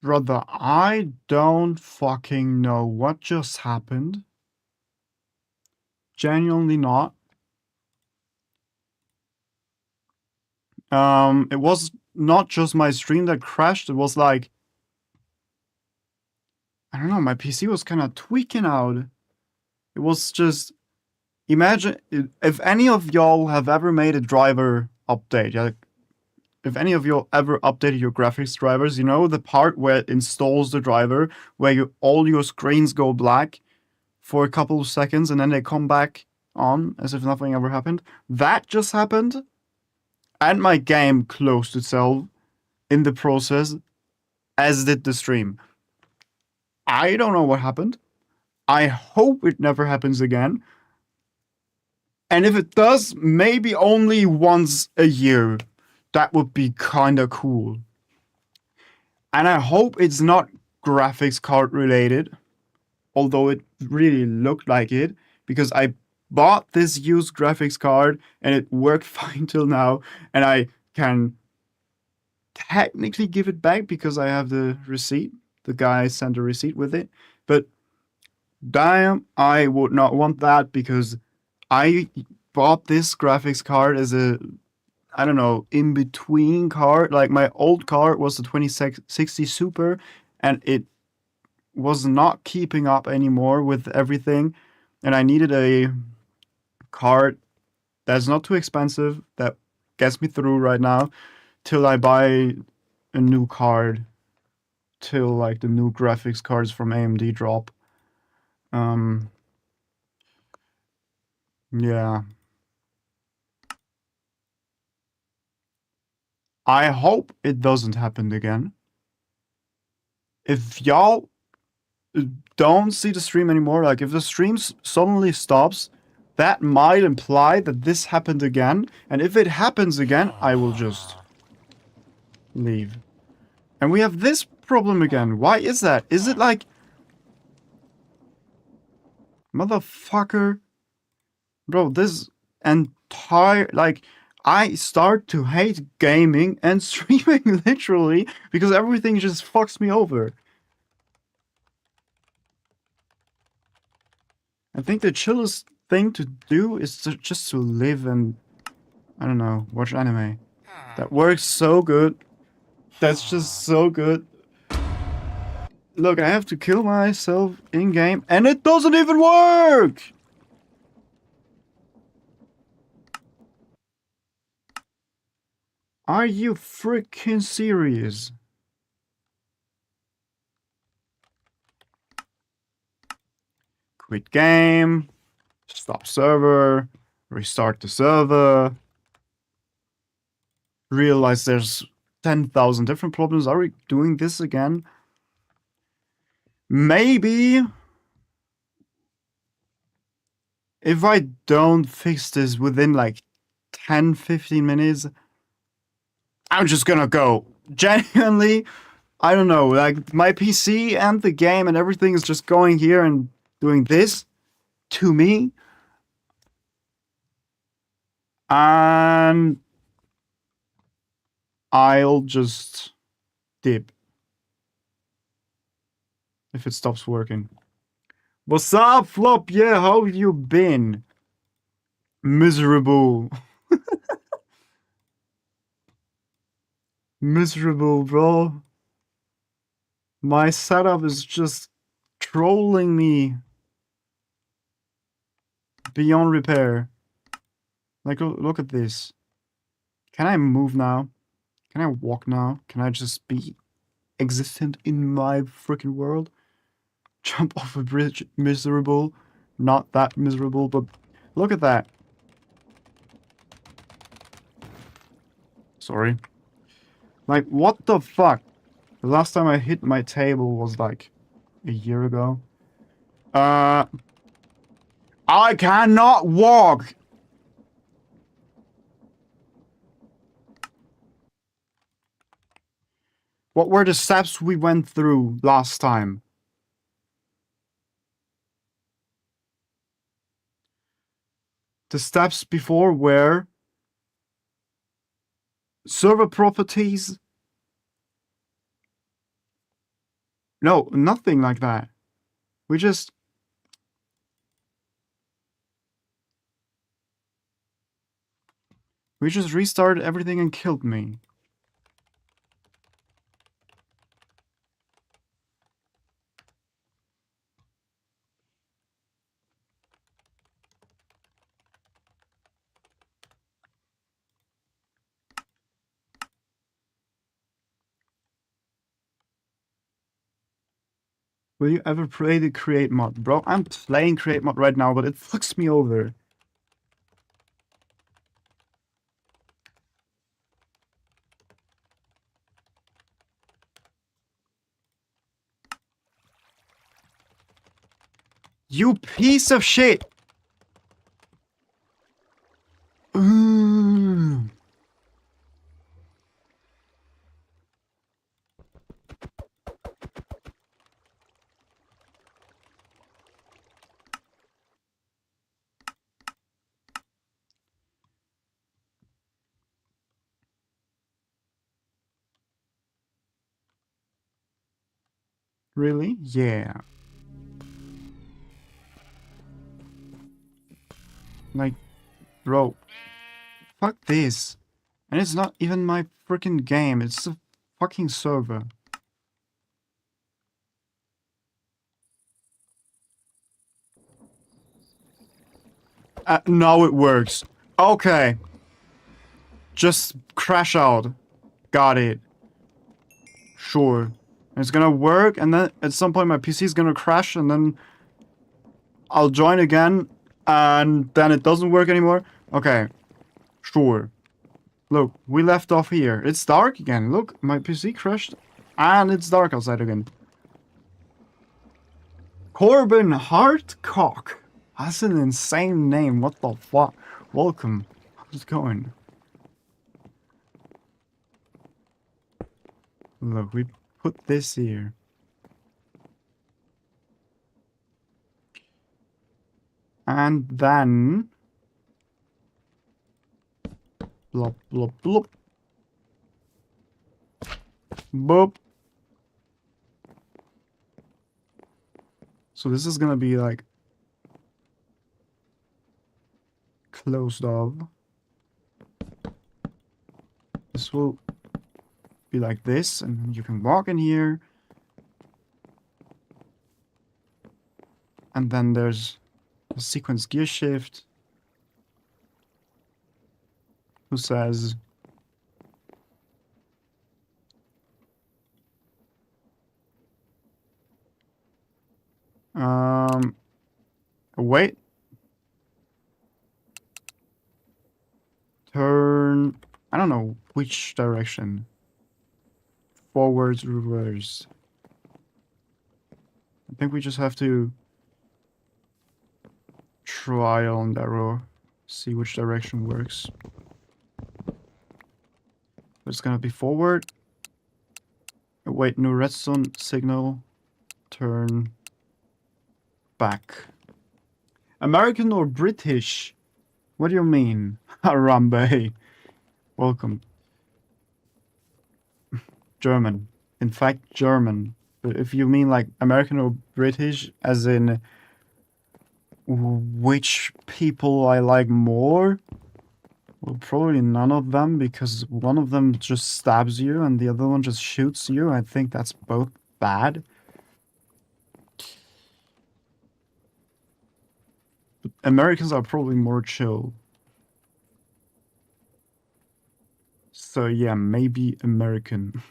Brother, I don't fucking know what just happened. Genuinely not. It was not just my stream that crashed, it was like, I don't know, my PC was kind of tweaking out. It was just, imagine if any of y'all have ever made a driver update, like if any of you ever updated your graphics drivers, you know the part where it installs the driver, where all your screens go black for a couple of seconds and then they come back on as if nothing ever happened. That just happened, and my game closed itself in the process, as did the stream. I don't know what happened. I hope it never happens again. And if it does, maybe only once a year. That would be kinda cool. And I hope it's not graphics card related, although it really looked like it, because I bought this used graphics card and it worked fine till now, and I can technically give it back because I have the receipt. The guy sent a receipt with it, but damn, I would not want that because I bought this graphics card as a, I don't know, in between card. Like my old card was the 2060 Super, and it was not keeping up anymore with everything, and I needed a card that's not too expensive that gets me through right now till I buy a new card, till like the new graphics cards from AMD drop. Um, yeah. I hope it doesn't happen again. If y'all don't see the stream anymore, like if the stream suddenly stops, that might imply that this happened again. And if it happens again, I will just leave. And we have this problem again. Why is that? Is it like... Motherfucker. Bro, this entire... Like, I start to hate gaming and streaming, literally, because everything just fucks me over. I think the chillest thing to do is just to live and, I don't know, watch anime. That works so good. That's just so good. Look, I have to kill myself in-game, and it doesn't even work! Are you freaking serious? Quit game, stop server, restart the server. Realize there's 10,000 different problems. Are we doing this again? Maybe if I don't fix this within like 10-15 minutes, I'm just gonna go. Genuinely, I don't know, like my PC and the game and everything is just going here and doing this to me. And I'll just dip if it stops working. What's up, Flop? Yeah, how have you been? Miserable. Miserable, bro. My setup is just trolling me beyond repair. Like, look at this. Can I move now? Can I walk now? Can I just be existent in my freaking world? Jump off a bridge, miserable. Not that miserable, but look at that. Sorry. Like, what the fuck? The last time I hit my table was like a year ago. I cannot walk! What were the steps we went through last time? The steps before were server properties, No, nothing like that. We just... restarted everything and killed me. Will you ever play the create mod? Bro, I'm playing create mod right now, but it fucks me over. You piece of shit! Really? Yeah. Like, bro, fuck this. And it's not even my freaking game, it's a fucking server. Now it works. Okay. Just crash out. Got it. Sure. It's gonna work, and then at some point my PC is gonna crash, and then I'll join again, and then it doesn't work anymore. Okay. Sure. Look, we left off here. It's dark again. Look, my PC crashed, and it's dark outside again. Corbin Hartcock. That's an insane name. What the fuck? Welcome. How's it going? Look, we put this here. And then... Blop, blop, blop. Boop. So this is gonna be like... closed off. This will be like this, and you can walk in here. And then there's a sequence gear shift. Who says... wait. Turn... I don't know which direction. Forwards, reverse. I think we just have to... trial and error. See which direction works. It's gonna be forward. Wait, no redstone signal. Turn back. American or British? What do you mean? Harambe. Welcome. German. In fact, German. But if you mean like American or British, as in which people I like more, well, probably none of them, because one of them just stabs you and the other one just shoots you. I think that's both bad. But Americans are probably more chill. So yeah, maybe American.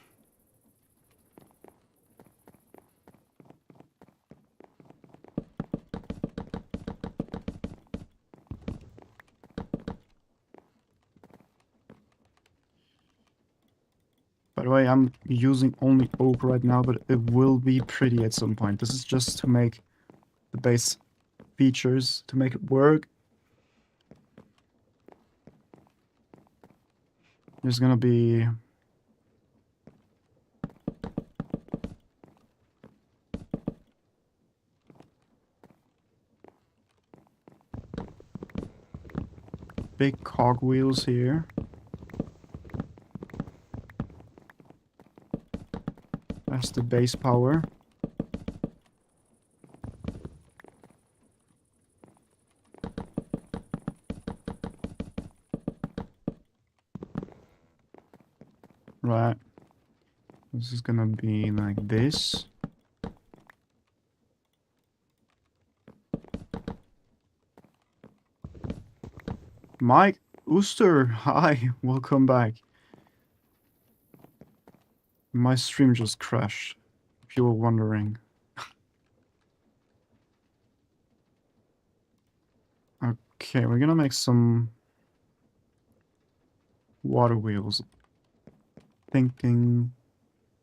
By the way, I'm using only oak right now, but it will be pretty at some point. This is just to make the base features, to make it work. There's gonna be... big cogwheels here. That's the base power. This is gonna be like this. Mike Ooster, hi, welcome back. My stream just crashed, if you were wondering. Okay, we're gonna make some water wheels. Thinking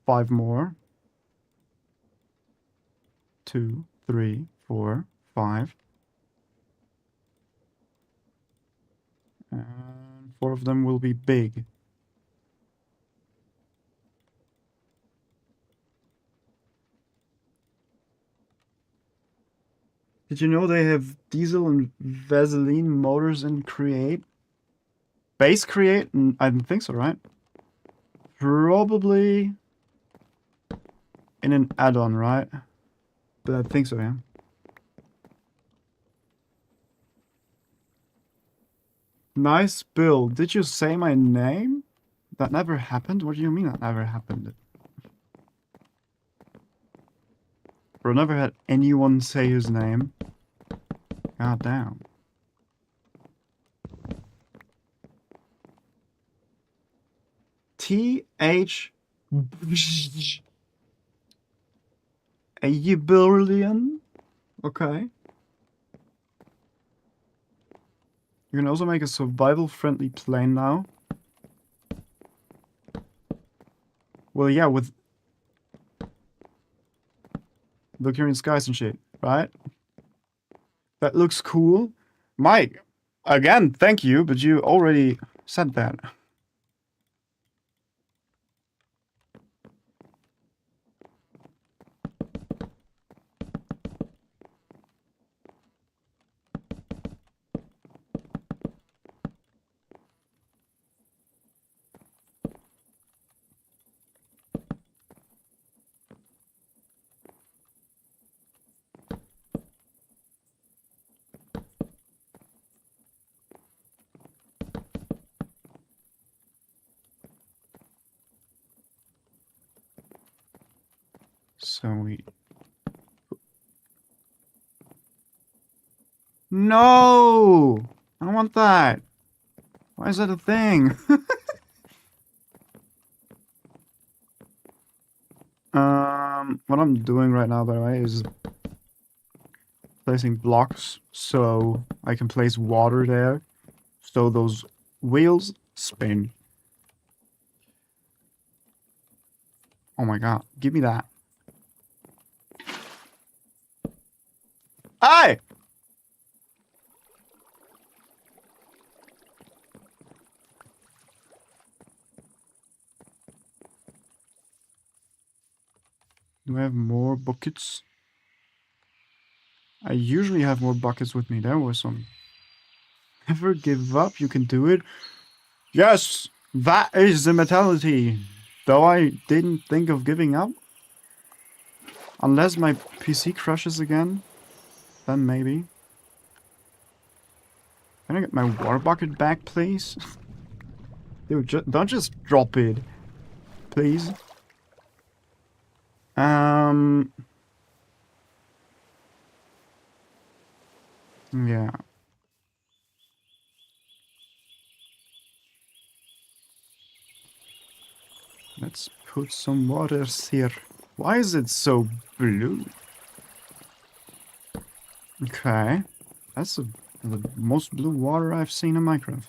5 more. 2, 3, 4, 5. And 4 of them will be big. Did you know they have diesel and Vaseline motors in Create? Base Create? I don't think so, right? Probably in an add-on, right? But I think so, yeah. Nice build. Did you say my name? That never happened? What do you mean that never happened? Bro, never had anyone say his name. God damn. T-H... A billion? Okay. You can also make a survival-friendly plane now. Well, yeah, with the current skies and shit, right? That looks cool. Mike, again, thank you, but you already said that. So we... No! I don't want that. Why is that a thing? What I'm doing right now, by the way, is placing blocks so I can place water there, so those wheels spin. Oh my god, give me that. Hey! Do I have more buckets? I usually have more buckets with me. There was some. Never give up, you can do it. Yes! That is the mentality! Though I didn't think of giving up. Unless my PC crashes again. Then maybe. Can I get my water bucket back, please? Dude, don't just drop it. Please. Yeah. Let's put some waters here. Why is it so blue? Okay. That's the most blue water I've seen in Minecraft.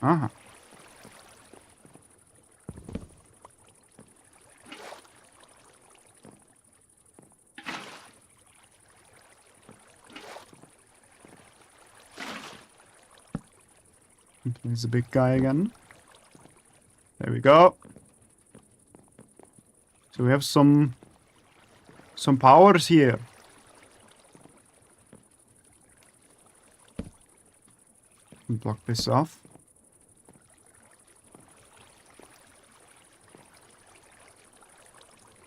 Uh-huh. He's a big guy again. There we go. So we have some powers here. Block this off.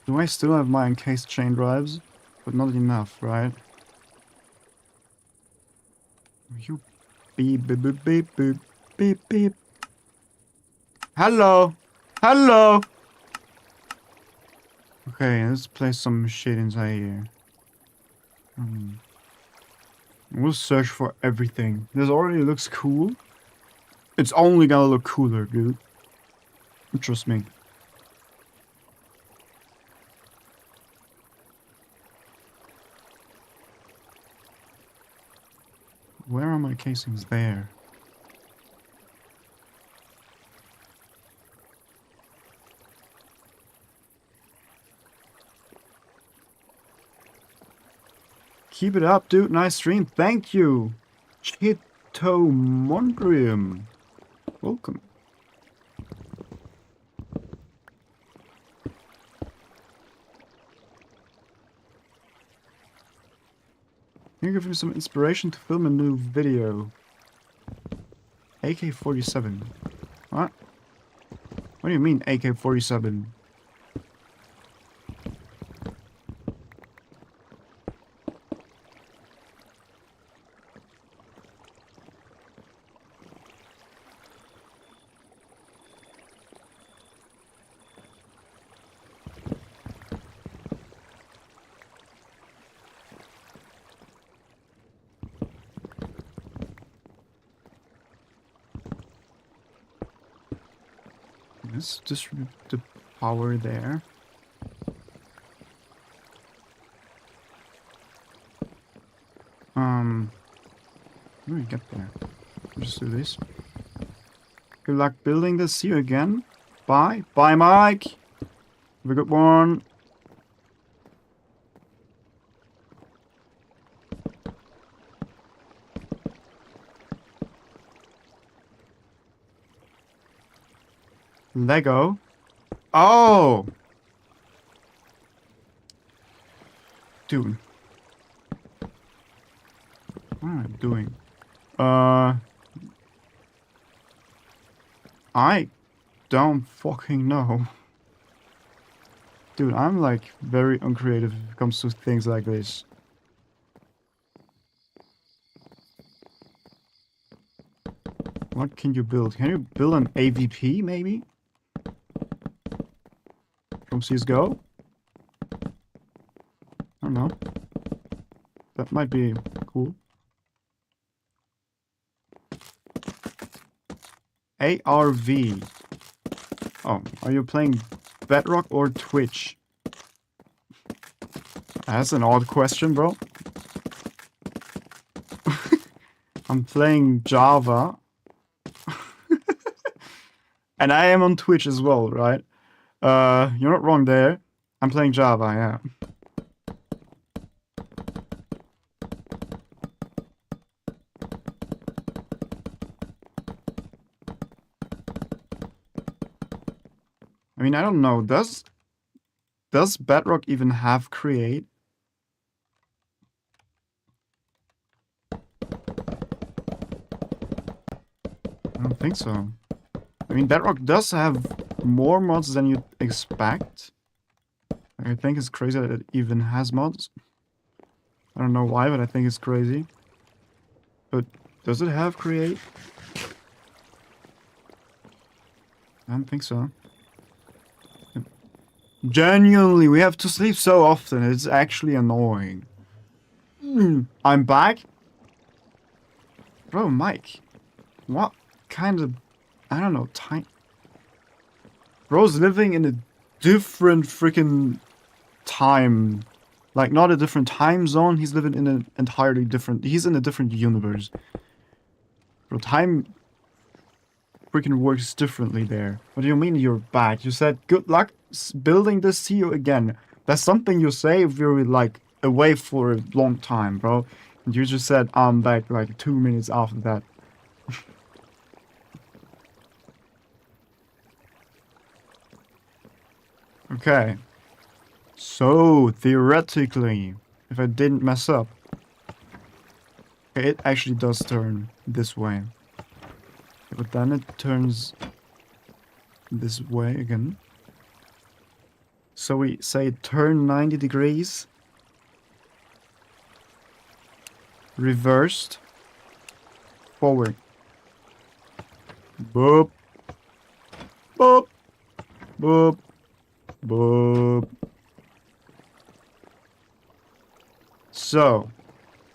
Do I still have my encased chain drives? But not enough, right? You beep beep beep beep beep beep beep. Hello! Hello! Okay, let's place some shit inside here. We'll search for everything. This already looks cool. It's only gonna look cooler, dude. Trust me. Where are my casings? There. Keep it up, dude. Nice stream. Thank you. Chitomondrium. Welcome. Can you give me some inspiration to film a new video? AK-47. What? What do you mean AK-47? Let's distribute the power there. How do we get there? Just do this. Good luck building this. See you again. Bye. Bye, Mike. Have a good one. Lego. Oh! Dude. What am I doing? I don't fucking know. Dude, I'm like very uncreative if it comes to things like this. What can you build? Can you build an AVP maybe? From CSGO? I don't know. That might be cool. ARV. Oh, are you playing Bedrock or Twitch? That's an odd question, bro. I'm playing Java. And I am on Twitch as well, right? You're not wrong there. I'm playing Java, yeah. I mean, I don't know. Does Bedrock even have create? I don't think so. I mean, Bedrock does have more mods than you'd expect. I think it's crazy that it even has mods. I don't know why, but I think it's crazy. But does it have create? I don't think so. Genuinely, we have to sleep so often, it's actually annoying. I'm back? Bro, Mike. What kind of... I don't know, time... Bro's living in a different freaking time. Like, not a different time zone, he's living in an entirely different... He's in a different universe. Bro, time... freaking works differently there. What do you mean you're back? You said, good luck building this, see you again. That's something you say if you're, like, away for a long time, bro. And you just said, I'm back, like, 2 minutes after that. Okay. So, theoretically, if I didn't mess up, it actually does turn this way. But then it turns this way again. So we say turn 90 degrees. Reversed. Forward. Boop. Boop. Boop. Boop. So,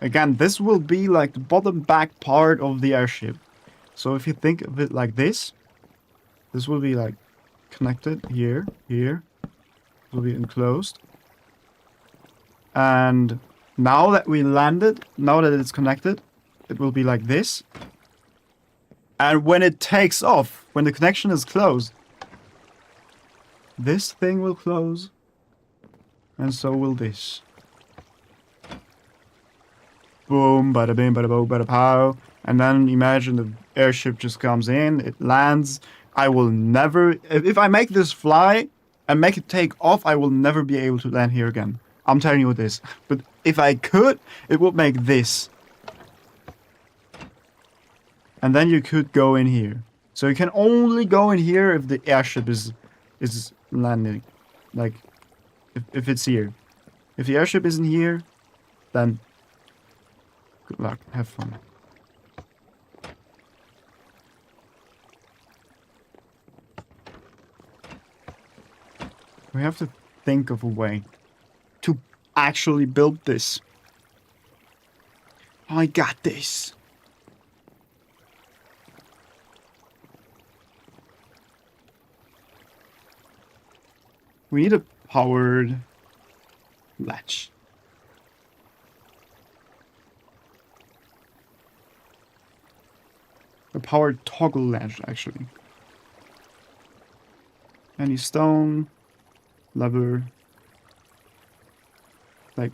again, this will be like the bottom back part of the airship. So if you think of it like this will be like connected here, here. It will be enclosed. And now that we landed, now that it's connected, it will be like this. And when it takes off, when the connection is closed, this thing will close. And so will this. Boom, bada bing, bada bo, bada pow. And then imagine the airship just comes in, it lands. I will never, if I make this fly and make it take off, I will never be able to land here again. I'm telling you this. But if I could, it would make this. And then you could go in here. So you can only go in here if the airship is landing. Like, if it's here. If the airship isn't here, then good luck. Have fun. We have to think of a way to actually build this. I got this. We need a powered latch. A powered toggle latch, actually. Any stone, lever, like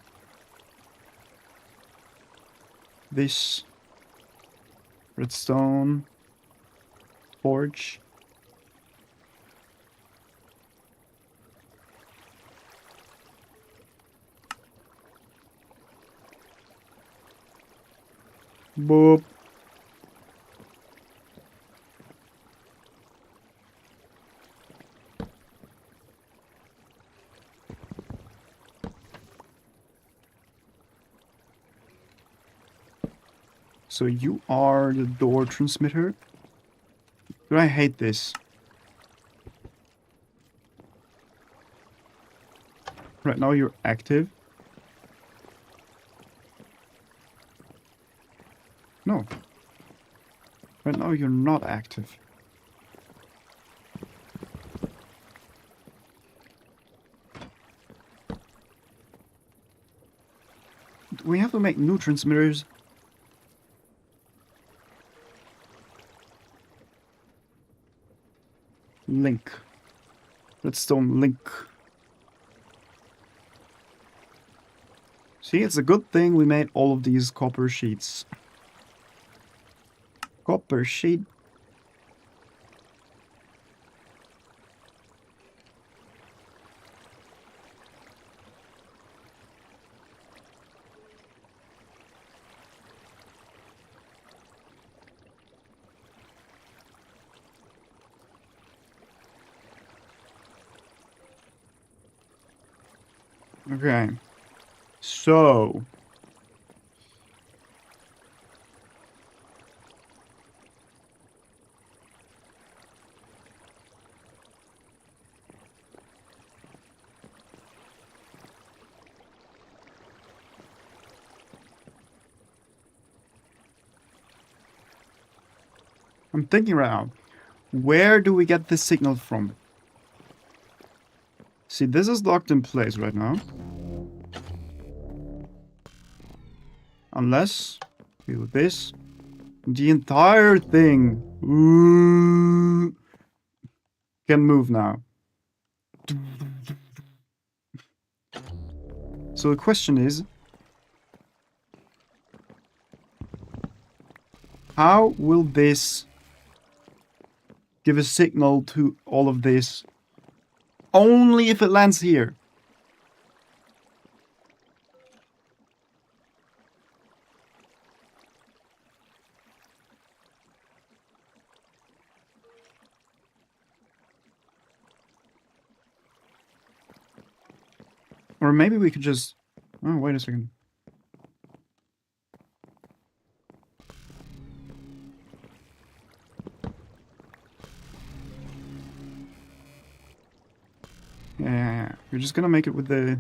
this, redstone, torch. Boop. So you are the door transmitter? Do I hate this? Right now you're active. No. Right now you're not active. We have to make new transmitters. Link. Redstone link. See, it's a good thing we made all of these copper sheets. Copper sheet. Okay. So I'm thinking right now, where do we get this signal from? See, this is locked in place right now. Unless we do this. The entire thing can move now. So the question is, how will this give a signal to all of this only if it lands here? Or maybe we could just... Oh, wait a second. Yeah, we're just gonna make it with the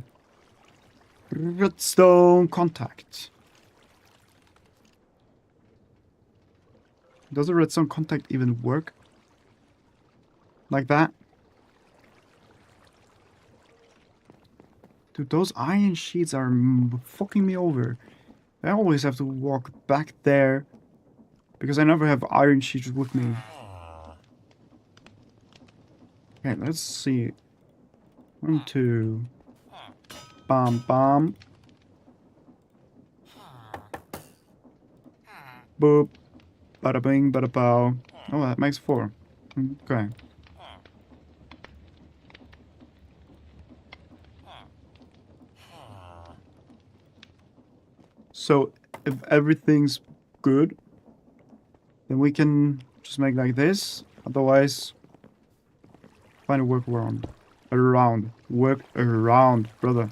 redstone contact. Does the redstone contact even work? Like that? Dude, those iron sheets are fucking me over. I always have to walk back there because I never have iron sheets with me. Okay, let's see. 1, 2. Bam, bam. Boop. Bada bing, bada bow. Oh, that makes 4. Okay. So, if everything's good, then we can just make like this. Otherwise, find a workaround. Work around, brother.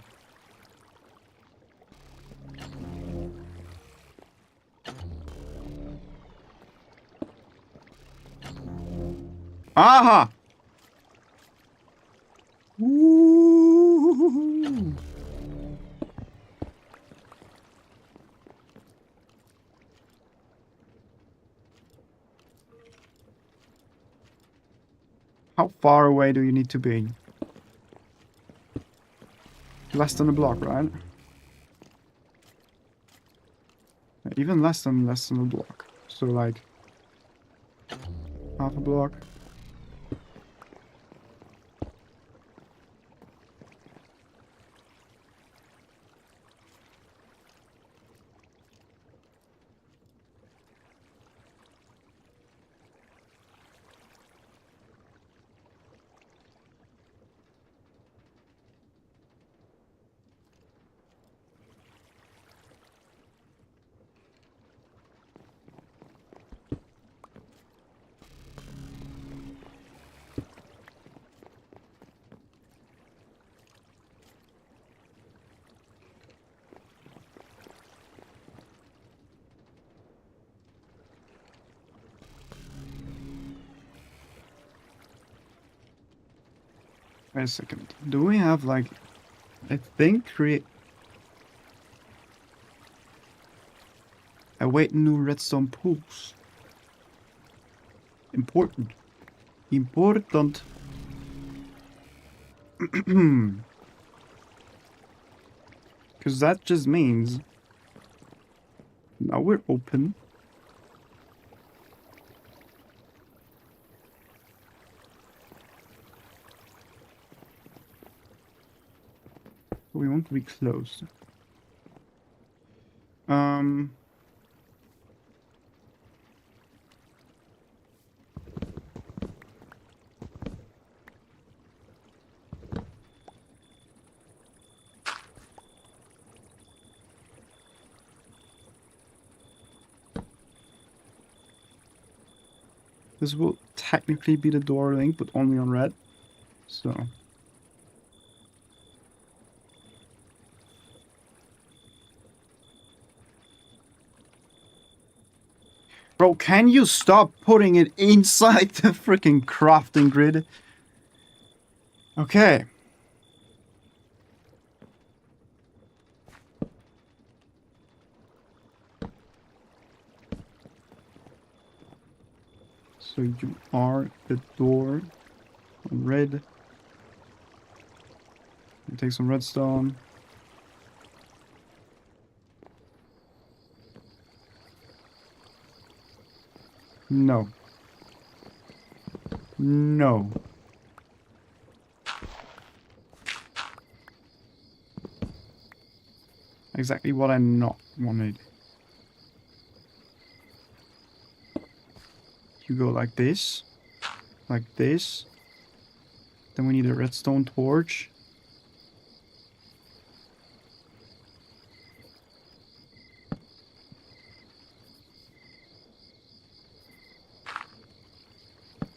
Aha! Woo! How far away do you need to be? Less than a block, right? Even less than a block. So like half a block. Wait a second. Do we have like I think create await new redstone pools. Important. Important. Because that just means now we're open. We want to be closed. This will technically be the door link, but only on red. So. Bro, can you stop putting it inside the freaking crafting grid? Okay. So you are the door on red. You take some redstone. No. No. Exactly what I not wanted. You go like this. Like this. Then we need a redstone torch.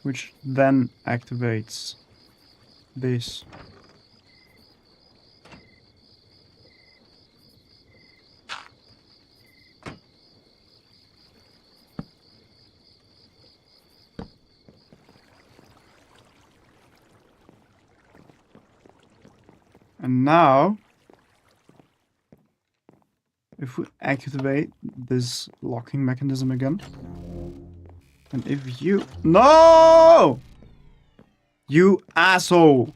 Which then activates this. And now, if we activate this locking mechanism again, and if you... No! You asshole!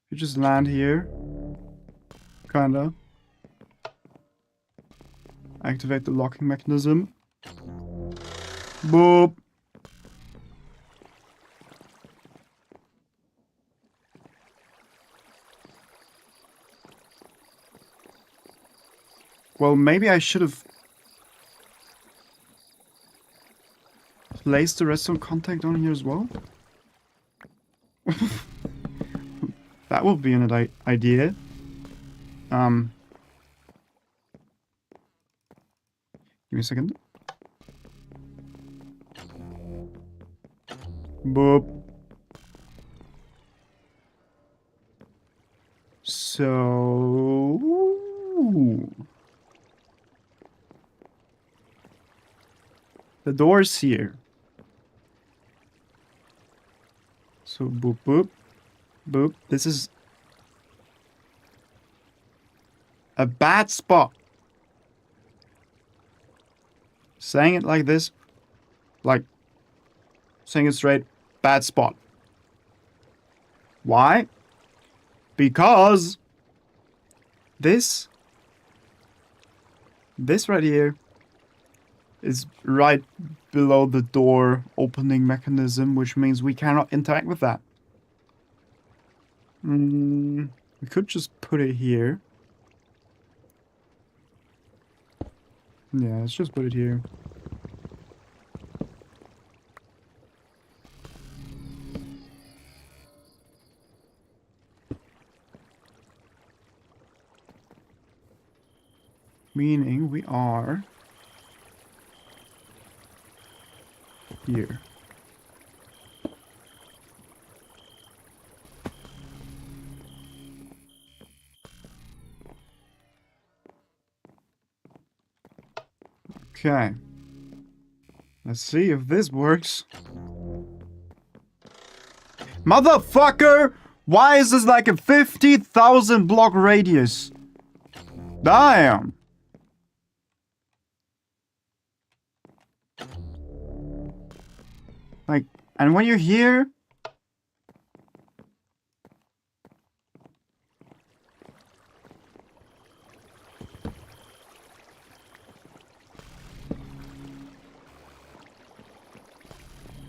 You just land here. Kinda. Activate the locking mechanism. Boop. Well, maybe I should have placed the redstone contact on here as well. That would be an idea. Give me a second. Boop. So... the door's here. So boop, boop, boop. This is a bad spot. Saying it like this, like saying it straight, bad spot. Why? Because this right here is right below the door opening mechanism, which means we cannot interact with that. We could just put it here. Yeah, let's just put it here. Meaning we are here. Okay. Let's see if this works. Motherfucker! Why is this like a 50,000 block radius? Damn! Like, and when you're here...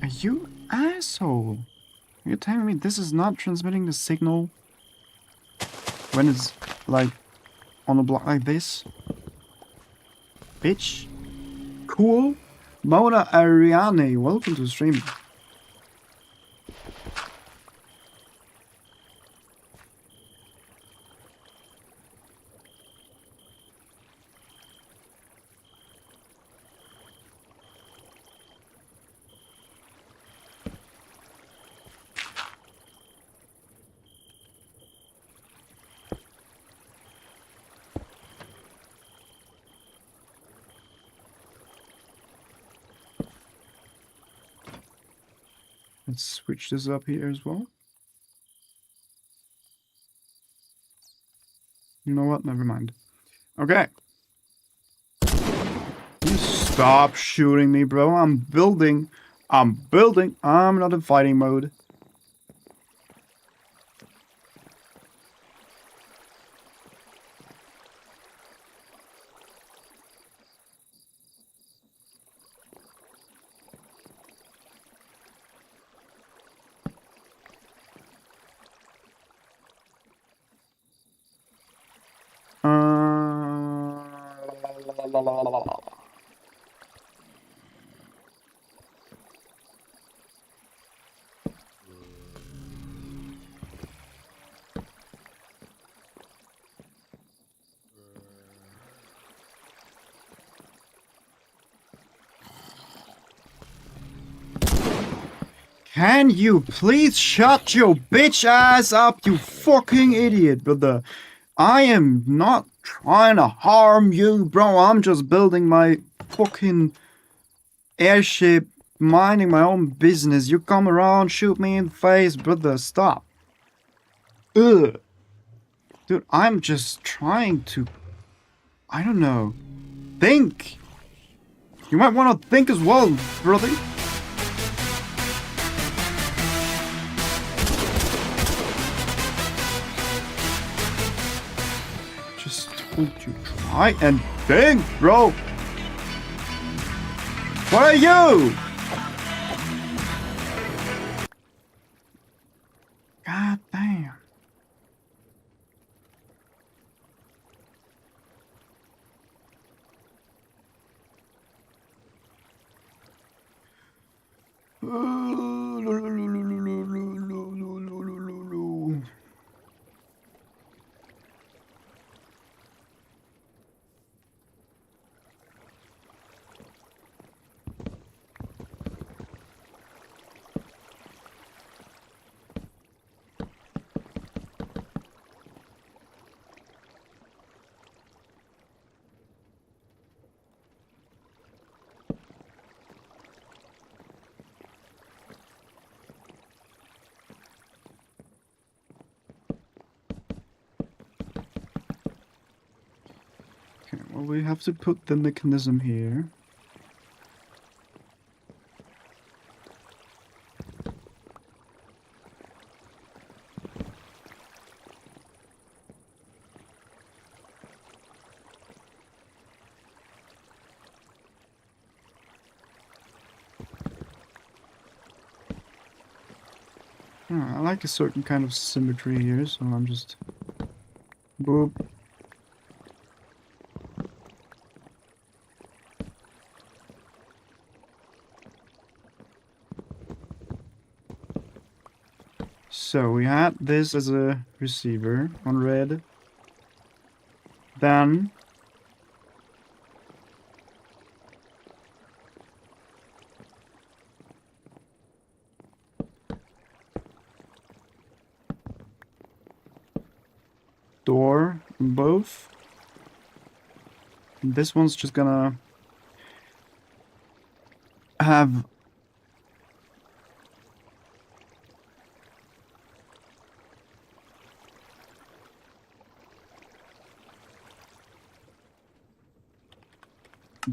Are you asshole? Are you telling me this is not transmitting the signal when it's like on a block like this? Bitch. Cool. Mona Ariane, welcome to the stream. Let's switch this up here as well. You know what? Never mind. Okay. You stop shooting me, bro. I'm building. I'm not in fighting mode. Can you please shut your bitch ass up, you fucking idiot, brother? I am not trying to harm you, bro. I'm just building my fucking airship minding my own business. You come around, shoot me in the face, brother. Stop. Ugh. Dude, I'm just trying to... I don't know. Think. You might want to think as well, brother. Just told you try and think, bro. What are you? God damn. Okay, well, we have to put the mechanism here. I like a certain kind of symmetry here, so I'm just... Boop. So we had this as a receiver on red. Then... door on both. And this one's just gonna have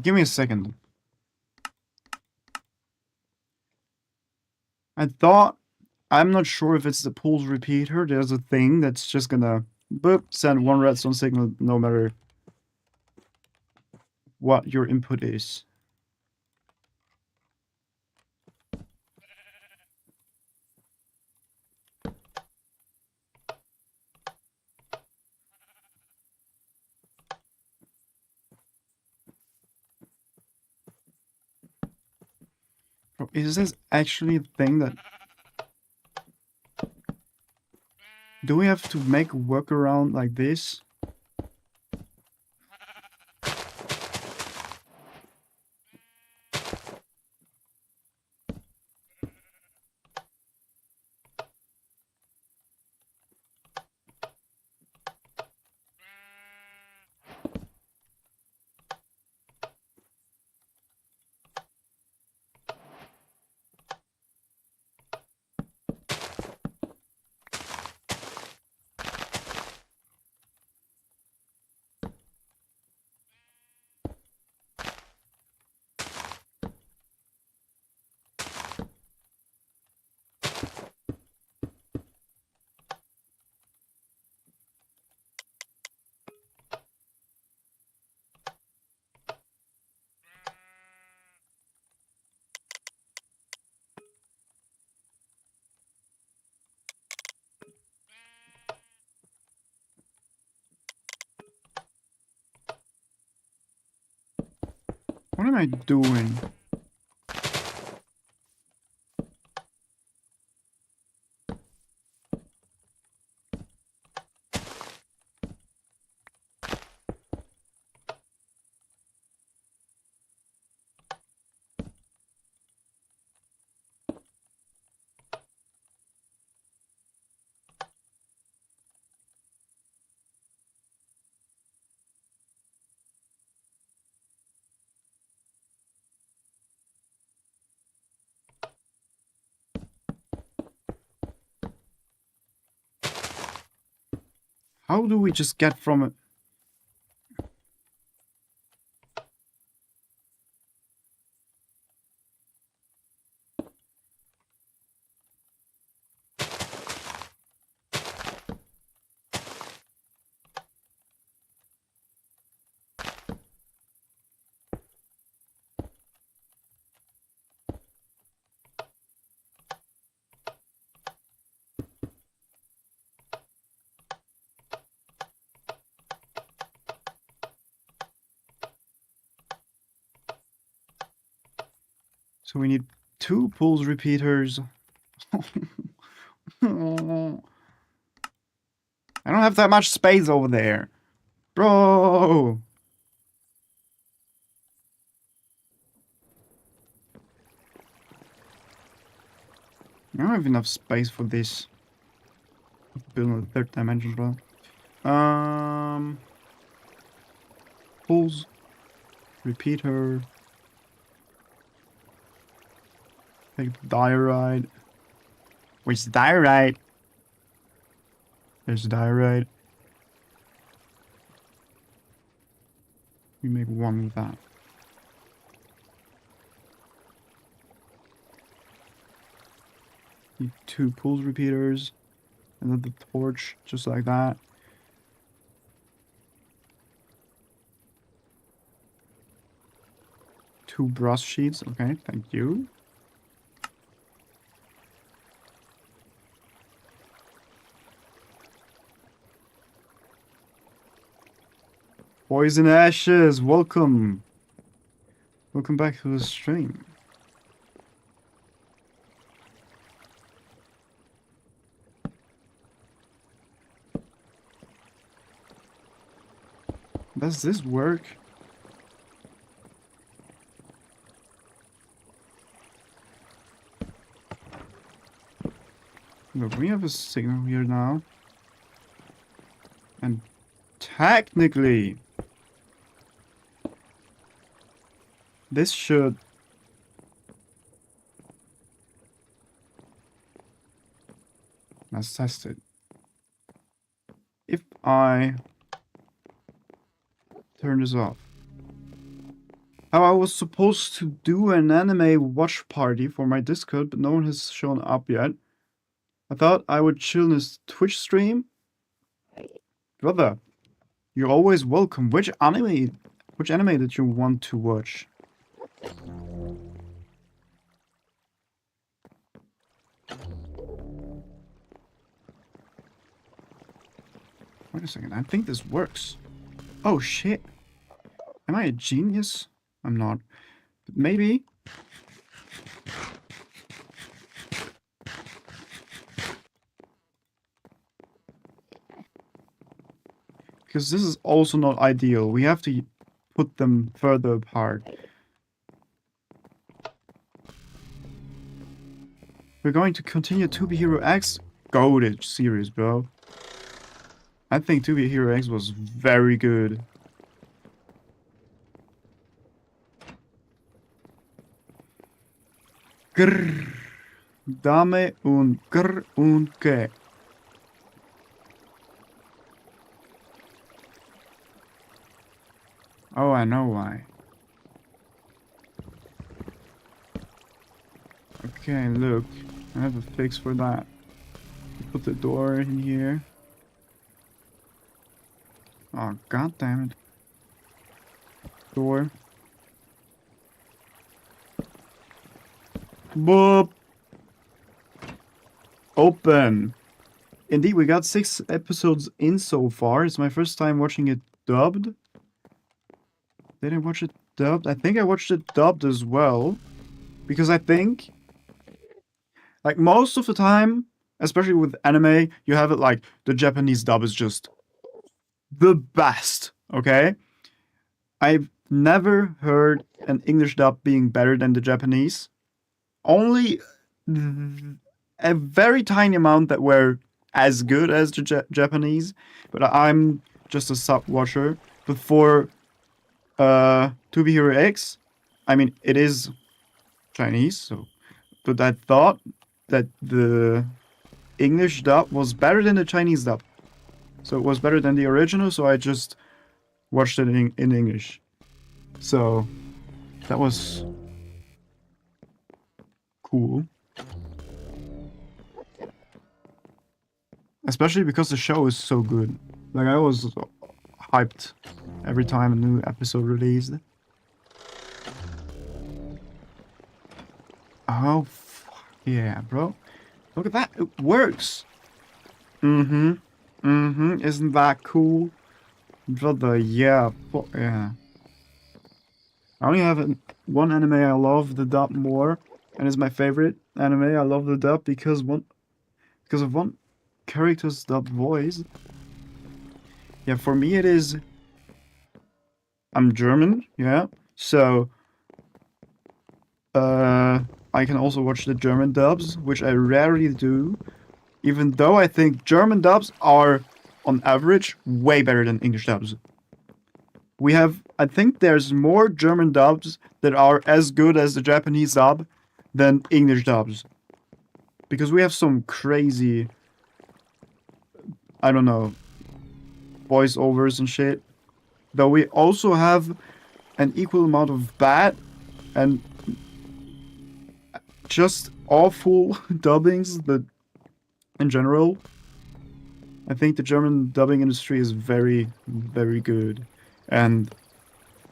give me a second. I thought, I'm not sure if it's the pulse repeater. There's a thing that's just gonna boop, send one redstone signal no matter what your input is. Is this actually a thing that... Do we have to make a workaround like this? What am I doing? How do we just get from it? So we need 2 pulse repeaters. I don't have that much space over there. Bro! I don't have enough space for this. Build a 3rd dimension, bro. Pulse repeater. Take the diorite. Where's the diorite? There's the diorite. We make 1 with that. Need 2 pulse repeaters. And then the torch, just like that. Two brass sheets. Okay, thank you. Poison Ashes, welcome. Welcome back to the stream. Does this work? Look, we have a signal here now. And technically, this should... Let's test it. If I turn this off. How I was supposed to do an anime watch party for my Discord, but no one has shown up yet. I thought I would chill in his Twitch stream. Brother, you're always welcome. Which anime did you want to watch? Wait a second, I think this works. Oh shit. Am I a genius? I'm not. But maybe. Because this is also not ideal. We have to put them further apart. We're going to continue To Be Hero X. Goated series, bro. I think To Be Hero X was very good. Grrr. Dame un grr un que. Oh, I know why. Okay, look. I have a fix for that. Put the door in here. Oh, god damn it. Door. Boop. Open. Indeed, we got 6 episodes in so far. It's my first time watching it dubbed. Did I watch it dubbed? I think I watched it dubbed as well. Because I think, like, most of the time, especially with anime, you have it like, the Japanese dub is just the best, okay? I've never heard an English dub being better than the Japanese. Only a very tiny amount that were as good as the Japanese, but I'm just a sub watcher. But for To Be Hero X, I mean, it is Chinese, so, but I thought that the English dub was better than the Chinese dub. So it was better than the original, so I just watched it in English. So that was cool. Especially because the show is so good. Like, I was hyped every time a new episode released. Oh, yeah, bro. Look at that. It works. Mm-hmm. Mm-hmm. Isn't that cool? Brother, yeah. Yeah. I only have one anime I love the dub more, and it's my favorite anime. I love the dub because of one character's dub voice. Yeah, for me it is. I'm German, yeah. So I can also watch the German dubs, which I rarely do, even though I think German dubs are, on average, way better than English dubs. I think there's more German dubs that are as good as the Japanese dub than English dubs. Because we have some crazy, I don't know, voiceovers and shit. Though we also have an equal amount of bad and just awful dubbings, but in general, I think the German dubbing industry is very, very good. And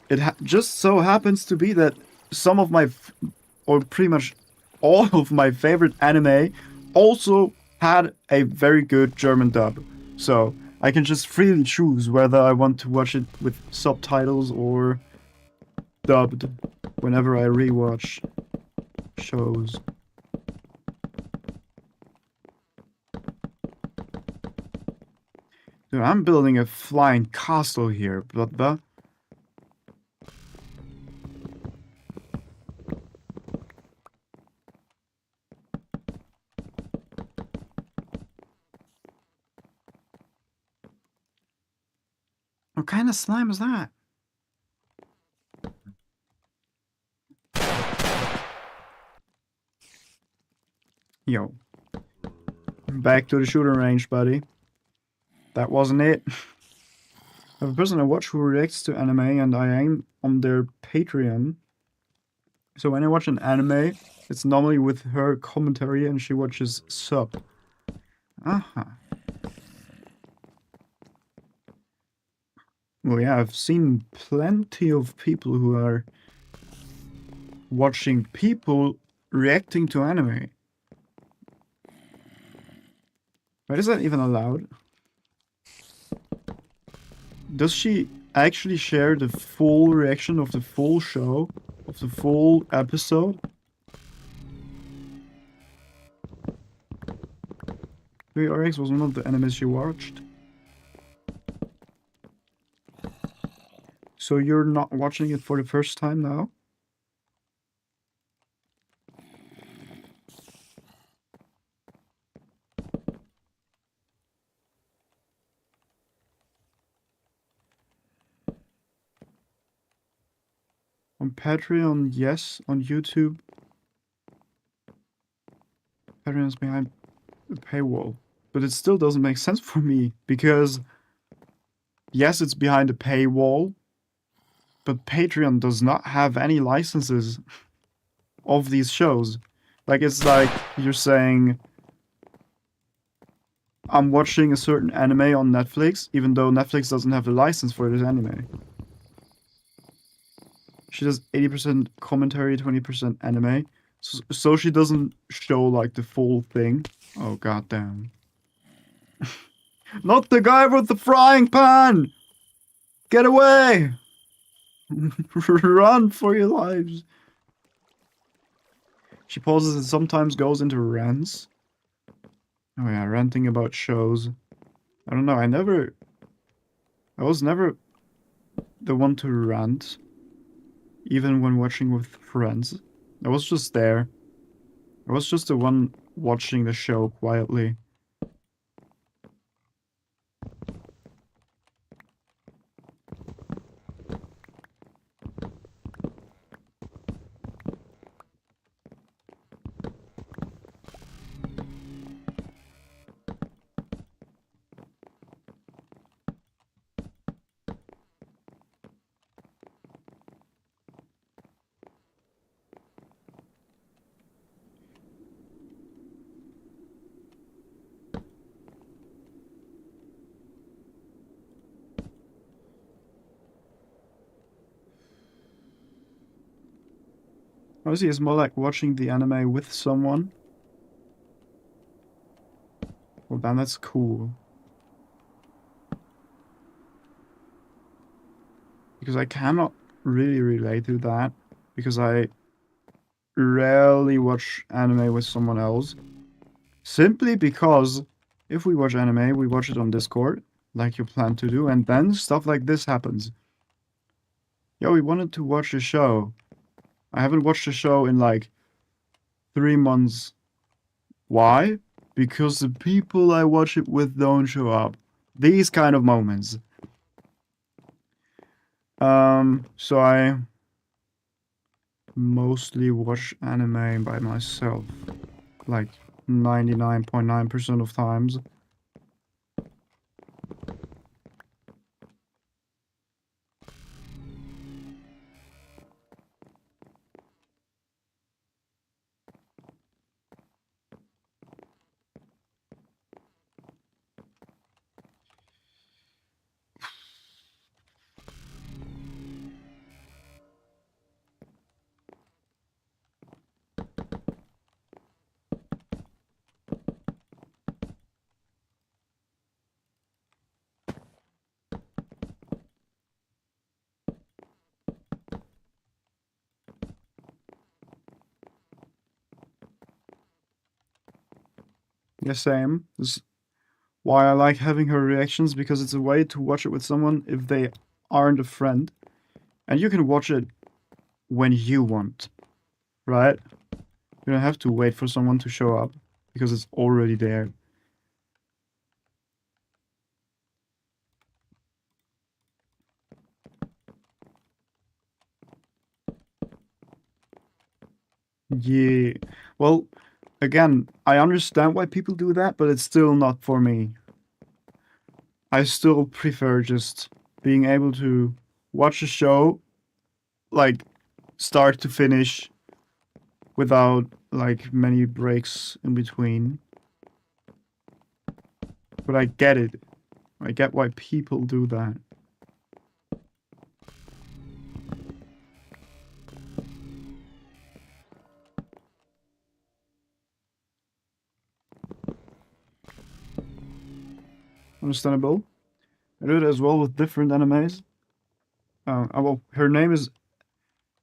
it just so happens to be that some of my, or pretty much all of my favorite anime also had a very good German dub. So I can just freely choose whether I want to watch it with subtitles or dubbed whenever I rewatch shows. Dude, I'm building a flying castle here, but what kind of slime is that? Yo. Back to the shooting range, buddy. That wasn't it. I have a person I watch who reacts to anime, and I am on their Patreon. So when I watch an anime, it's normally with her commentary, and she watches sub. Well, yeah, I've seen plenty of people who are watching people reacting to anime. But is that even allowed? Does she actually share the full reaction of the full show? Of the full episode? RX was one of the animes she watched. So you're not watching it for the first time now? On Patreon, yes. On YouTube, Patreon's behind a paywall. But it still doesn't make sense for me, because yes, it's behind a paywall, but Patreon does not have any licenses of these shows. Like, it's like you're saying, I'm watching a certain anime on Netflix, even though Netflix doesn't have the license for this anime. She does 80% commentary, 20% anime. So she doesn't show, like, the full thing. Oh, goddamn. Not the guy with the frying pan! Get away! Run for your lives! She pauses and sometimes goes into rants. Oh yeah, ranting about shows. I don't know, I was never the one to rant. Even when watching with friends. I was just there. I was just the one watching the show quietly. Honestly, it's more like watching the anime with someone. Well, then that's cool. Because I cannot really relate to that. Because I rarely watch anime with someone else. Simply because if we watch anime, we watch it on Discord, like you plan to do, and then stuff like this happens. Yo, we wanted to watch the show. I haven't watched the show in like 3 months. Why? Because the people I watch it with don't show up. These kind of moments. So I mostly watch anime by myself. Like 99.9% of times. Yeah, same. This is why I like having her reactions, because it's a way to watch it with someone if they aren't a friend. And you can watch it when you want, right? You don't have to wait for someone to show up because it's already there. Yeah. Well, again, I understand why people do that, but it's still not for me. I still prefer just being able to watch a show like start to finish without like many breaks in between. But I get it. I get why people do that. Understandable. I do it as well with different animes. Well, her name is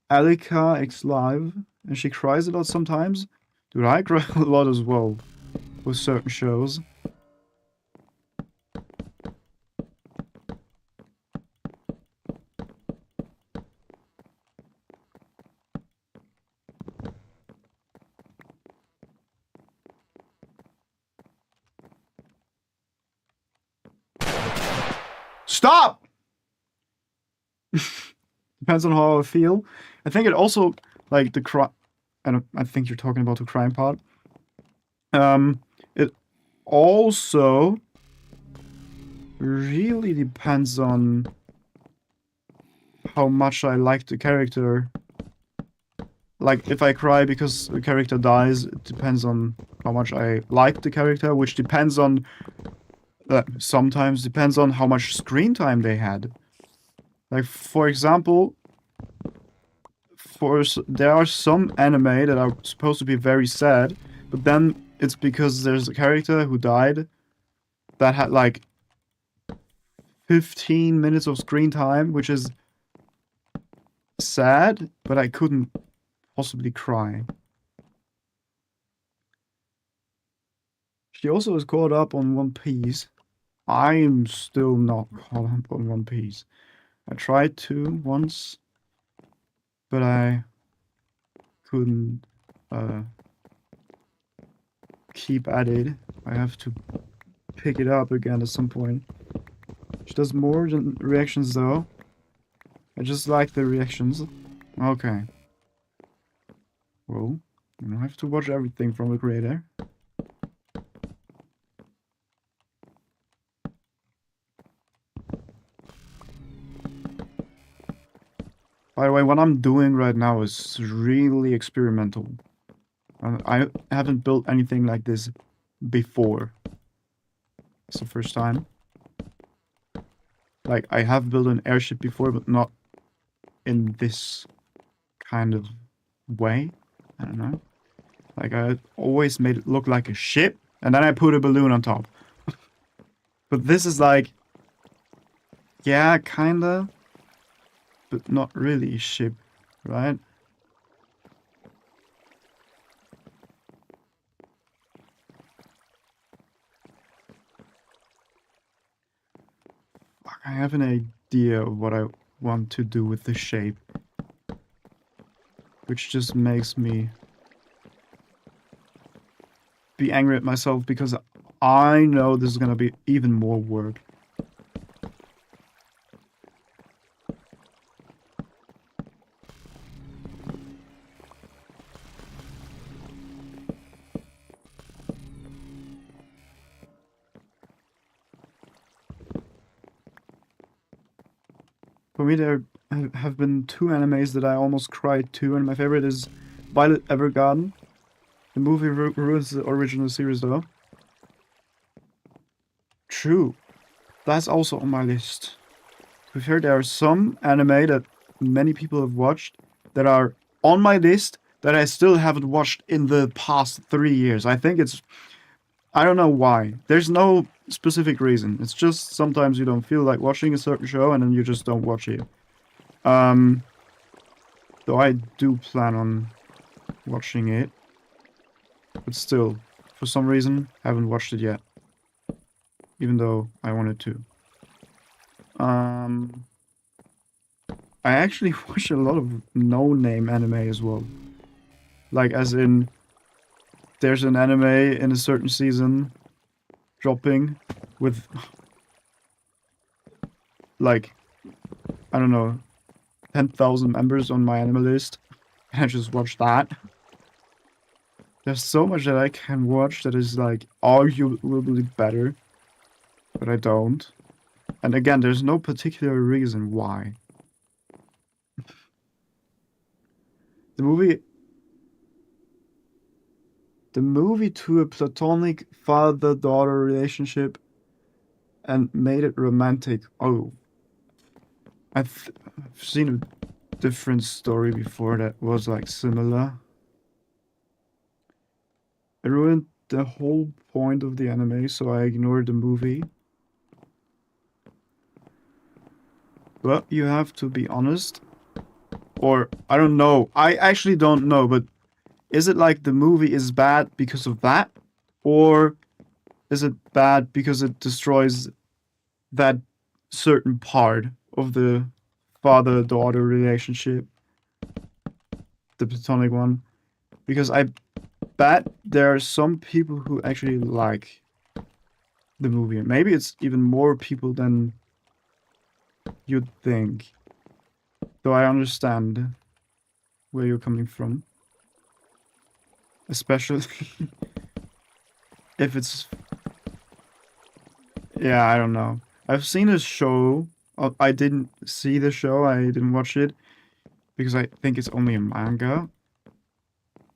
Alika X Live, and she cries a lot sometimes. Dude, I cry a lot as well with certain shows. Stop! Depends on how I feel. I think it also, like, the cry... I think you're talking about the crime part. It also really depends on how much I like the character. Like, if I cry because the character dies, it depends on how much I like the character, which depends on... sometimes depends on how much screen time they had. Like, for example, there are some anime that are supposed to be very sad, but then it's because there's a character who died that had like 15 minutes of screen time, which is sad, but I couldn't possibly cry. She also is caught up on One Piece. I'm still not caught up on One Piece. I tried to once, but I couldn't keep at it. I have to pick it up again at some point. She does more than reactions though. I just like the reactions. Okay. Well, you don't have to watch everything from the creator. By the way, what I'm doing right now is really experimental. I haven't built anything like this before. It's the first time. Like, I have built an airship before, but not in this kind of way. I don't know. Like, I always made it look like a ship, and then I put a balloon on top. But this is like, yeah, kinda, but not really a ship, right? Fuck, I have an idea of what I want to do with the shape, which just makes me be angry at myself because I know this is gonna be even more work. For me, there have been two animes that I almost cried to, and my favorite is Violet Evergarden. The movie ruins the original series, though. True, that's also on my list. To be fair, there are some anime that many people have watched that are on my list that I still haven't watched in the past 3 years. I think it's... I don't know why. There's no specific reason. It's just sometimes you don't feel like watching a certain show and then you just don't watch it. Though I do plan on watching it. But still, for some reason, haven't watched it yet. Even though I wanted to. I actually watch a lot of no-name anime as well. Like, as in, there's an anime in a certain season dropping with, like, I don't know, 10,000 members on my anime list. And I just watch that. There's so much that I can watch that is, like, arguably better. But I don't. And again, there's no particular reason why. The movie to a platonic father-daughter relationship and made it romantic. Oh, I've seen a different story before that was like similar. It ruined the whole point of the anime, so I ignored the movie. But you have to be honest. Or, I don't know. I actually don't know, but is it like the movie is bad because of that? Or is it bad because it destroys that certain part of the father-daughter relationship? The platonic one? Because I bet there are some people who actually like the movie. Maybe it's even more people than you'd think. Though I understand where you're coming from. Especially if it's... Yeah, I don't know. I've seen a show. I didn't see the show. I didn't watch it. Because I think it's only a manga.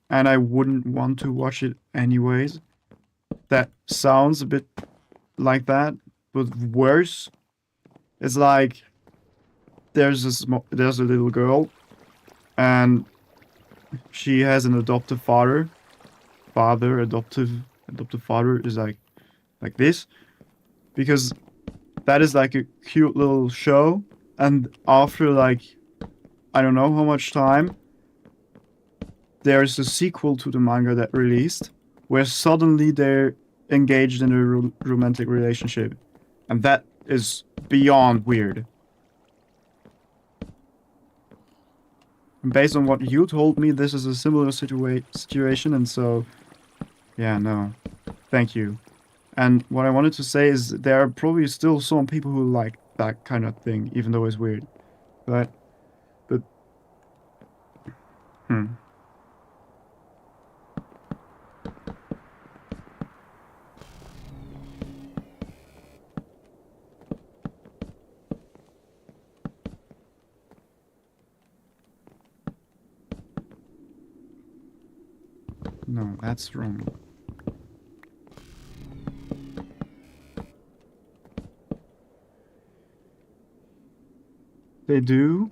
And I wouldn't want to watch it anyways. That sounds a bit like that, but worse. It's like there's a little girl, and she has an adoptive father. Adoptive father is like this, because that is like a cute little show, and after like I don't know how much time, there's a sequel to the manga that released, where suddenly they're engaged in a romantic relationship, and that is beyond weird. Based on what you told me, this is a similar situation, and so, yeah, no, thank you. And what I wanted to say is there are probably still some people who like that kind of thing, even though it's weird. But, but, hmm. No, that's wrong. They do?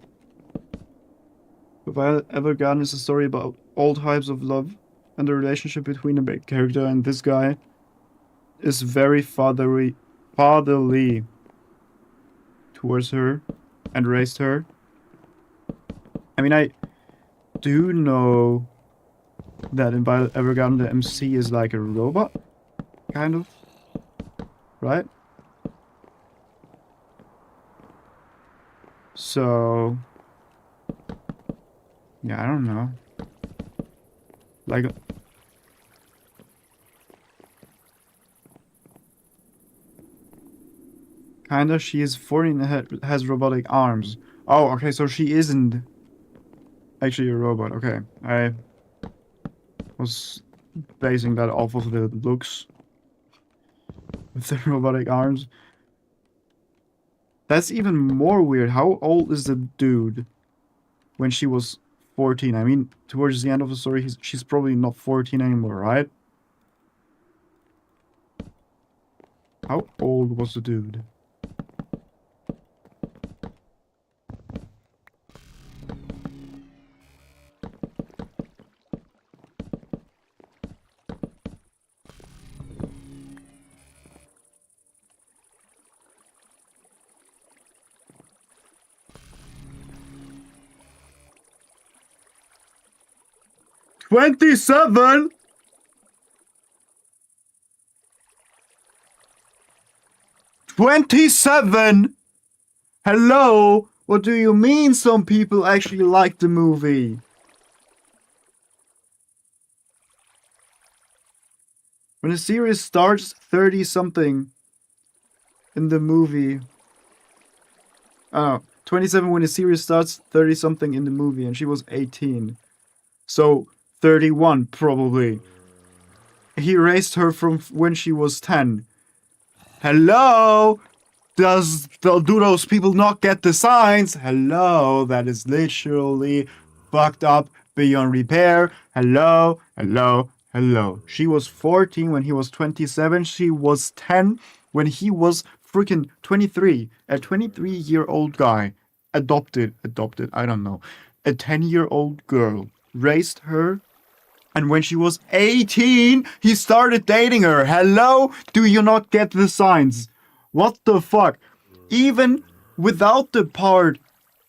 If I ever gotten is a story about all types of love and the relationship between the main character and this guy is very fatherly towards her and raised her. I mean, I do know that in Violet Evergarden the MC is like a robot, kind of, right? So, yeah, I don't know. Like, kinda, she is 14 and has robotic arms. Oh, okay, so she isn't actually a robot. Okay, I was basing that off of the looks with the robotic arms. That's even more weird. How old is the dude when she was 14? I mean, towards the end of the story, she's probably not 14 anymore, right? How old was the dude? "27? 27? Hello? What do you mean some people actually like the movie? When the series starts 30 something in the movie. Oh, 27 when the series starts, 30 something in the movie, and she was 18. So 31 probably. He raised her from when she was 10. Hello? Do those people not get the signs? Hello? That is literally fucked up beyond repair. Hello? Hello? Hello. She was 14 when he was 27. She was 10 when he was freaking 23. A 23-year-old guy adopted, I don't know. A 10-year-old girl raised her, and when she was 18, he started dating her. Hello? Do you not get the signs? What the fuck? Even without the part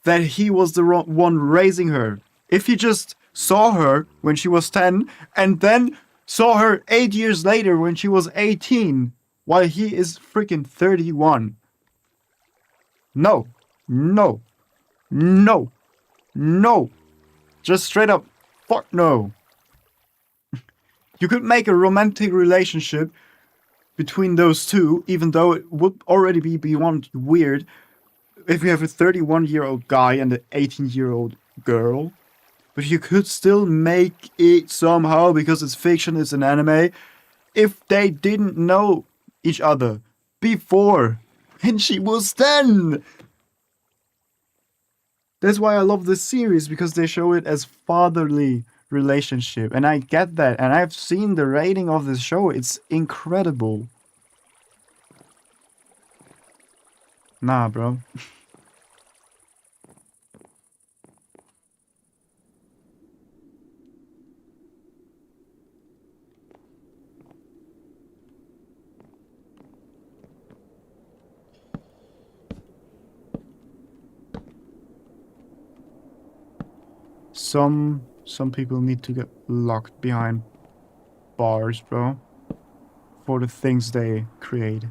that he was the one raising her, if he just saw her when she was 10 and then saw her 8 years later when she was 18, while he is freaking 31. No. No. No. No. Just straight up, fuck no. You could make a romantic relationship between those two, even though it would already be beyond weird if you have a 31-year-old guy and an 18-year-old girl. But you could still make it somehow, because it's fiction, it's an anime, if they didn't know each other before. And she was 10! That's why I love this series, because they show it as fatherly relationship. And I get that. And I've seen the rating of this show. It's incredible. Nah, bro. Some people need to get locked behind bars, bro, for the things they create.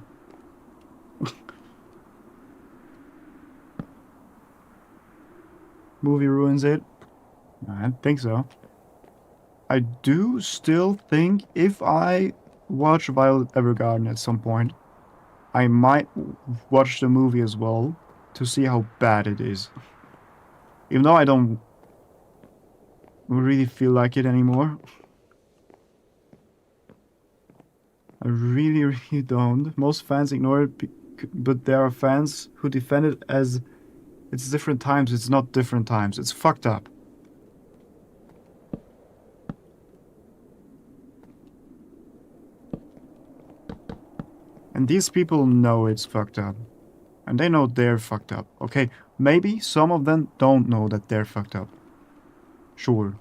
Movie ruins it? I don't think so. I do still think if I watch Violet Evergarden at some point, I might watch the movie as well to see how bad it is. Even though I don't really feel like it anymore. I really, really don't. Most fans ignore it, but there are fans who defend it as it's different times. It's not different times. It's fucked up. And these people know it's fucked up. And they know they're fucked up. Okay, maybe some of them don't know that they're fucked up. Sure.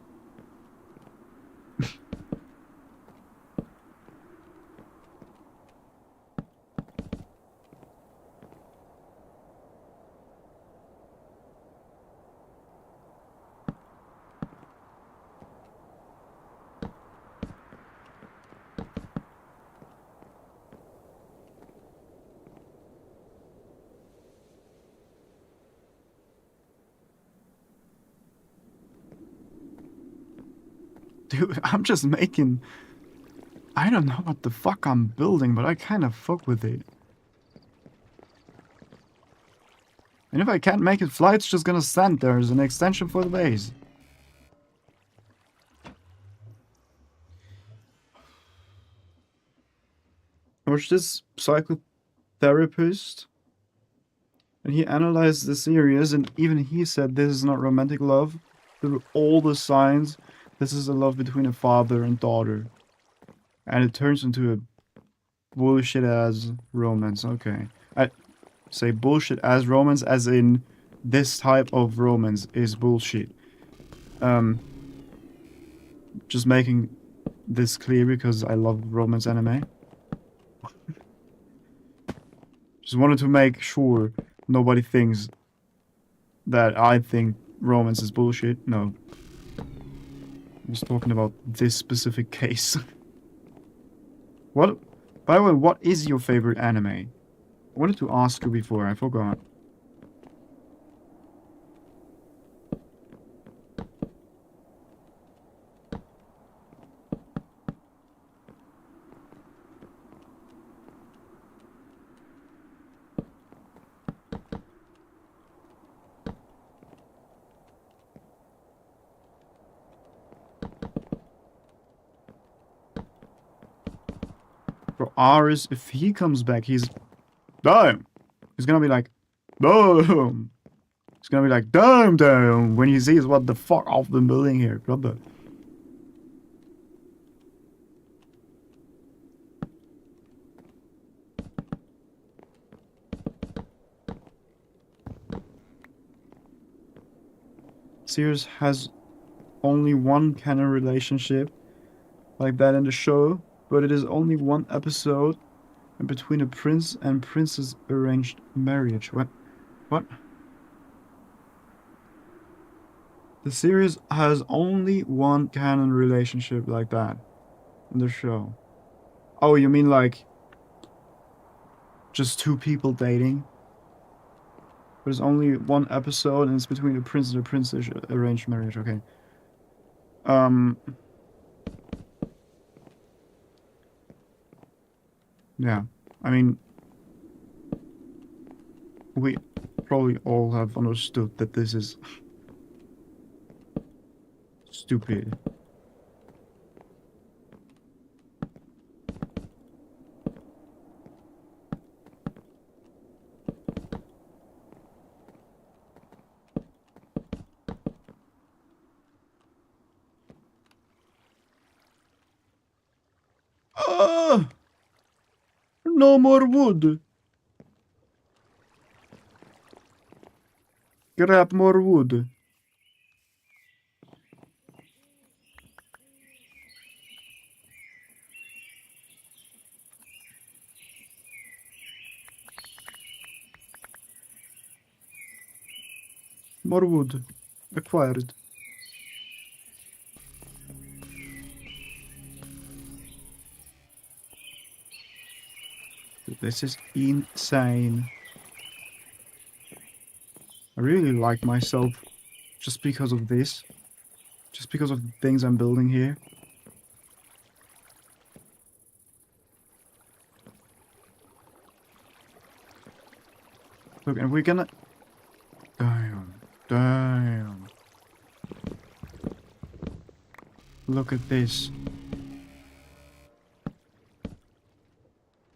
Dude, I'm just making... I don't know what the fuck I'm building, but I kind of fuck with it. And if I can't make it fly, it's just gonna stand there as an extension for the base. I watched this psychotherapist, and he analyzed the series, and even he said this is not romantic love. Through all the signs, this is a love between a father and daughter. And it turns into a bullshit-ass romance. Okay. I say bullshit-ass romance as in this type of romance is bullshit. Just making this clear because I love romance anime. Just wanted to make sure nobody thinks that I think romance is bullshit. No. I was talking about this specific case. What? By the way, what is your favorite anime? I wanted to ask you before, I forgot. For Aris, if he comes back, he's... Damn! He's gonna be like... Boom! He's gonna be like, damn, damn! When he sees what the fuck I've been building here, brother. Sears has only one canon relationship like that in the show, but it is only one episode and between a prince and princess arranged marriage. What? What? The series has only one canon relationship like that in the show. Oh, you mean like just two people dating? There's only one episode and it's between a prince and a princess arranged marriage. Okay. Yeah. I mean, we probably all have understood that this is stupid. Ah! No more wood. Grab more wood. More wood. Acquired. This is insane. I really like myself just because of this. Just because of the things I'm building here. Look, and we're gonna... Damn. Damn. Look at this.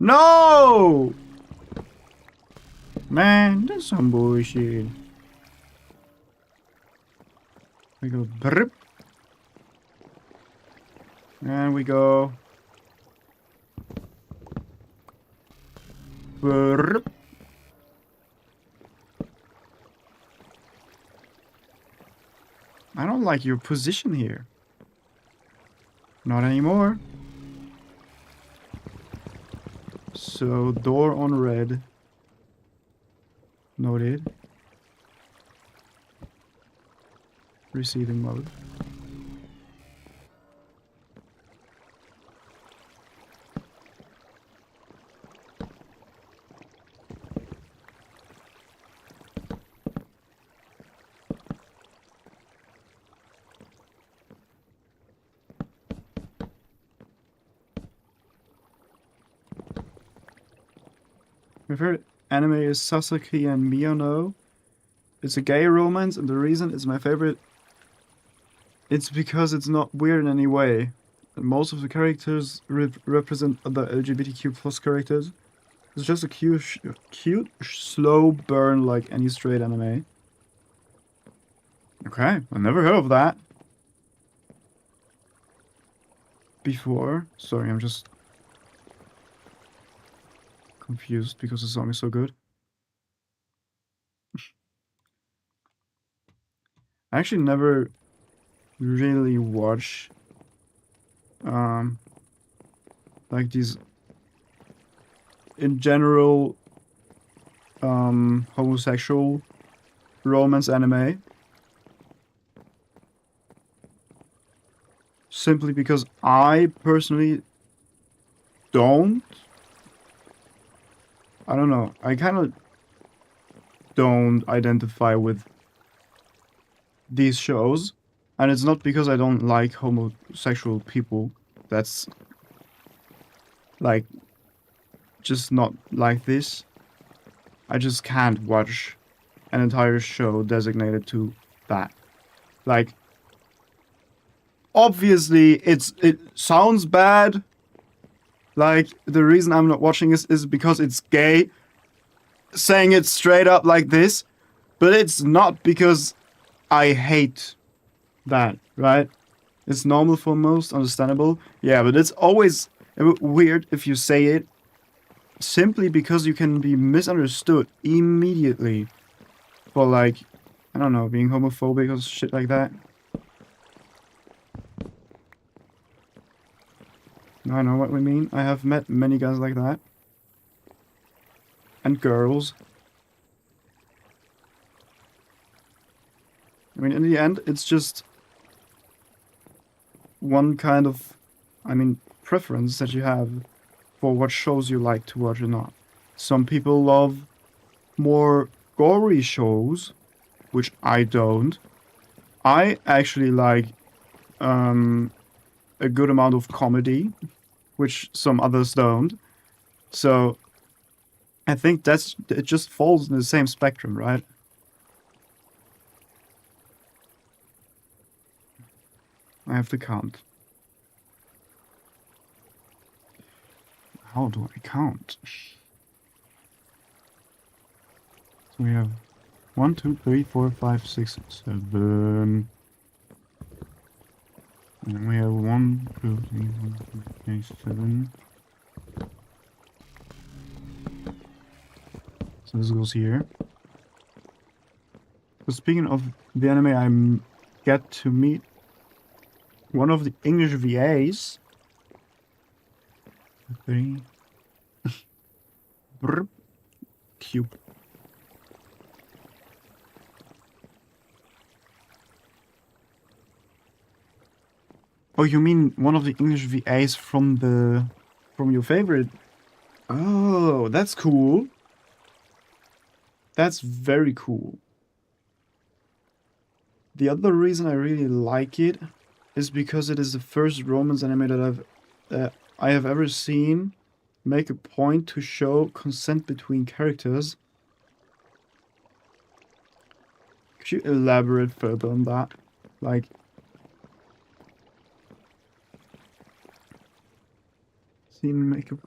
No! Man, that's some bullshit. We go brip. And we go brip. I don't like your position here. Not anymore. So, door on red. Noted. Receiving mode. My favorite anime is Sasaki and Miyono. It's a gay romance, and the reason it's my favorite, it's because it's not weird in any way. And most of the characters represent other LGBTQ plus characters. It's just a cute, slow burn like any straight anime. Okay, I never heard of that before. Sorry, I'm just confused because the song is so good. I actually never really watch like these in general homosexual romance anime, simply because I personally don't. I don't know. I kind of don't identify with these shows, and it's not because I don't like homosexual people. That's like just not like this. I just can't watch an entire show designated to that. Like, obviously, it sounds bad. Like, the reason I'm not watching this is because it's gay. Saying it straight up like this. But it's not because I hate that, right? It's normal for most, understandable. Yeah, but it's always weird if you say it simply because you can be misunderstood immediately for, like, I don't know, being homophobic or shit like that. I know what we mean. I have met many guys like that. And girls. I mean, in the end, it's just one kind of, preference that you have for what shows you like to watch or not. Some people love more gory shows, which I don't. I actually like a good amount of comedy, which some others don't. So I think it just falls in the same spectrum, right? I have to count. How do I count? So we have 1, 2, 3, 4, 5, 6, 7. And then we have 1, 2, 3, 4, 5, 6, 7. So this goes here. So speaking of the anime, I get to meet one of the English VAs. 3. Brr. Cube. Oh, you mean one of the English VAs from your favorite? Oh, that's cool. That's very cool. The other reason I really like it is because it is the first romance anime that I have ever seen make a point to show consent between characters. Could you elaborate further on that? Like, seen make a...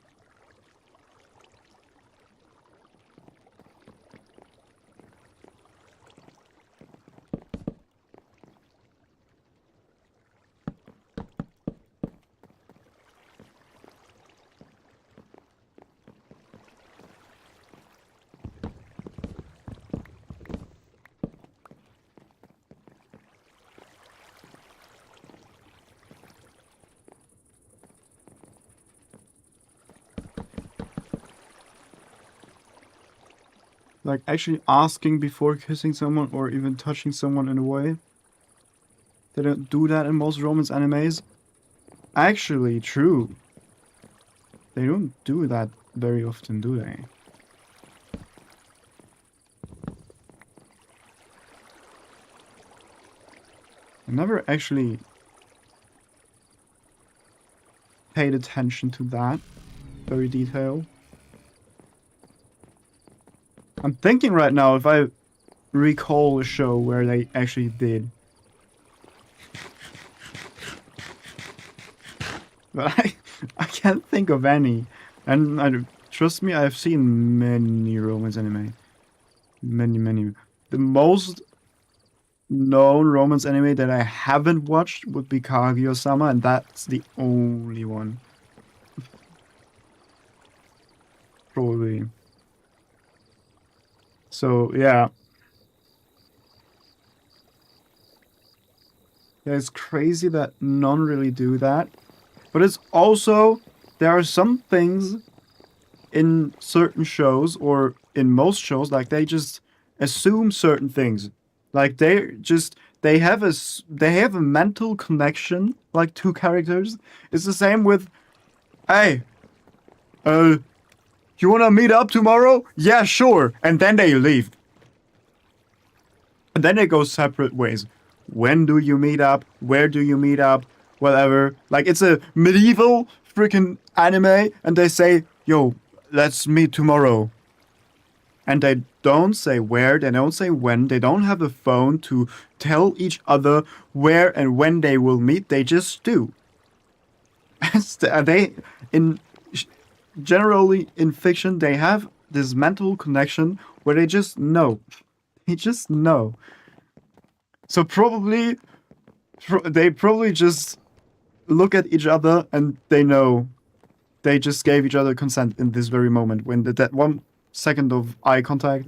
Like actually asking before kissing someone or even touching someone in a way. They don't do that in most romance animes. Actually, true. They don't do that very often, do they? I never actually paid attention to that very detailed. I'm thinking right now if I recall a show where they actually did. But I can't think of any. And trust me, I've seen many romance anime. Many. The most known romance anime that I haven't watched would be Kaguya-sama, and that's the only one. Probably. So, yeah. Yeah, it's crazy that none really do that. But it's also, there are some things in certain shows or in most shows, like they just assume certain things. Like they have a mental connection, like two characters. It's the same with, hey, uh, you wanna meet up tomorrow? Yeah, sure. And then they leave. And then they go separate ways. When do you meet up? Where do you meet up? Whatever. Like it's a medieval freaking anime, and they say, "Yo, let's meet tomorrow." And they don't say where, they don't say when, they don't have a phone to tell each other where and when they will meet. They just do. They in generally in fiction they have this mental connection where they just know. They just know. So they probably just look at each other and they know they just gave each other consent in this very moment when that 1 second of eye contact.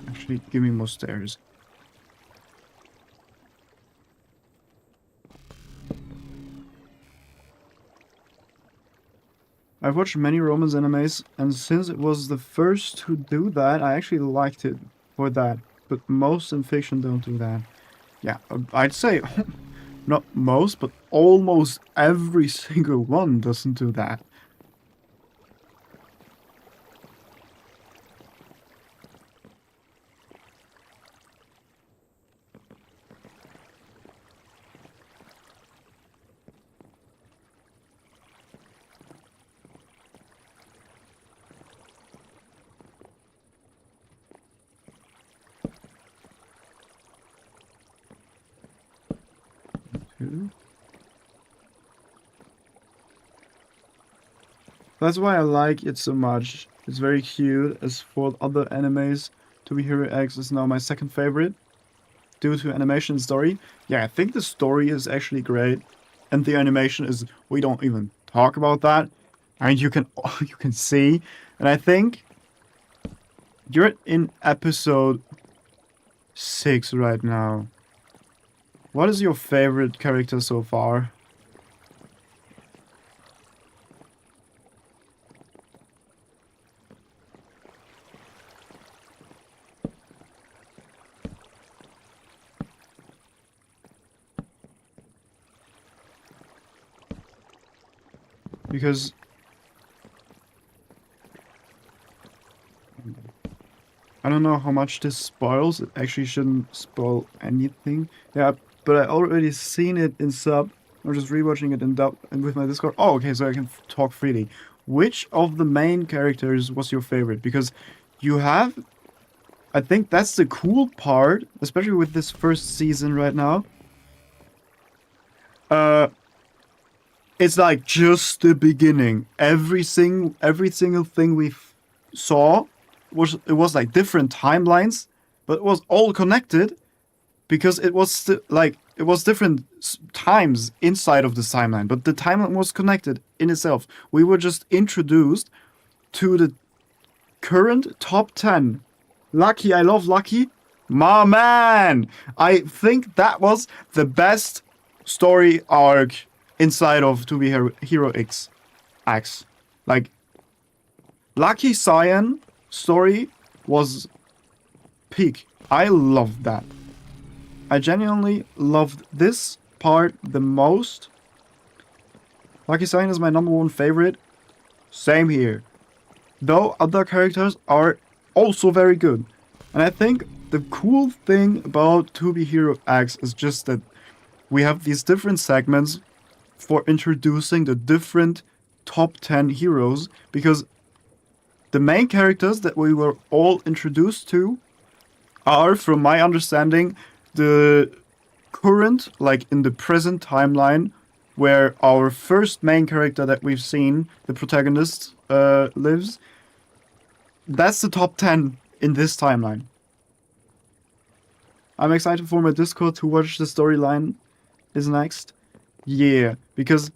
Actually, give me more stairs. I've watched many romance animes, and since it was the first to do that, I actually liked it for that. But most in fiction don't do that. Yeah, I'd say not most, but almost every single one doesn't do that. Okay. That's why I like it so much. It's very cute. As for other animes, To Be Hero X is now my second favorite due to animation and story. Yeah, I think the story is actually great, and the animation is. We don't even talk about that. I mean, you can you can see, and I think you're in episode 6 right now. What is your favorite character so far? Because I don't know how much this spoils. It actually shouldn't spoil anything. Yeah, but I already seen it in sub. I'm just rewatching it in dub and with my Discord. Oh, okay, so I can talk freely. Which of the main characters was your favorite? Because you have, I think that's the cool part, especially with this first season right now. Uh, it's like just the beginning. Every single thing we saw was like different timelines, but it was all connected. because it was like it was different times inside of the timeline, but the timeline was connected in itself. We were just introduced to the current top 10. Lucky, I love Lucky. My man! I think that was the best story arc inside of To Be Hero X. Like, Lucky Cyan story was peak. I loved that. I genuinely loved this part the most. Lucky Cyan is my #1 favorite. Same here. Though other characters are also very good. And I think the cool thing about To Be Hero X is just that we have these different segments for introducing the different top 10 heroes, because the main characters that we were all introduced to are, from my understanding, the current, like in the present timeline, where our first main character that we've seen, the protagonist, lives. That's the top 10 in this timeline. I'm excited for my Discord to watch the storyline is next. Yeah, because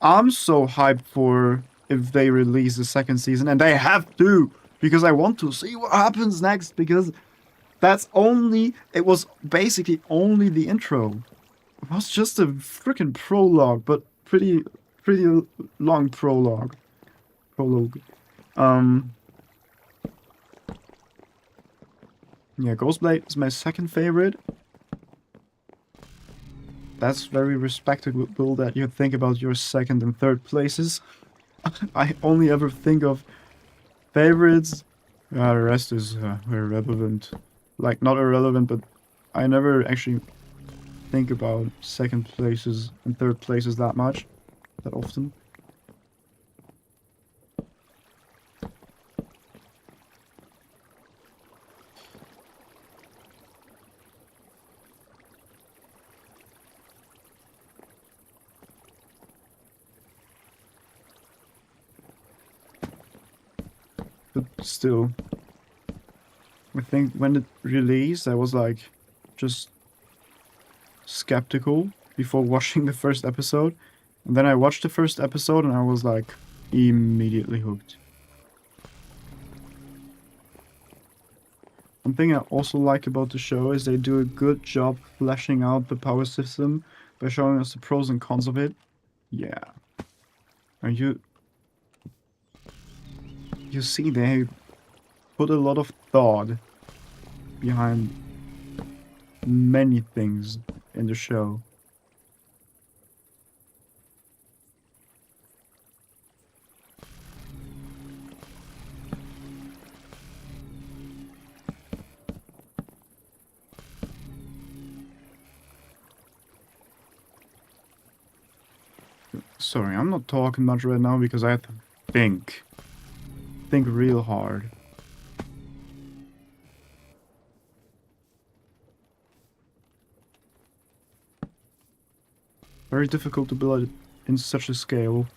I'm so hyped for if they release the second season, and they have to, because I want to see what happens next, because it was basically only the intro. It was just a freaking prologue, but pretty long prologue. Yeah, Ghostblade is my second favorite. That's very respectable that you think about your second and third places. I only ever think of favorites. The rest is irrelevant. Like, not irrelevant, but I never actually think about second places and third places that often. But still, I think when it released, I was like, just skeptical before watching the first episode. And then I watched the first episode and I was like, immediately hooked. One thing I also like about the show is they do a good job fleshing out the power system by showing us the pros and cons of it. Yeah. And you see, they put a lot of thought behind many things in the show. Sorry, I'm not talking much right now because I have to think real hard. Very difficult to build it in such a scale.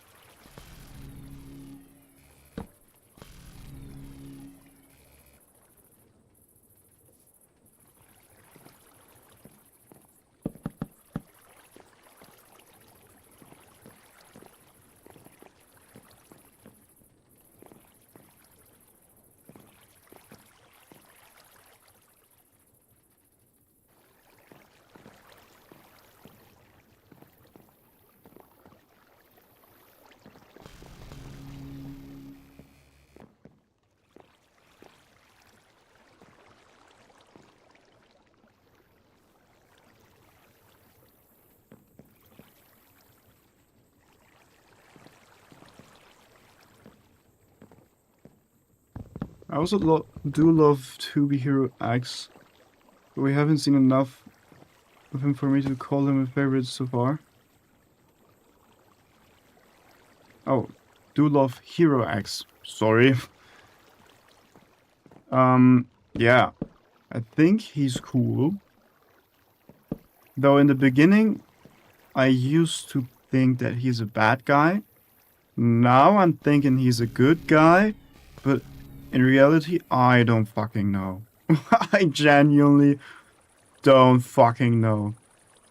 I also do love To Be Hero X, but we haven't seen enough of him for me to call him a favorite so far. Oh, do love Hero X. Sorry. Yeah. I think he's cool. Though in the beginning, I used to think that he's a bad guy. Now I'm thinking he's a good guy, but in reality, I don't fucking know. I genuinely don't fucking know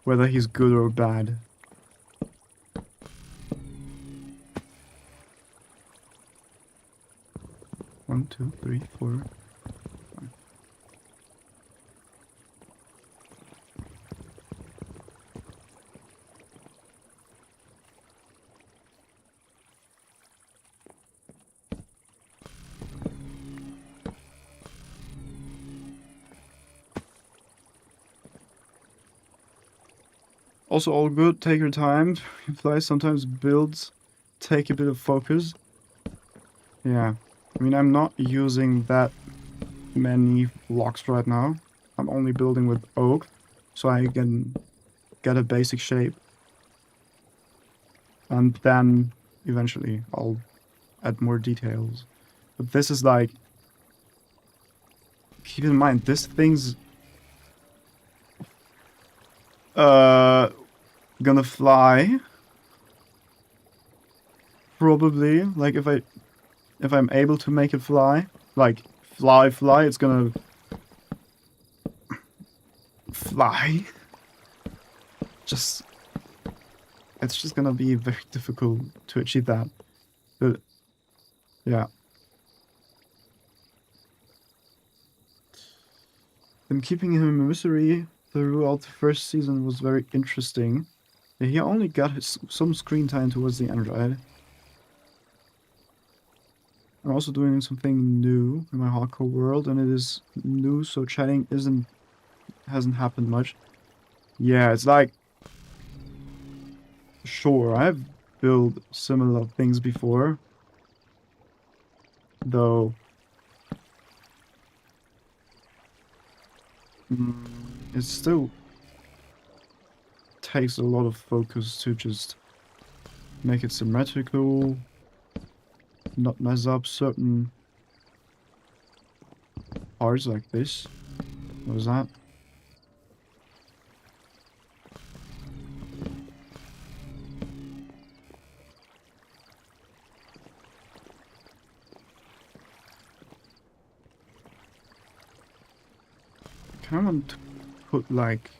whether he's good or bad. One, two, three, four. Also, all good. Take your time. Fly. Sometimes builds take a bit of focus. Yeah, I mean, I'm not using that many blocks right now. I'm only building with oak, so I can get a basic shape. And then, eventually, I'll add more details. But this is like... Keep in mind, this thing's... gonna fly. Probably. Like, if I'm able to make it fly. Like, fly, it's gonna... fly. It's just gonna be very difficult to achieve that. But, yeah. And keeping him in misery throughout the first season was very interesting. He only got some screen time towards the end, right? I'm also doing something new in my hardcore world, and it is new, so chatting hasn't happened much. Yeah, it's like... Sure, I've built similar things before. Though... it still takes a lot of focus to just make it symmetrical, not mess up certain parts like this. What was that? I want to put like...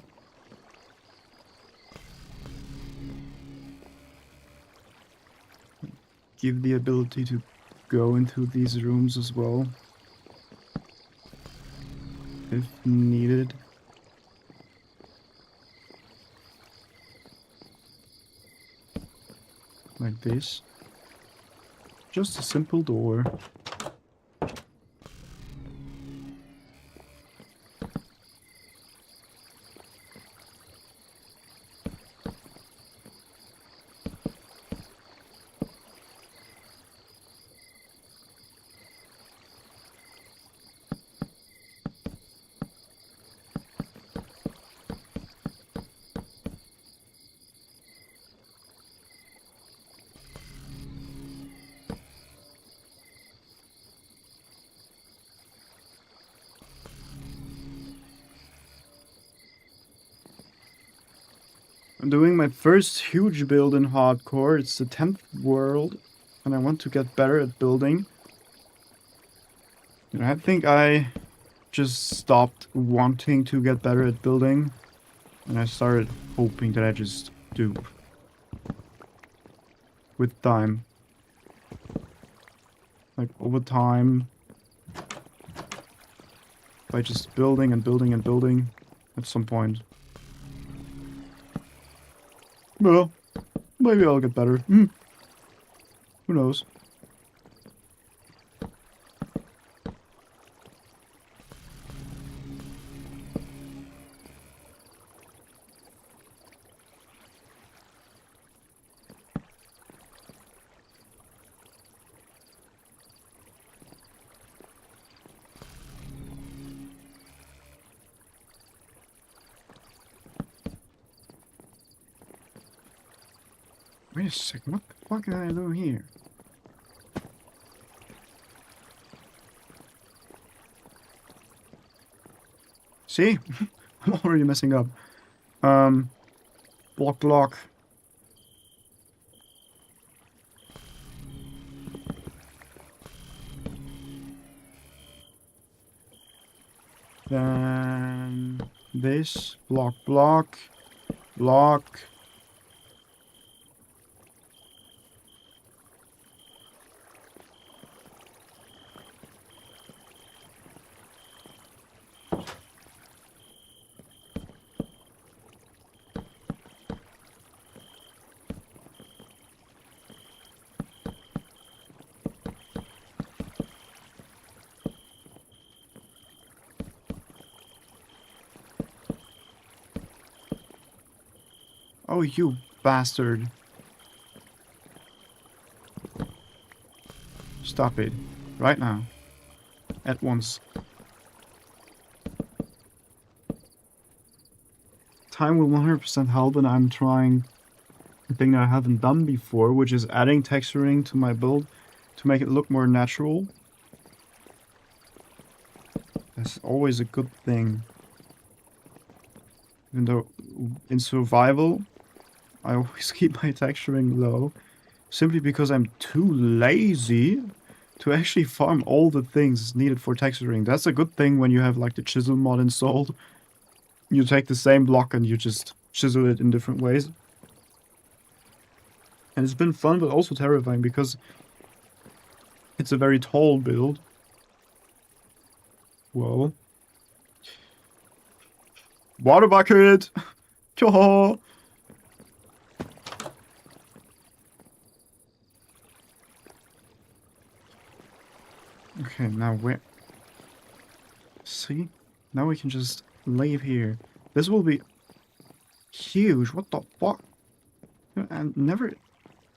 give the ability to go into these rooms as well. If needed. Like this. Just a simple door. I'm doing my first huge build in hardcore. It's the 10th world, and I want to get better at building. And I think I just stopped wanting to get better at building, and I started hoping that I just do. With time. Like, over time, by just building and building and building, at some point. Well, maybe I'll get better. Who knows? Wait a second, what the fuck did I do here? See? I'm already messing up. Block. Then this. Block, block, block. Oh, you bastard. Stop it. Right now. At once. Time will 100% help, and I'm trying a thing that I haven't done before, which is adding texturing to my build to make it look more natural. That's always a good thing. Even though in survival, I always keep my texturing low, simply because I'm too lazy to actually farm all the things needed for texturing. That's a good thing when you have like the chisel mod installed. You take the same block and you just chisel it in different ways. And it's been fun, but also terrifying because it's a very tall build. Whoa. Water bucket! Choho! Okay, now where? See? Now we can just leave here. This will be huge. What the fuck? I never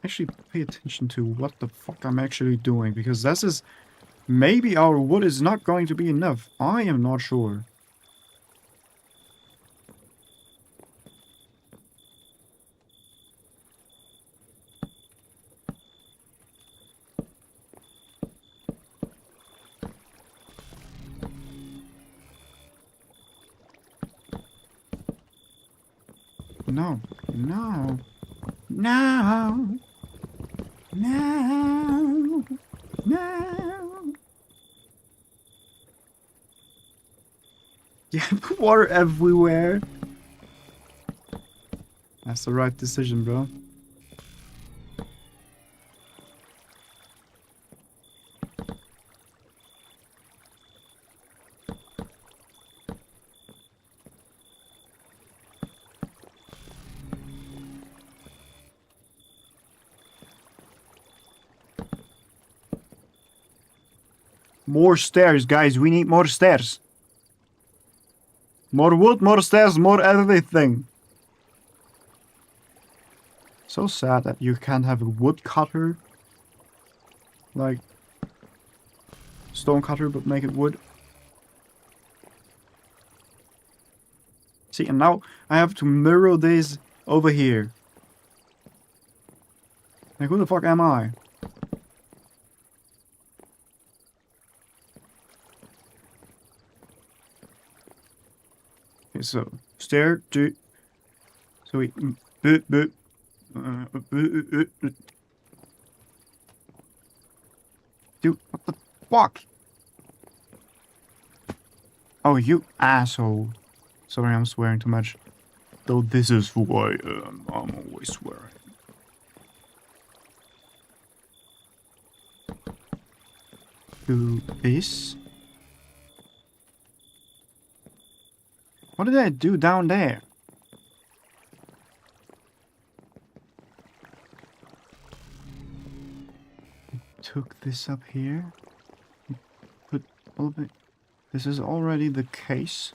actually pay attention to what the fuck I'm actually doing, because this is... Maybe our wood is not going to be enough. I am not sure. No. No. No. No. No. Yeah, put water everywhere. That's the right decision, bro. More stairs, guys. We need more stairs. More wood, more stairs, more everything. So sad that you can't have a wood cutter. Like stone cutter, but make it wood. See, and now I have to mirror this over here. Like, who the fuck am I? Okay, so stair, do. So we boot, boot. Dude, what the fuck? Oh, you asshole. Sorry, I'm swearing too much. Though this is who I am. I'm always swearing. Do this. What did I do down there? I took this up here. Put a little bit. This is already the case.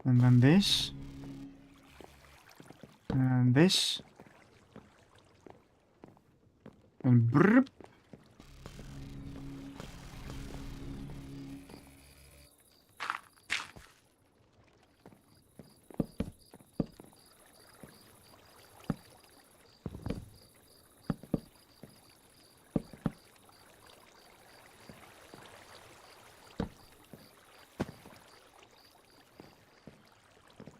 And then this. And this. And brrp.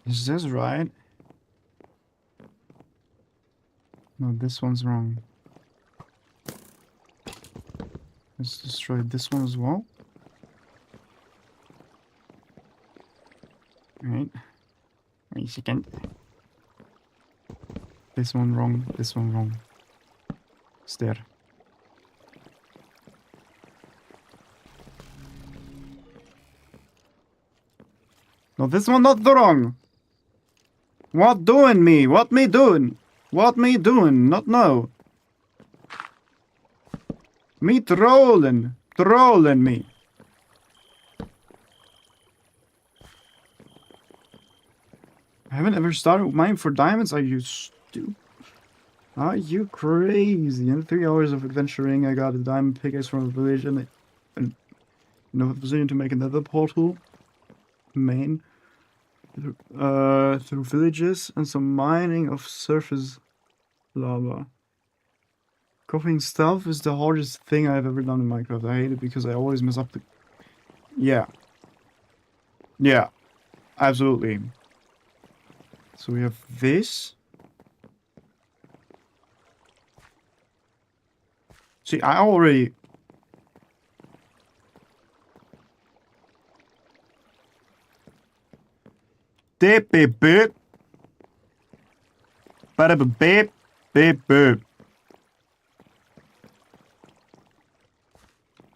Is this right? No, this one's wrong. Let's destroy this one as well. Alright. Wait a second. This one wrong, this one wrong. It's there. No, this one not wrong. What doing me? What me doing? What me doing? Not know. Me trolling. Trolling me. I haven't ever started mining for diamonds. Are you stupid? Are you crazy? In 3 hours of adventuring, I got a diamond pickaxe from a village and a position to make another portal. Main. Through villages and some mining of surface lava. Copying stuff is the hardest thing I've ever done in Minecraft. I hate it because I always mess up the... Yeah. Yeah. Absolutely. So we have this. See, I already... Dip beep beep. Bada beep beep beep.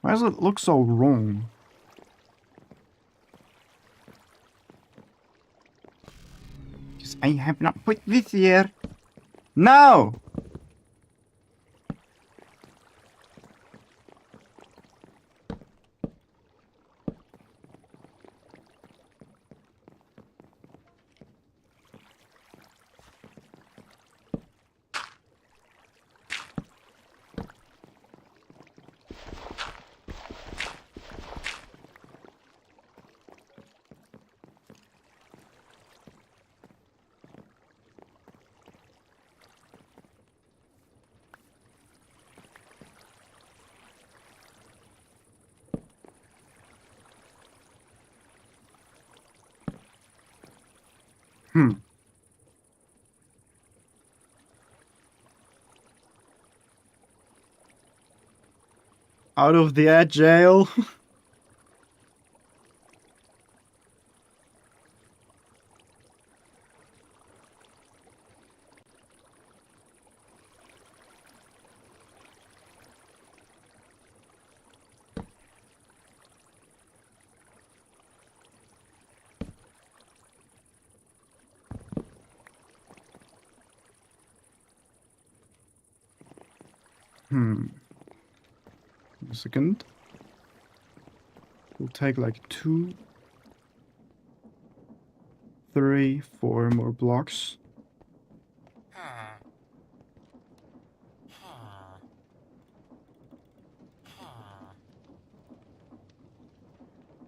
Why does it look so wrong? Because I have not put this here. No! Out of the jail. A second. We'll take like 2, 3, 4 more blocks.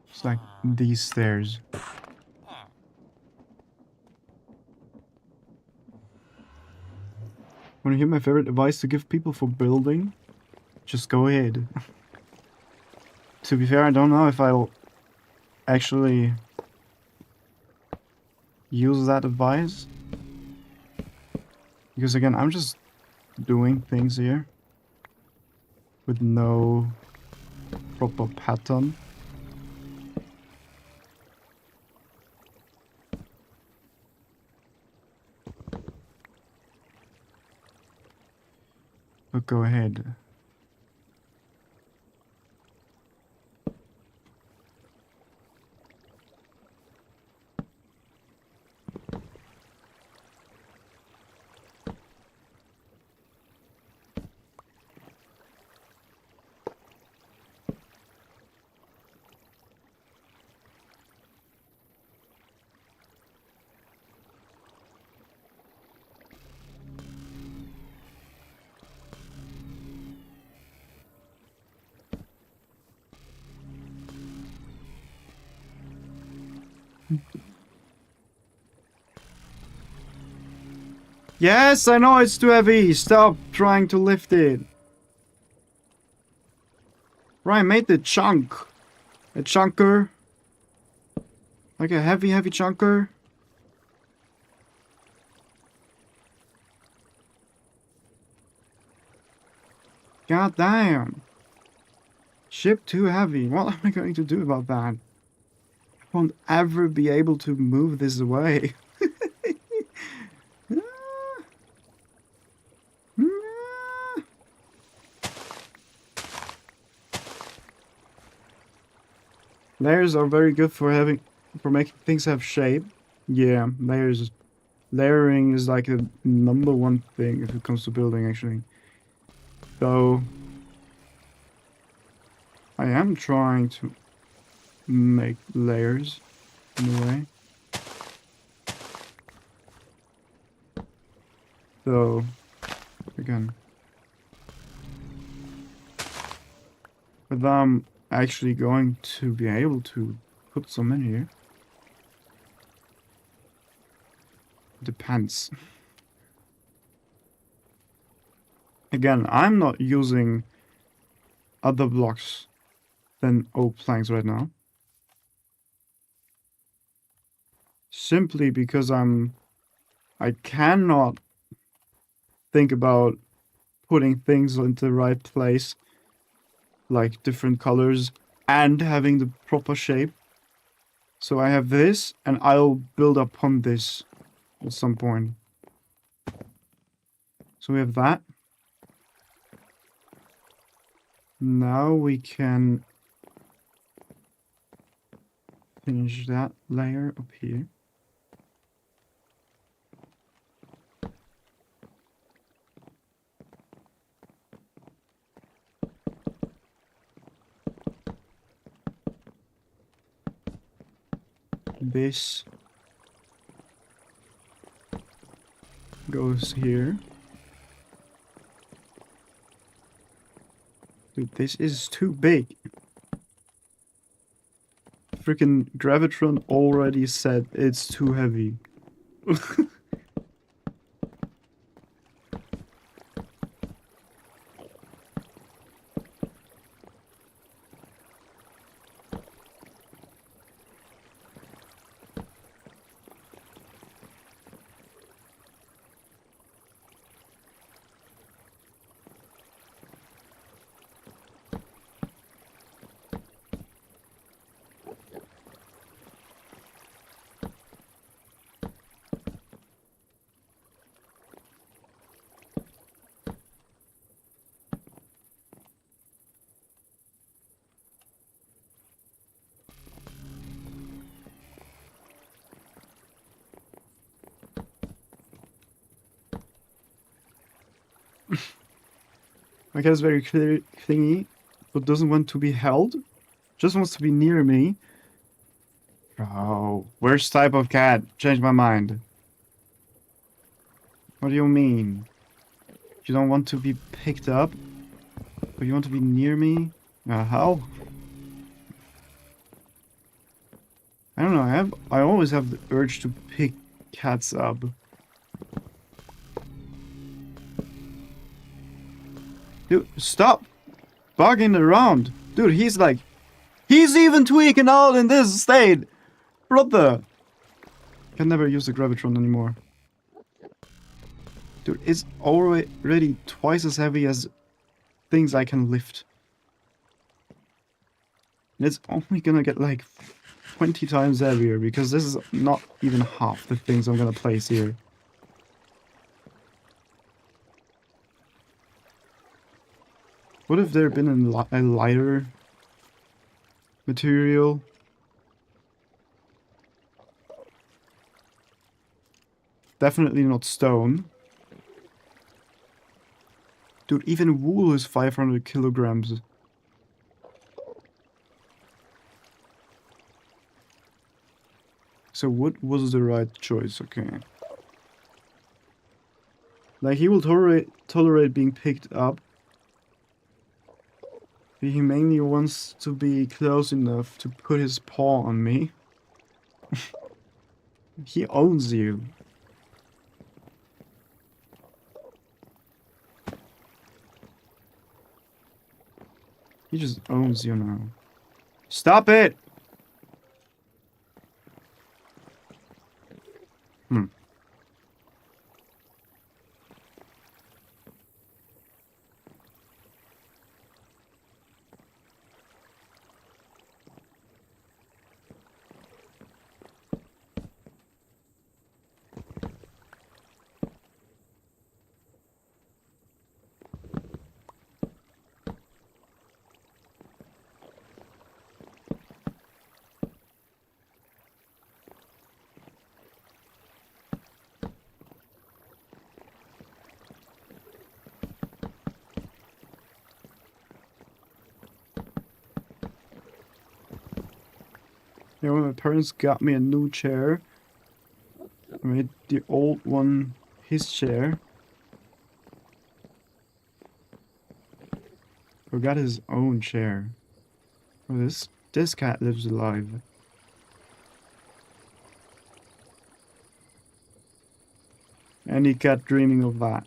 It's like these stairs. Want to hear my favorite advice to give people for building? Just go ahead. To be fair, I don't know if I'll actually use that advice. Because again, I'm just doing things here with no proper pattern. But go ahead. Yes, I know it's too heavy. Stop trying to lift it. Right, made the chunk. A chunker. Like a heavy chunker. God damn. Ship too heavy. What am I going to do about that? won't ever be able to move this away. Layers are very good for making things have shape. Yeah, layering is like the #1 thing if it comes to building, actually. So I am trying to make layers in a way. So again, but I'm actually going to be able to put some in here. Depends. Again, I'm not using other blocks than oak planks right now. Simply because I cannot think about putting things into the right place, like different colors, and having the proper shape. So I have this, and I'll build upon this at some point. So we have that. Now we can finish that layer up here. This goes here. Dude, this is too big. Freaking Gravitron already said it's too heavy. My cat is very clingy, but doesn't want to be held. Just wants to be near me. Oh, worst type of cat. Change my mind. What do you mean? You don't want to be picked up? But you want to be near me? How? I don't know, I always have the urge to pick cats up. Dude, stop bugging around. Dude, he's even tweaking out in this state. Brother. Can never use the Gravitron anymore. Dude, it's already twice as heavy as things I can lift. And it's only gonna get like 20 times heavier because this is not even half the things I'm gonna place here. Would have there been a lighter material? Definitely not stone. Dude, even wool is 500 kilograms. So wood was the right choice, okay. Like, he will tolerate being picked up. He mainly wants to be close enough to put his paw on me. He owns you. He just owns you now. Stop it! Yeah, when my parents got me a new chair, I made the old one his chair. Forgot his own chair. Oh, this cat lives alive. Any cat dreaming of that.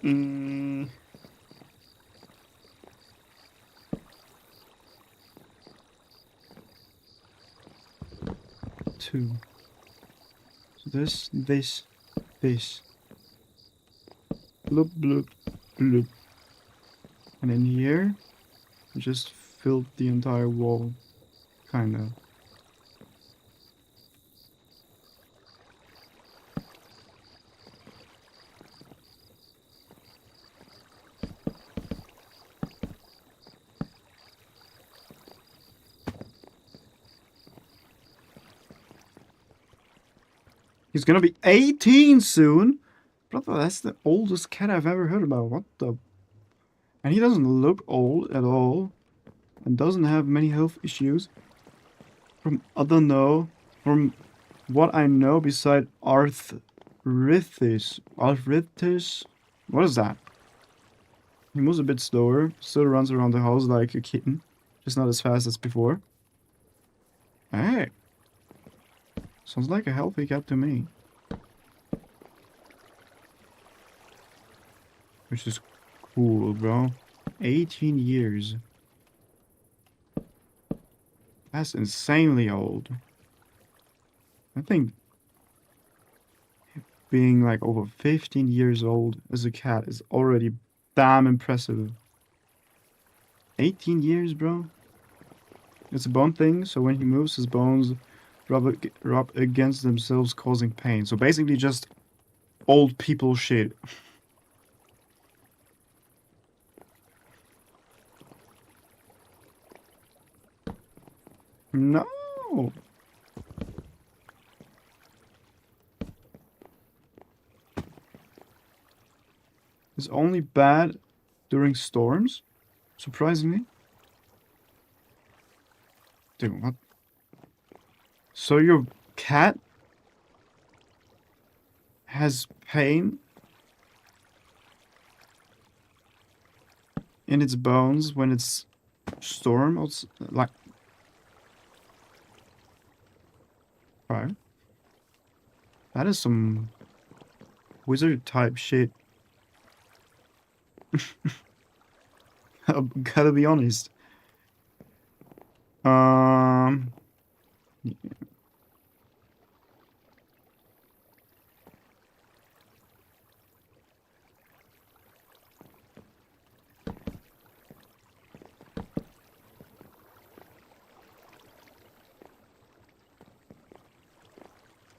Mm. Two. So this. Bloop, bloop, bloop. And in here, I just filled the entire wall. Kinda. He's gonna be 18 soon? Brother, that's the oldest cat I've ever heard about. What the? And he doesn't look old at all. And doesn't have many health issues. From what I know beside arthritis. Arthritis? What is that? He moves a bit slower. Still runs around the house like a kitten. Just not as fast as before. Hey. Sounds like a healthy cat to me. Which is cool, bro. 18 years. That's insanely old. I think being like over 15 years old as a cat is already damn impressive. 18 years, bro? It's a bone thing, so when he moves, his bones rub against themselves, causing pain. So basically just old people shit. No! It's only bad during storms, surprisingly. Dude, what? So your cat has pain in its bones when it's storm? Like, right? That is some wizard type shit. I gotta be honest. Um,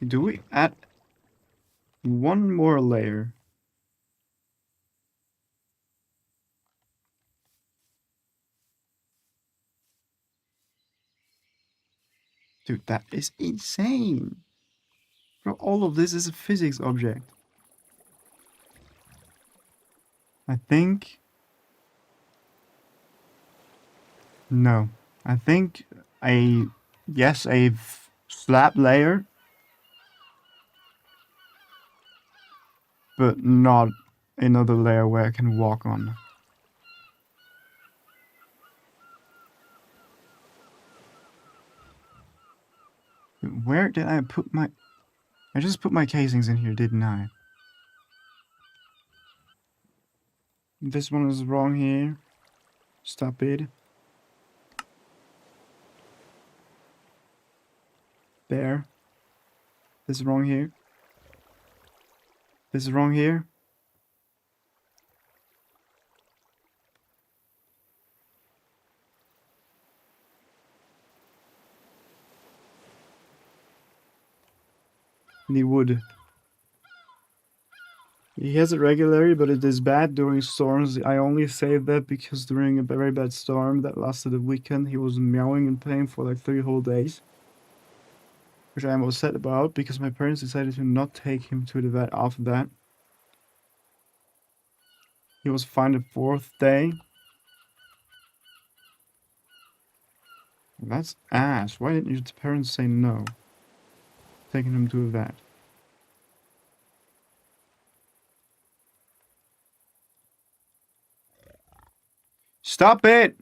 do we add one more layer? Dude, that is insane. Bro, all of this is a physics object. I think... No. I think a... Yes, a slab layer, but not another layer where I can walk on. Where did I put my... I just put my casings in here, didn't I? This one is wrong here. Stop it. There. This is wrong here. This is wrong here. And he would. He has it regularly, but it is bad during storms. I only say that because during a very bad storm that lasted a weekend, he was meowing in pain for like 3 whole days. Which I am upset about, because my parents decided to not take him to the vet after that. He was fine the 4th day. That's ass. Why didn't your parents say no? Taking him to a vet. Stop it!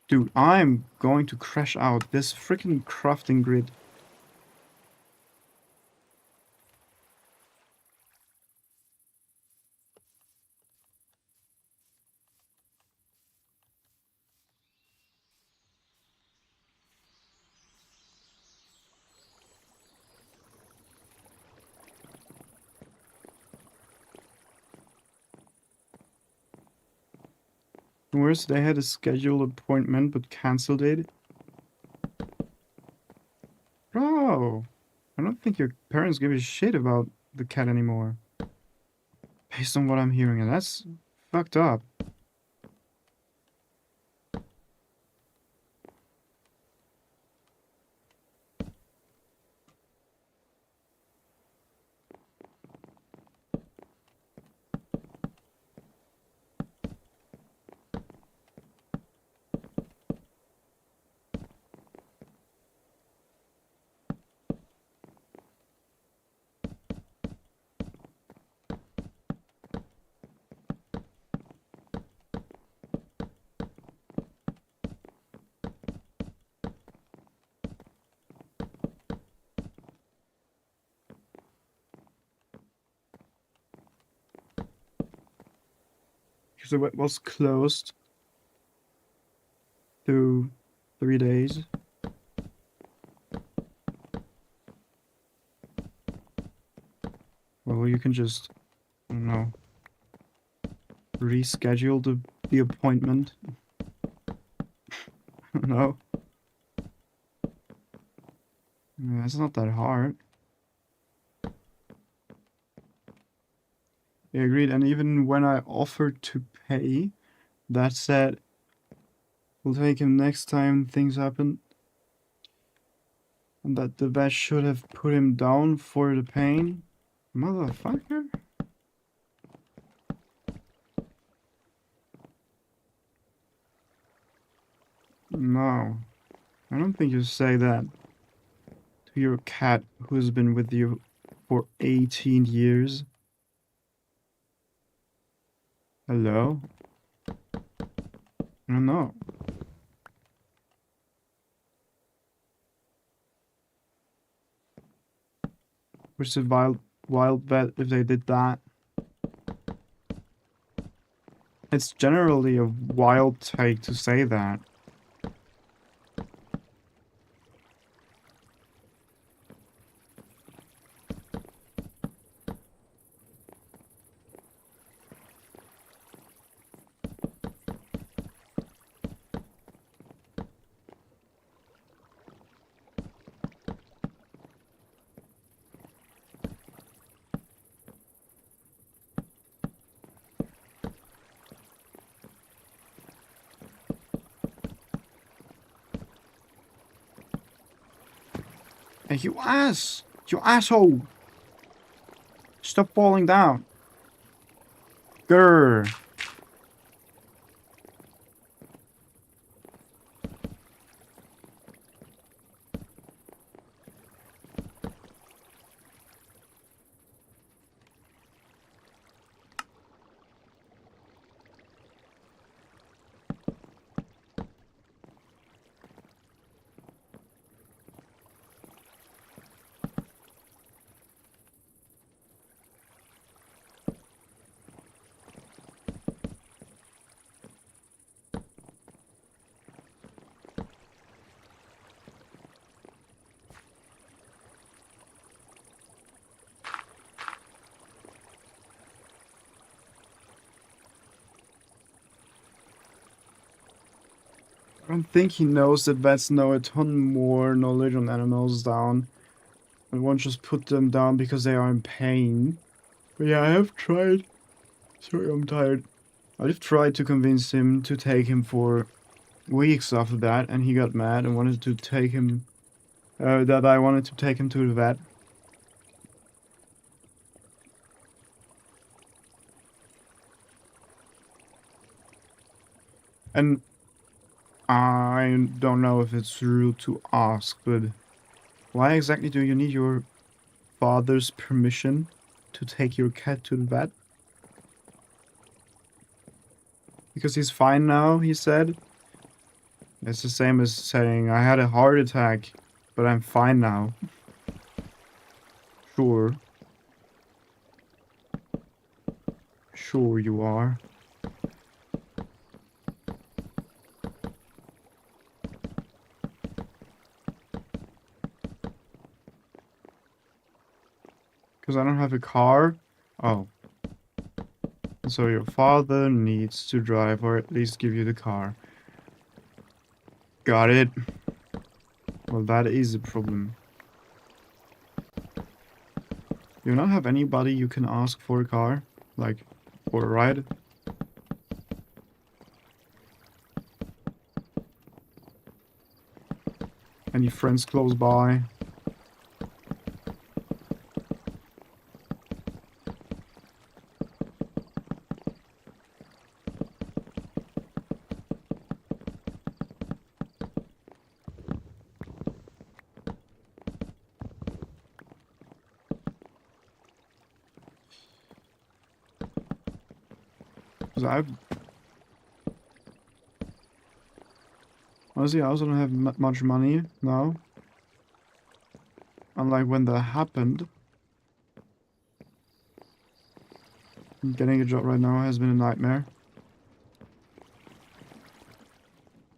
Dude, I'm going to crash out. This freaking crafting grid. Worse, they had a scheduled appointment but cancelled it. Bro, I don't think your parents give a shit about the cat anymore. Based on what I'm hearing, and that's fucked up. Because it was closed through 3 days. Well, you can just, I don't know, reschedule the appointment. No. Yeah, it's not that hard. Yeah, agreed. And even when I offered to pay, that said, we'll take him next time things happen. And that the vet should have put him down for the pain. Motherfucker. No. I don't think you say that to your cat who's been with you for 18 years. Hello? I don't know. Which is a wild vet if they did that. It's generally a wild take to say that. Hey, you ass! You asshole! Stop falling down. Grr. don't think he knows that vets know a ton more knowledge on animals down. And won't just put them down because they are in pain. But yeah, I have tried. Sorry, I'm tired. I've tried to convince him to take him for weeks after that, and he got mad and wanted to take him. That I wanted to take him to the vet. And I don't know if it's rude to ask, but why exactly do you need your father's permission to take your cat to the vet? Because he's fine now, he said. It's the same as saying, I had a heart attack, but I'm fine now. Sure. Sure you are. Because I don't have a car? Oh. So your father needs to drive, or at least give you the car. Got it. Well, that is a problem. You not have anybody you can ask for a car? Like, for a ride? Any friends close by? Because honestly, I also don't have much money now. Unlike when that happened. Getting a job right now has been a nightmare.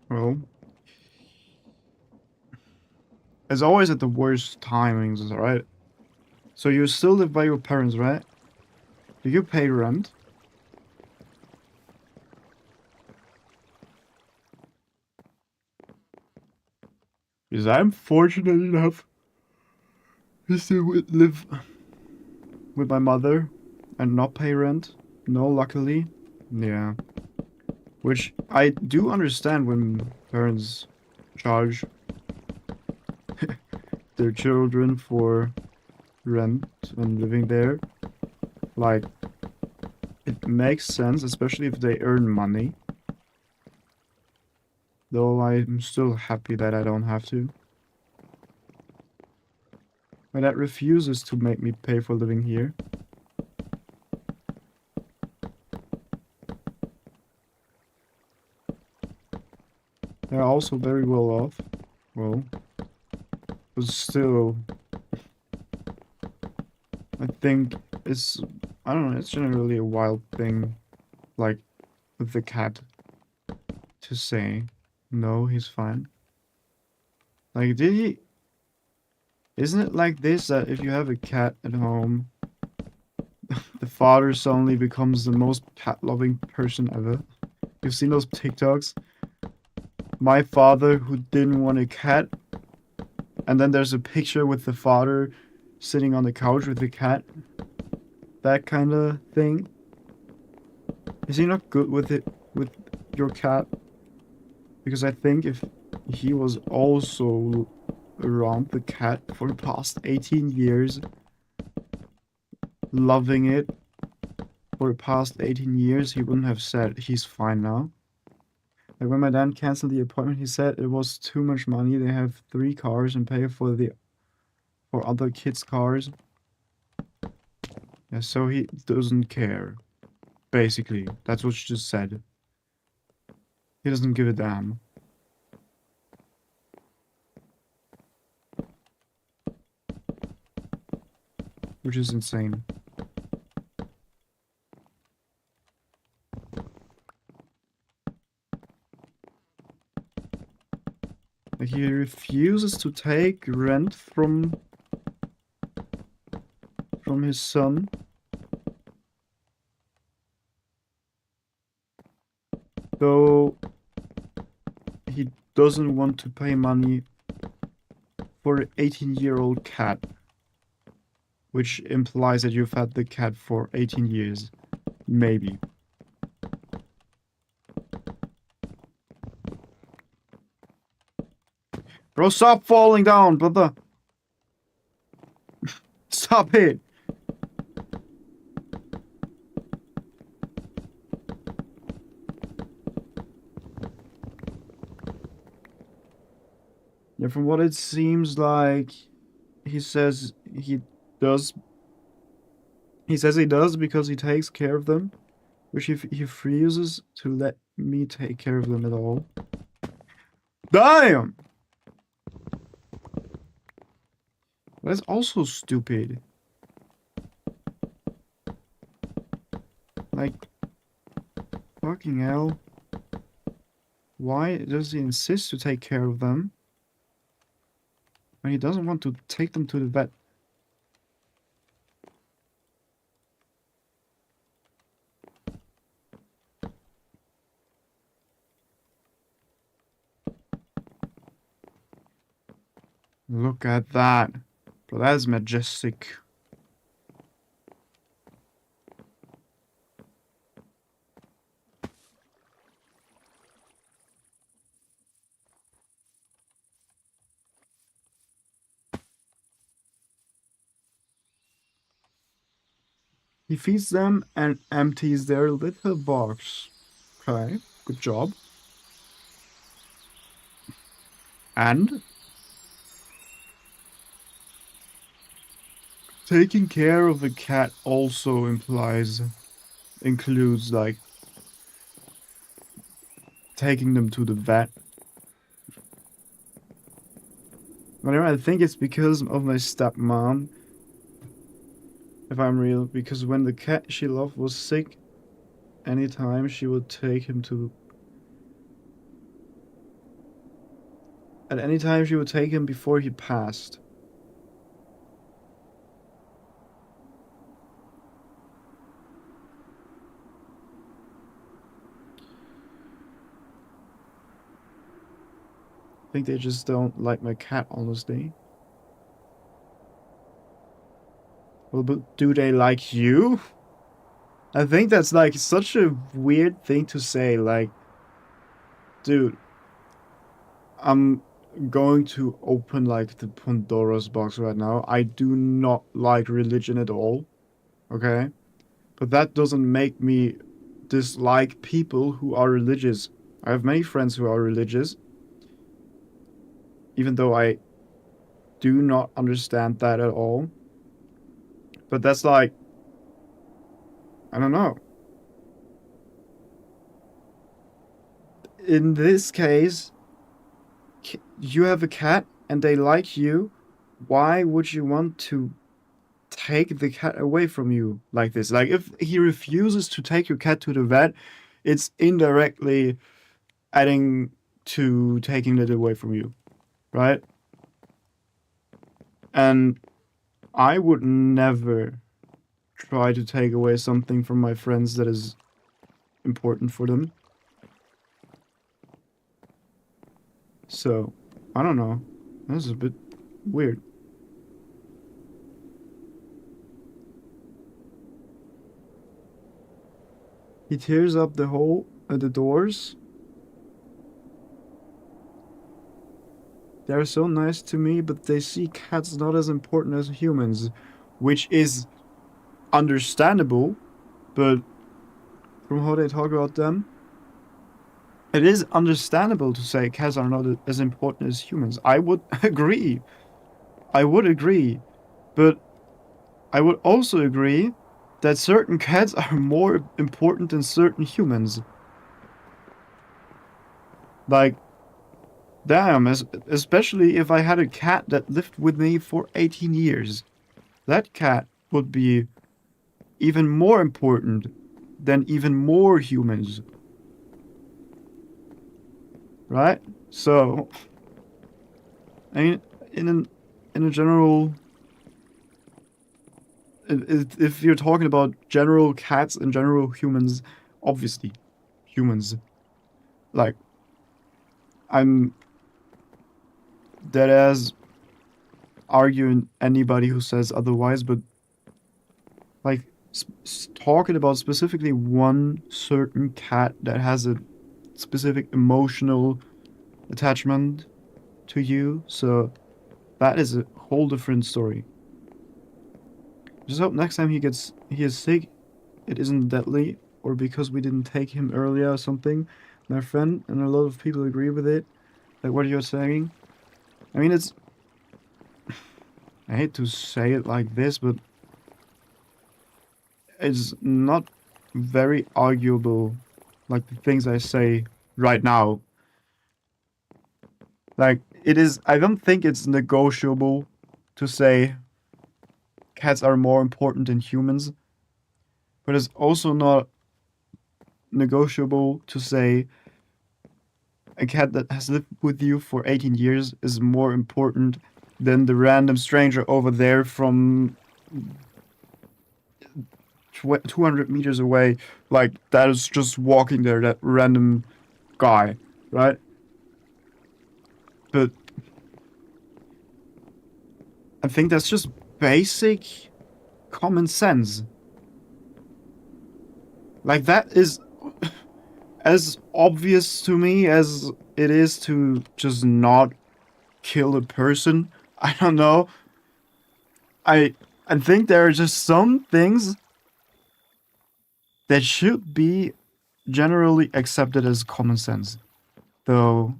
Well, it's always at the worst timings, right? So you still live by your parents, right? Do you pay rent? Because I'm fortunate enough to still live with my mother and not pay rent. No, luckily. Yeah. Which I do understand when parents charge their children for rent and living there. Like, it makes sense, especially if they earn money. Though I'm still happy that I don't have to. My dad refuses to make me pay for living here. They're also very well off. Well, but still, I think it's, I don't know, it's generally a wild thing, like, with the cat, to say, no, he's fine. Like, isn't it like this, that if you have a cat at home, the father suddenly becomes the most cat-loving person ever? You've seen those TikToks? My father who didn't want a cat, and then there's a picture with the father sitting on the couch with the cat. That kind of thing. Is he not good with it, with your cat? Because I think if he was also around the cat for the past 18 years, loving it for the past 18 years, he wouldn't have said he's fine now. Like when my dad canceled the appointment, he said it was too much money. They have 3 cars and pay for other kids' cars. Yeah, so he doesn't care. Basically, that's what you just said. He doesn't give a damn. Which is insane. Like he refuses to take rent from his son. Though he doesn't want to pay money for an 18-year-old cat, which implies that you've had the cat for 18 years. Maybe. Bro, stop falling down, brother. Stop it. Yeah, from what it seems like, he says he does. He says he does because he takes care of them, which he refuses to let me take care of them at all. Damn! That's also stupid. Like, fucking hell. Why does he insist to take care of them when he doesn't want to take them to the vet? Look at that. But that's majestic. He feeds them and empties their litter box. Okay, good job. And taking care of a cat also includes like taking them to the vet. Whatever, I think it's because of my stepmom. If I'm real, because when the cat she loved was sick, anytime she would take him to. At any time she would take him before he passed. I think they just don't like my cat, honestly. Well, but do they like you? I think that's like such a weird thing to say. Like, dude, I'm going to open like the Pandora's box right now. I do not like religion at all. Okay? But that doesn't make me dislike people who are religious. I have many friends who are religious, even though I do not understand that at all. But that's like, I don't know. In this case, you have a cat and they like you. Why would you want to take the cat away from you like this? Like, if he refuses to take your cat to the vet, it's indirectly adding to taking it away from you, right? And I would never try to take away something from my friends that is important for them. So, I don't know. That's a bit weird. He tears up the hole at the doors. They're so nice to me, but they see cats not as important as humans, which is understandable, but from how they talk about them, it is understandable to say cats are not as important as humans. I would agree. I would agree. But I would also agree that certain cats are more important than certain humans. Like, damn, especially if I had a cat that lived with me for 18 years. That cat would be even more important than even more humans. Right? So, I mean, in a general, if you're talking about general cats and general humans, obviously, humans. Like, I'm dead as arguing anybody who says otherwise, but like talking about specifically one certain cat that has a specific emotional attachment to you, so that is a whole different story. Just hope next time he is sick, it isn't deadly, or because we didn't take him earlier or something. My friend and a lot of people agree with it, like what you're saying. I mean, it's I hate to say it like this, but it's not very arguable, like the things I say right now. Like, it is, I don't think it's negotiable to say cats are more important than humans, but it's also not negotiable to say a cat that has lived with you for 18 years is more important than the random stranger over there from 200 meters away, like that is just walking there, that random guy, right? But I think that's just basic common sense. Like, that is as obvious to me as it is to just not kill a person. I don't know. I I think there are just some things that should be generally accepted as common sense. Though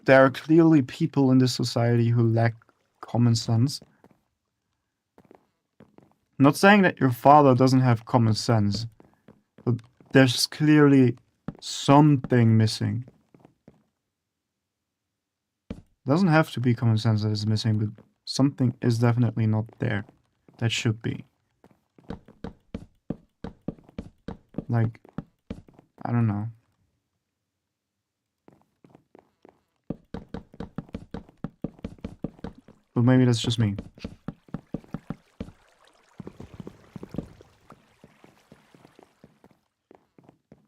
there are clearly people in this society who lack common sense. I'm not saying that your father doesn't have common sense, but there's clearly something missing. Doesn't have to be common sense that is missing, but something is definitely not there that should be. Like, I don't know. But maybe that's just me.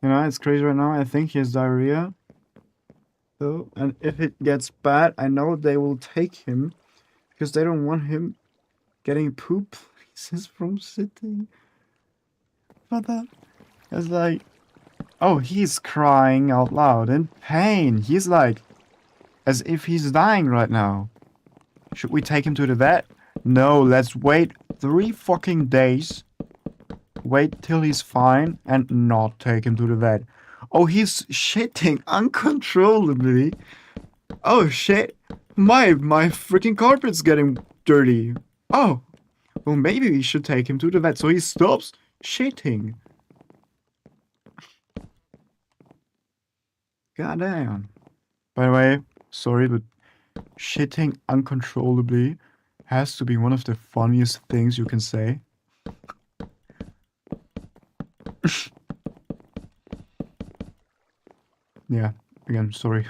You know, it's crazy right now. I think he has diarrhea. Though, and if it gets bad, I know they will take him because they don't want him getting poop places from sitting. But that is like, oh, he's crying out loud in pain. He's like, as if he's dying right now. Should we take him to the vet? No, let's wait 3 fucking days. Wait till he's fine and not take him to the vet. Oh, he's shitting uncontrollably. Oh shit. My freaking carpet's getting dirty. Oh, well maybe we should take him to the vet so he stops shitting. Goddamn. By the way, sorry, but shitting uncontrollably has to be one of the funniest things you can say. Yeah, again, sorry.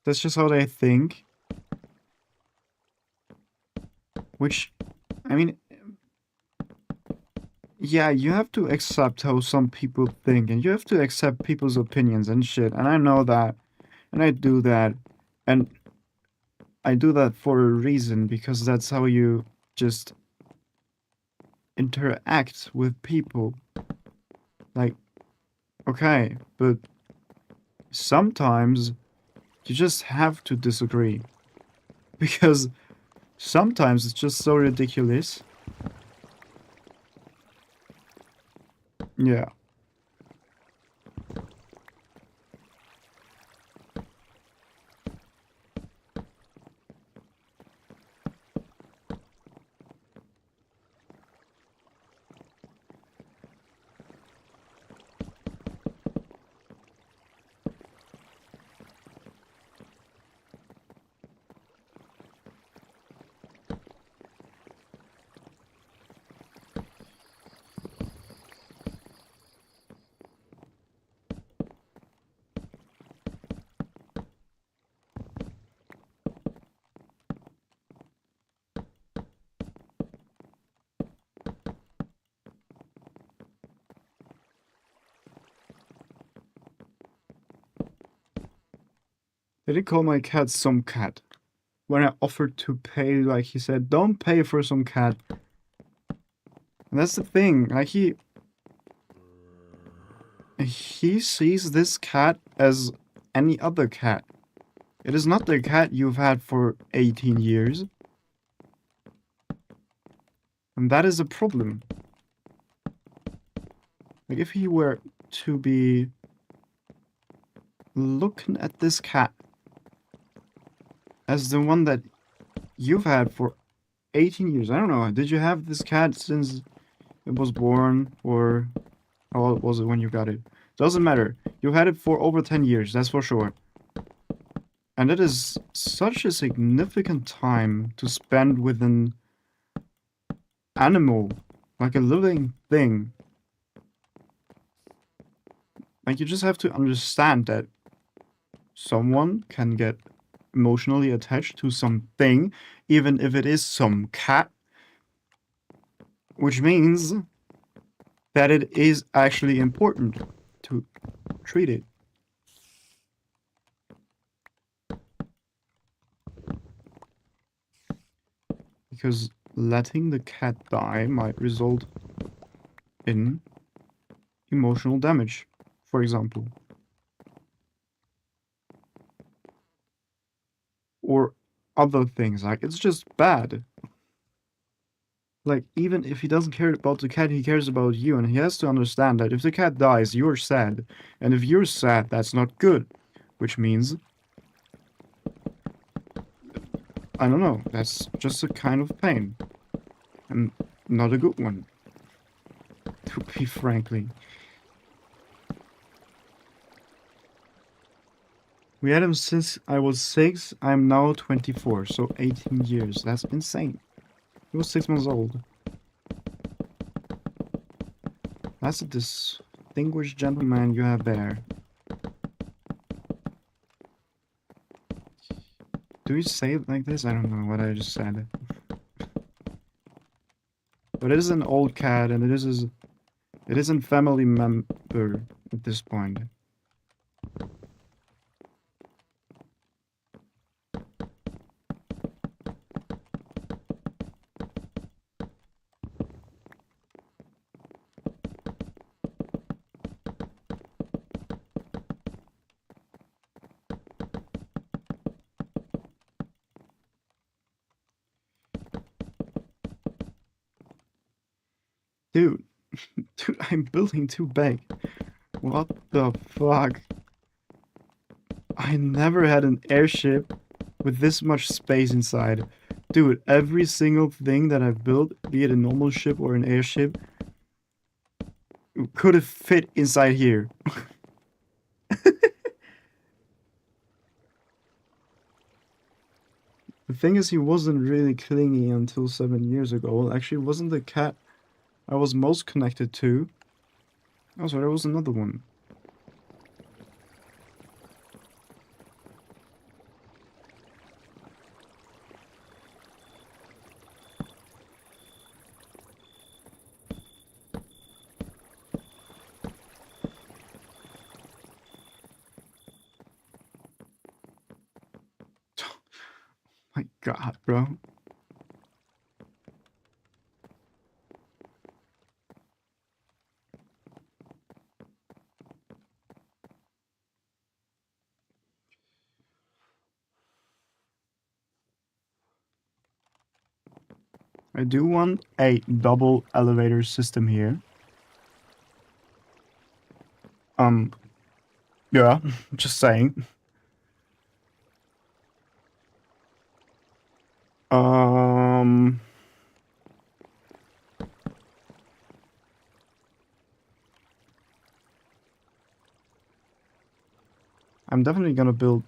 That's just how they think. Which, I mean, yeah, you have to accept how some people think, and you have to accept people's opinions and shit, and I know that, and I do that, and I do that for a reason, because that's how you just interact with people. Like, okay, but sometimes you just have to disagree. Because sometimes it's just so ridiculous. Yeah. They did call my cat some cat. When I offered to pay, like he said, don't pay for some cat. And that's the thing, like he sees this cat as any other cat. It is not the cat you've had for 18 years. And that is a problem. Like if he were to be looking at this cat as the one that you've had for 18 years. I don't know, did you have this cat since it was born, or how old was it when you got it? Doesn't matter. You had it for over 10 years, that's for sure. And it is such a significant time to spend with an animal, like a living thing. Like, you just have to understand that someone can get emotionally attached to something, even if it is some cat, which means that it is actually important to treat it. Because letting the cat die might result in emotional damage, for example. Or other things, like, it's just bad. Like, even if he doesn't care about the cat, he cares about you, and he has to understand that if the cat dies, you're sad. And if you're sad, that's not good. Which means, I don't know, that's just a kind of pain. And not a good one. To be frankly. We had him since I was 6, I'm now 24, so 18 years. That's insane. He was 6 months old. That's a distinguished gentleman you have there. Do you say it like this? I don't know what I just said. But it is an old cat, and it is a family member at this point. Dude, I'm building too big. What the fuck? I never had an airship with this much space inside. Dude, every single thing that I've built, be it a normal ship or an airship, could have fit inside here. The thing is, he wasn't really clingy until 7 years ago. Actually, it wasn't the cat I was most connected to. Oh, sorry, there was another one. My god, bro. I do want a double elevator system here. Yeah, just saying. Um, I'm definitely gonna build...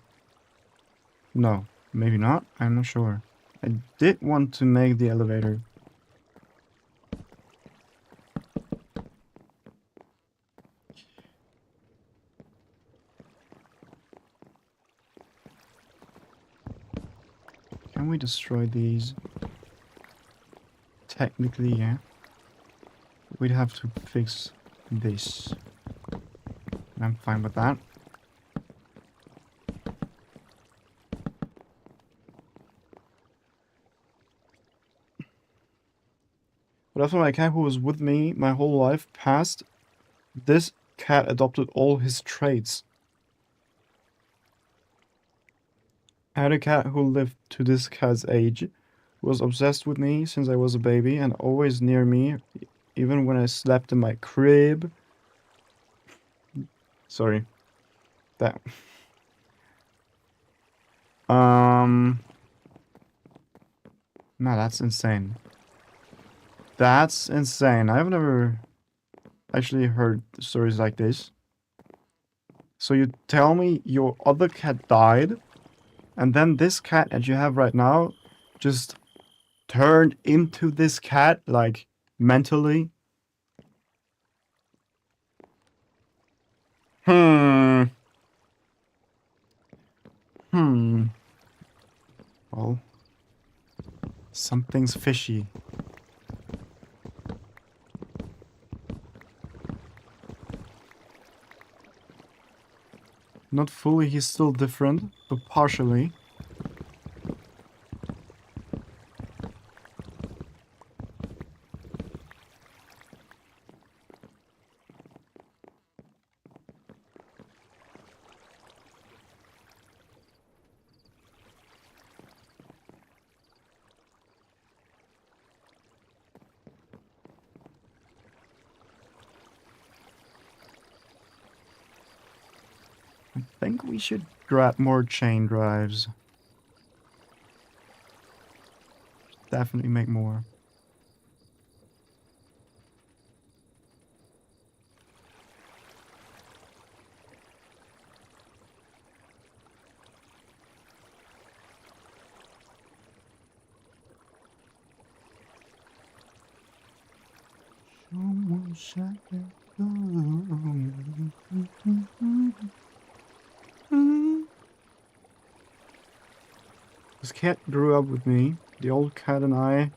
No, maybe not. I'm not sure. I did want to make the elevator. Can we destroy these? Technically, yeah. We'd have to fix this. I'm fine with that. But after my cat who was with me my whole life passed, this cat adopted all his traits. I had a cat who lived to this cat's age, was obsessed with me since I was a baby and always near me, even when I slept in my crib. Sorry. That. No, that's insane. That's insane. I've never actually heard stories like this. So you tell me your other cat died, and then this cat that you have right now just turned into this cat, like, mentally? Hmm. Well, something's fishy. Not fully, he's still different, but partially. I think we should grab more chain drives. Definitely make more. Someone shut the door. This cat grew up with me. The old cat and I.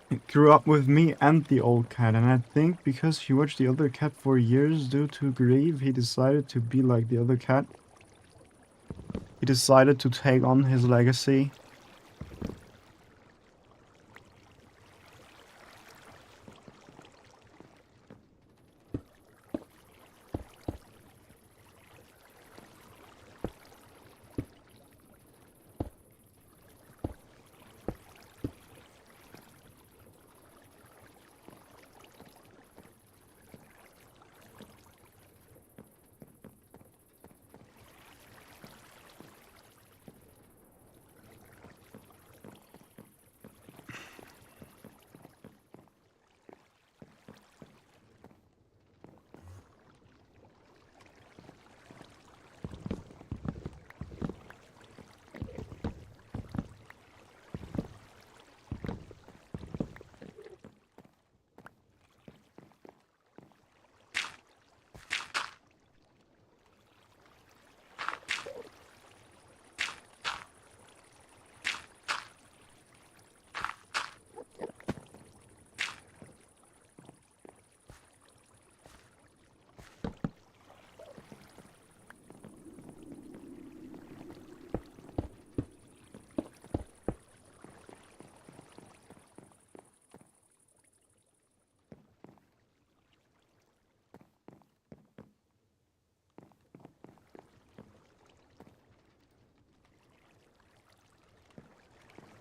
It grew up with me and the old cat, and I think because he watched the other cat for years due to grief, he decided to be like the other cat. He decided to take on his legacy.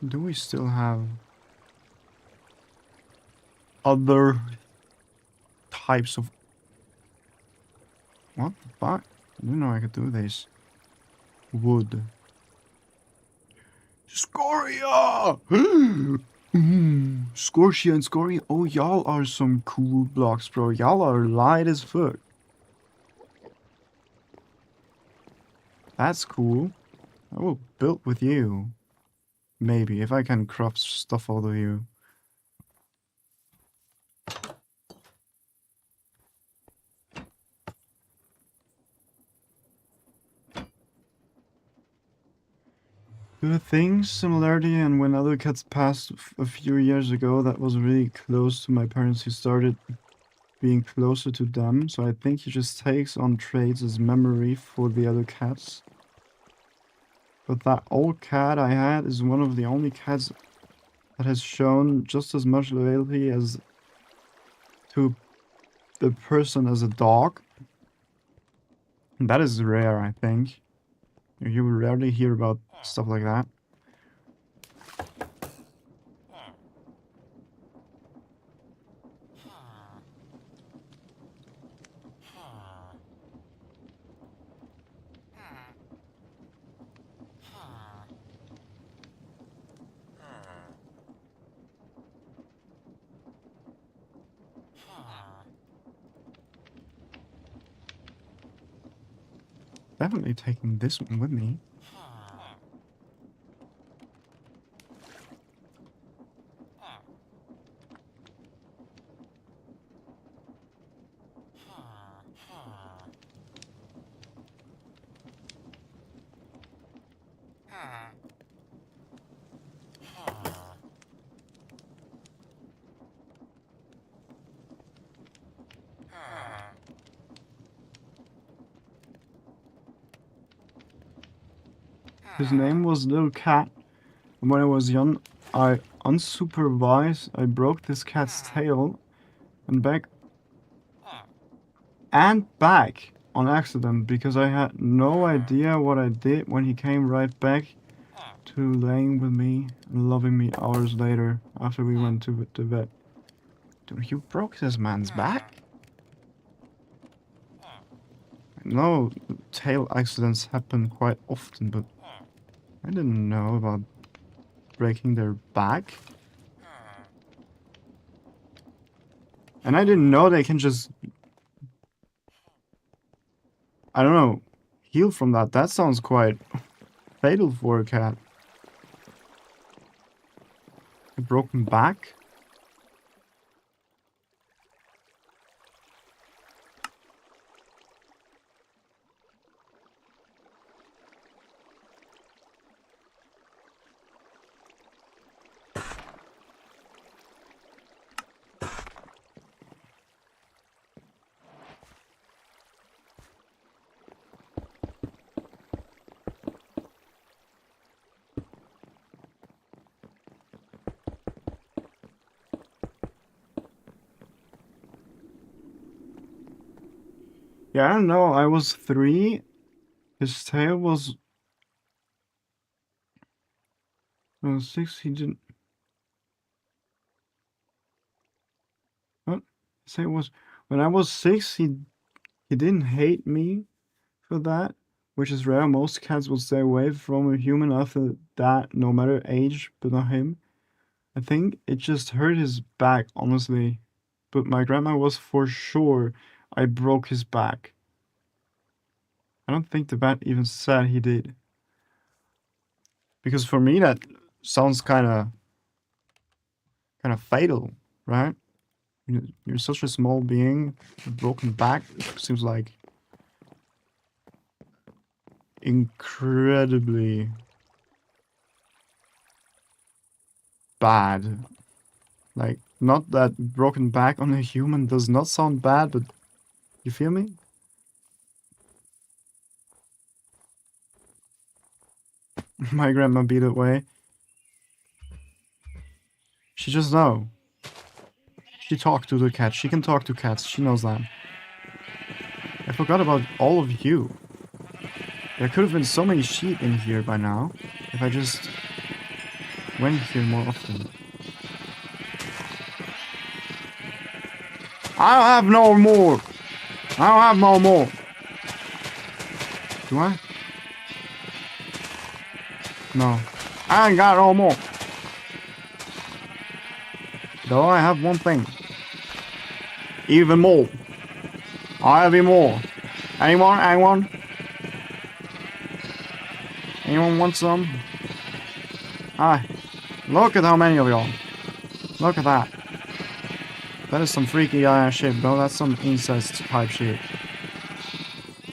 Do we still have other types of... What the fuck? I didn't know I could do this. Wood. Scoria! Scorchia and Scoria. Oh, y'all are some cool blocks, bro. Y'all are light as fuck. That's cool. I will build with you. Maybe, if I can craft stuff out of you. Good things, similarity, and when other cats passed a few years ago, that was really close to my parents. He started being closer to them, so I think he just takes on traits as memory for the other cats. But that old cat I had is one of the only cats that has shown just as much loyalty as to the person as a dog. And that is rare, I think. You will rarely hear about stuff like that. Definitely taking this one with me. His name was Little Cat, and when I was young, I unsupervised, I broke this cat's tail and back on accident because I had no idea what I did when he came right back to laying with me and loving me hours later after we went to the vet. Dude, you broke this man's back? No, tail accidents happen quite often, but I didn't know about breaking their back. And I didn't know they can just, I don't know, heal from that. That sounds quite fatal for a cat. A broken back? Yeah, I don't know. I was 3. His tail was 6. He didn't. What? His tail was when I was 6. He didn't hate me for that, which is rare. Most cats would stay away from a human after that, no matter age, but not him. I think it just hurt his back, honestly. But my grandma was for sure I broke his back. I don't think the vet even said he did. Because for me that sounds kind of fatal, right? You're such a small being, a broken back seems like incredibly bad. Like, not that broken back on a human does not sound bad, but you feel me? My grandma be that way. She just know. She talked to the cat. She can talk to cats. She knows that. I forgot about all of you. There could have been so many sheep in here by now if I just went here more often. I don't have no more. I don't have no more. Do I? No. I ain't got no more. Though I have one thing. Even more. I have even more. Anyone? Anyone? Anyone want some? Hi. Look at how many of y'all. Look at that. That is some freaky ass shit, bro. That's some incest type shit.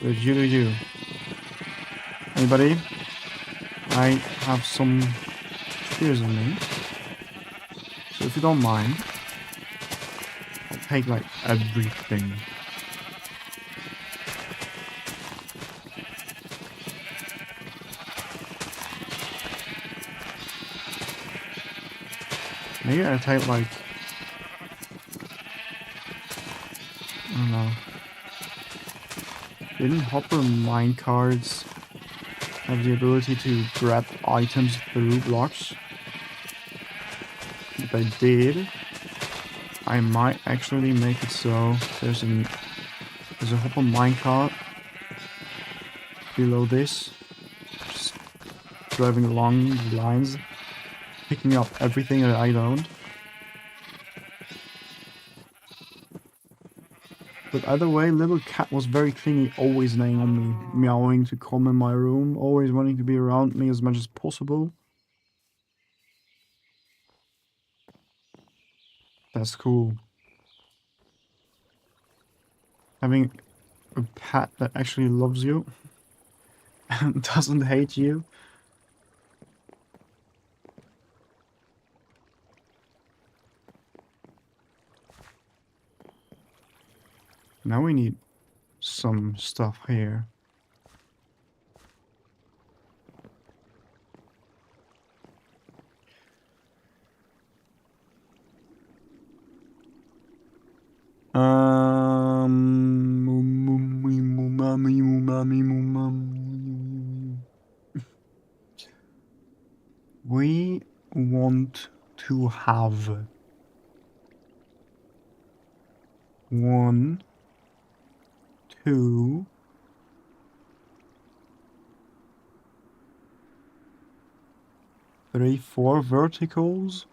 But you do you. Anybody? I have some spears on me. So if you don't mind, I'll take like everything. Maybe I take like, I don't know. Didn't hopper minecarts have the ability to grab items through blocks? If I did, I might actually make it so there's a hopper minecart below this, just driving along the lines, picking up everything that I don't. But either way, little cat was very clingy, always laying on me, meowing to come in my room, always wanting to be around me as much as possible. That's cool. Having a pet that actually loves you and doesn't hate you. Now we need some stuff here. We want to have 1, 2, 3, 4 verticals.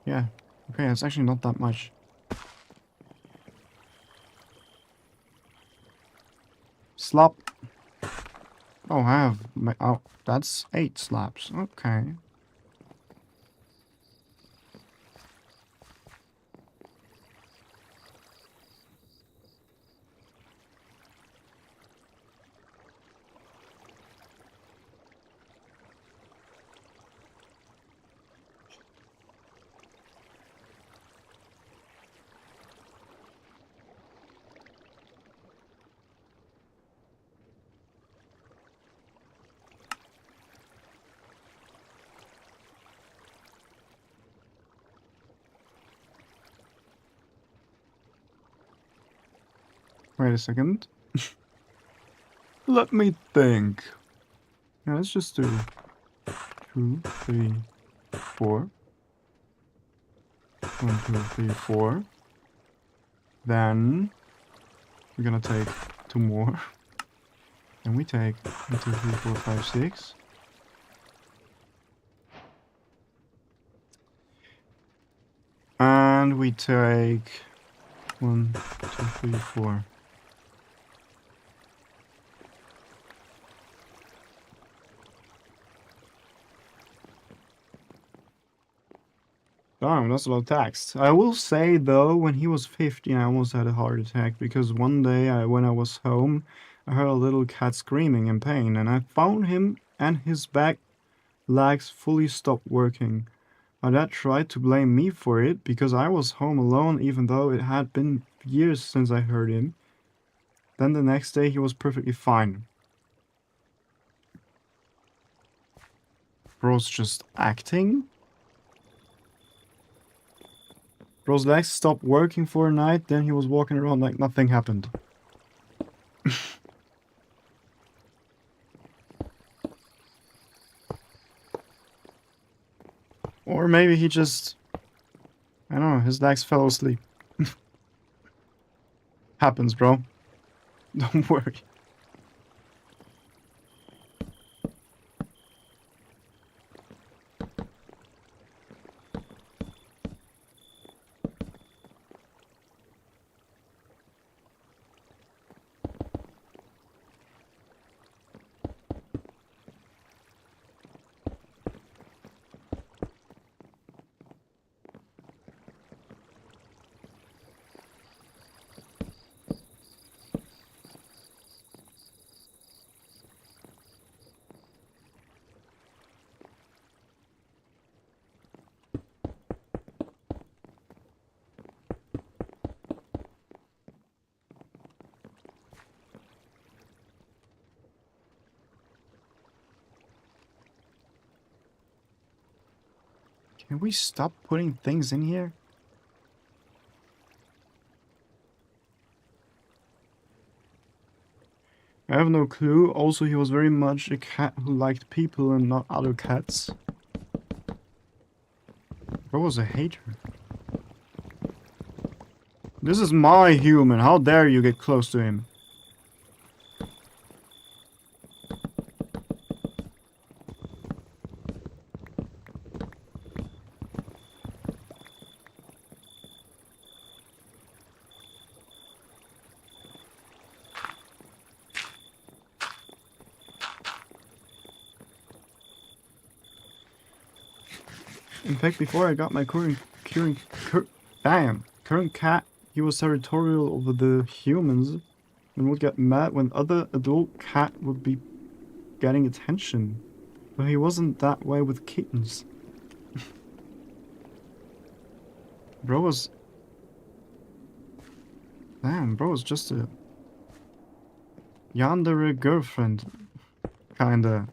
Yeah, okay, it's actually not that much. Slap. Oh, I have my, oh, that's 8 slaps. Okay. Wait a second. Let me think. Yeah, let's just do 2, 3, 4. 1, 2, 3, 4. Then we're gonna take 2 more. And we take 1, 2, 3, 4, 5, 6. And we take 1, 2, 3, 4. Damn, that's a lot of text. I will say though, when he was 15, I almost had a heart attack because one day when I was home, I heard a little cat screaming in pain, and I found him and his back legs fully stopped working. My dad tried to blame me for it because I was home alone even though it had been years since I heard him. Then the next day he was perfectly fine. Bro's just acting? Bro's legs stopped working for a night, then he was walking around like nothing happened. Or maybe he just... I don't know, his legs fell asleep. Happens, bro. Don't worry. Can we stop putting things in here? I have no clue. Also, he was very much a cat who liked people and not other cats. Bro was a hater. This is my human. How dare you get close to him? In fact, before I got my current cat, he was territorial over the humans and would get mad when other adult cat would be getting attention. But he wasn't that way with kittens. Bro was... Damn, bro was just a... yandere girlfriend. Kinda.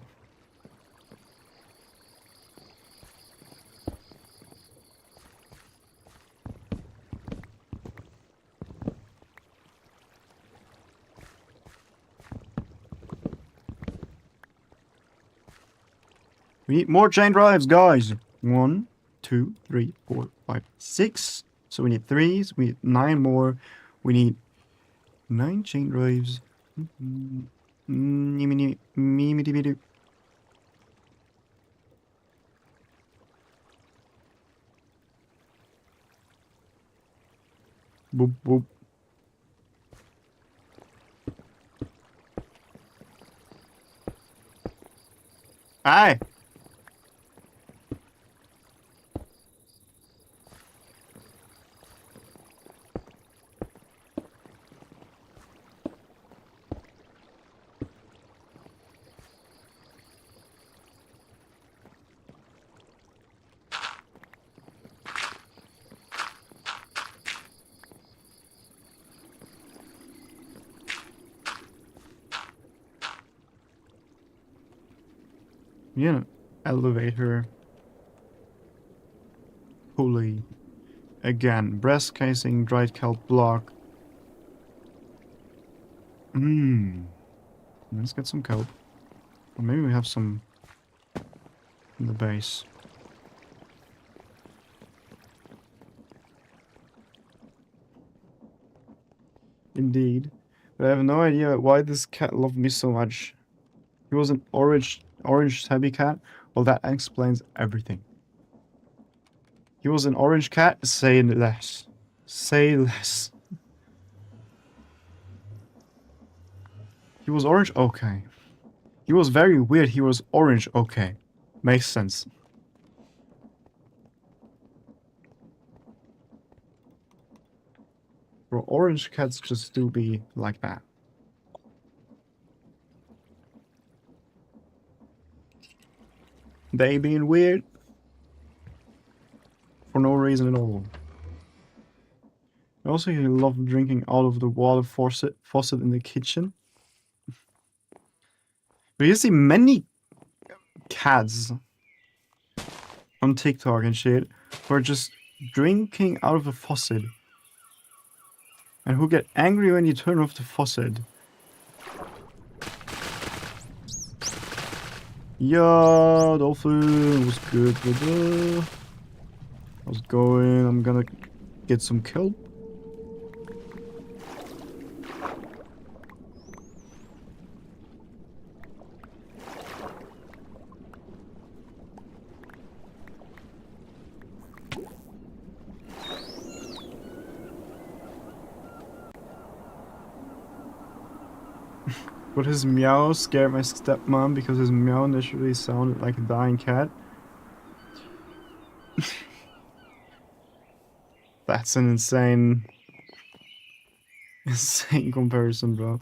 We need more chain drives, guys. 1, 2, 3, 4, 5, 6. So we need 3. So we need 9 more. We need 9 chain drives. Boop boop. Aye. Yeah, elevator. Pulley. Again, breast casing, dried kelp block. Let's get some kelp. Or maybe we have some in the base. Indeed. But I have no idea why this cat loved me so much. He was an orange tabby cat. Well, that explains everything. He was an orange cat. Say less. Say less. He was orange? Okay. He was very weird. He was orange. Okay. Makes sense. Bro, orange cats just do be like that. They being weird. For no reason at all. Also, he loved drinking out of the water faucet in the kitchen. But you see many cats on TikTok and shit who are just drinking out of a faucet. And who get angry when you turn off the faucet. Yo, Dolphin, what's good, brother? How's it going? I'm gonna get some kelp. But his meow scared my stepmom because his meow initially sounded like a dying cat. That's an insane comparison, bro.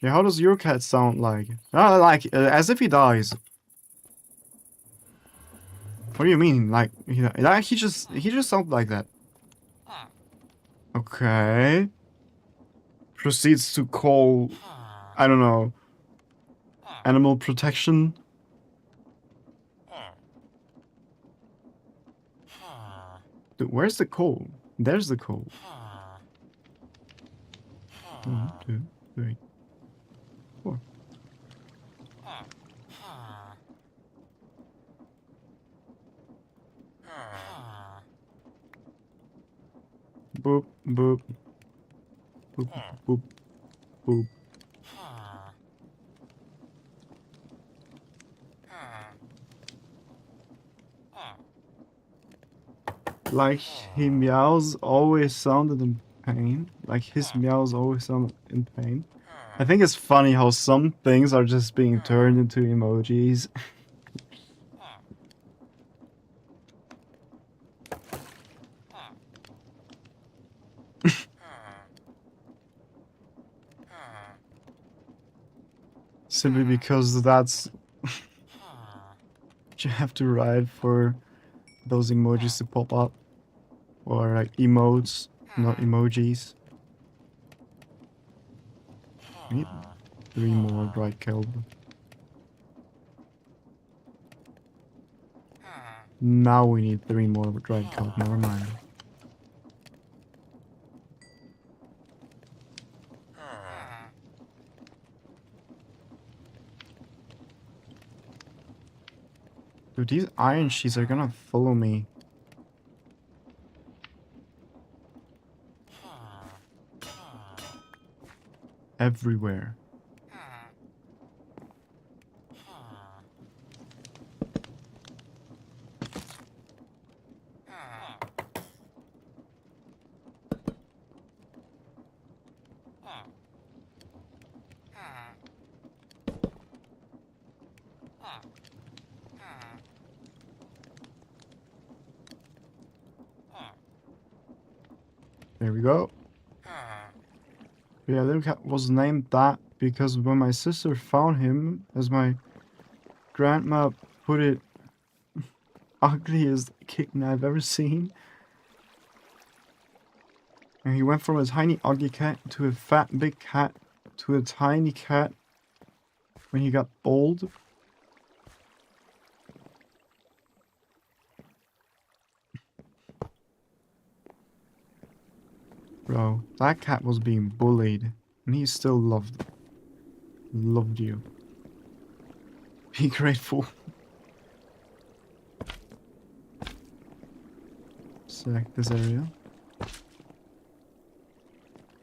Yeah, how does your cat sound like? Like as if he dies. What do you mean? Like he just sounds like that. Okay. Proceeds to call, I don't know, animal protection. Dude, where's the coal? There's the coal. 1, 2, 3, 4. Boop, boop. Boop, boop, boop. Like, he meows always sounded in pain. Like, his meows always sounded in pain. I think it's funny how some things are just being turned into emojis. Simply because that's you have to write for those emojis to pop up. Or like emotes, not emojis. We need 3 more dried kelp. Now we need 3 more dried kelp, never mind. Dude, these iron sheets are gonna follow me. Everywhere. There we go. Yeah, little cat was named that because when my sister found him, as my grandma put it, ugliest kitten I've ever seen. And he went from a tiny ugly cat to a fat big cat to a tiny cat when he got old. Bro, that cat was being bullied and he still loved you. Be grateful. Select this area.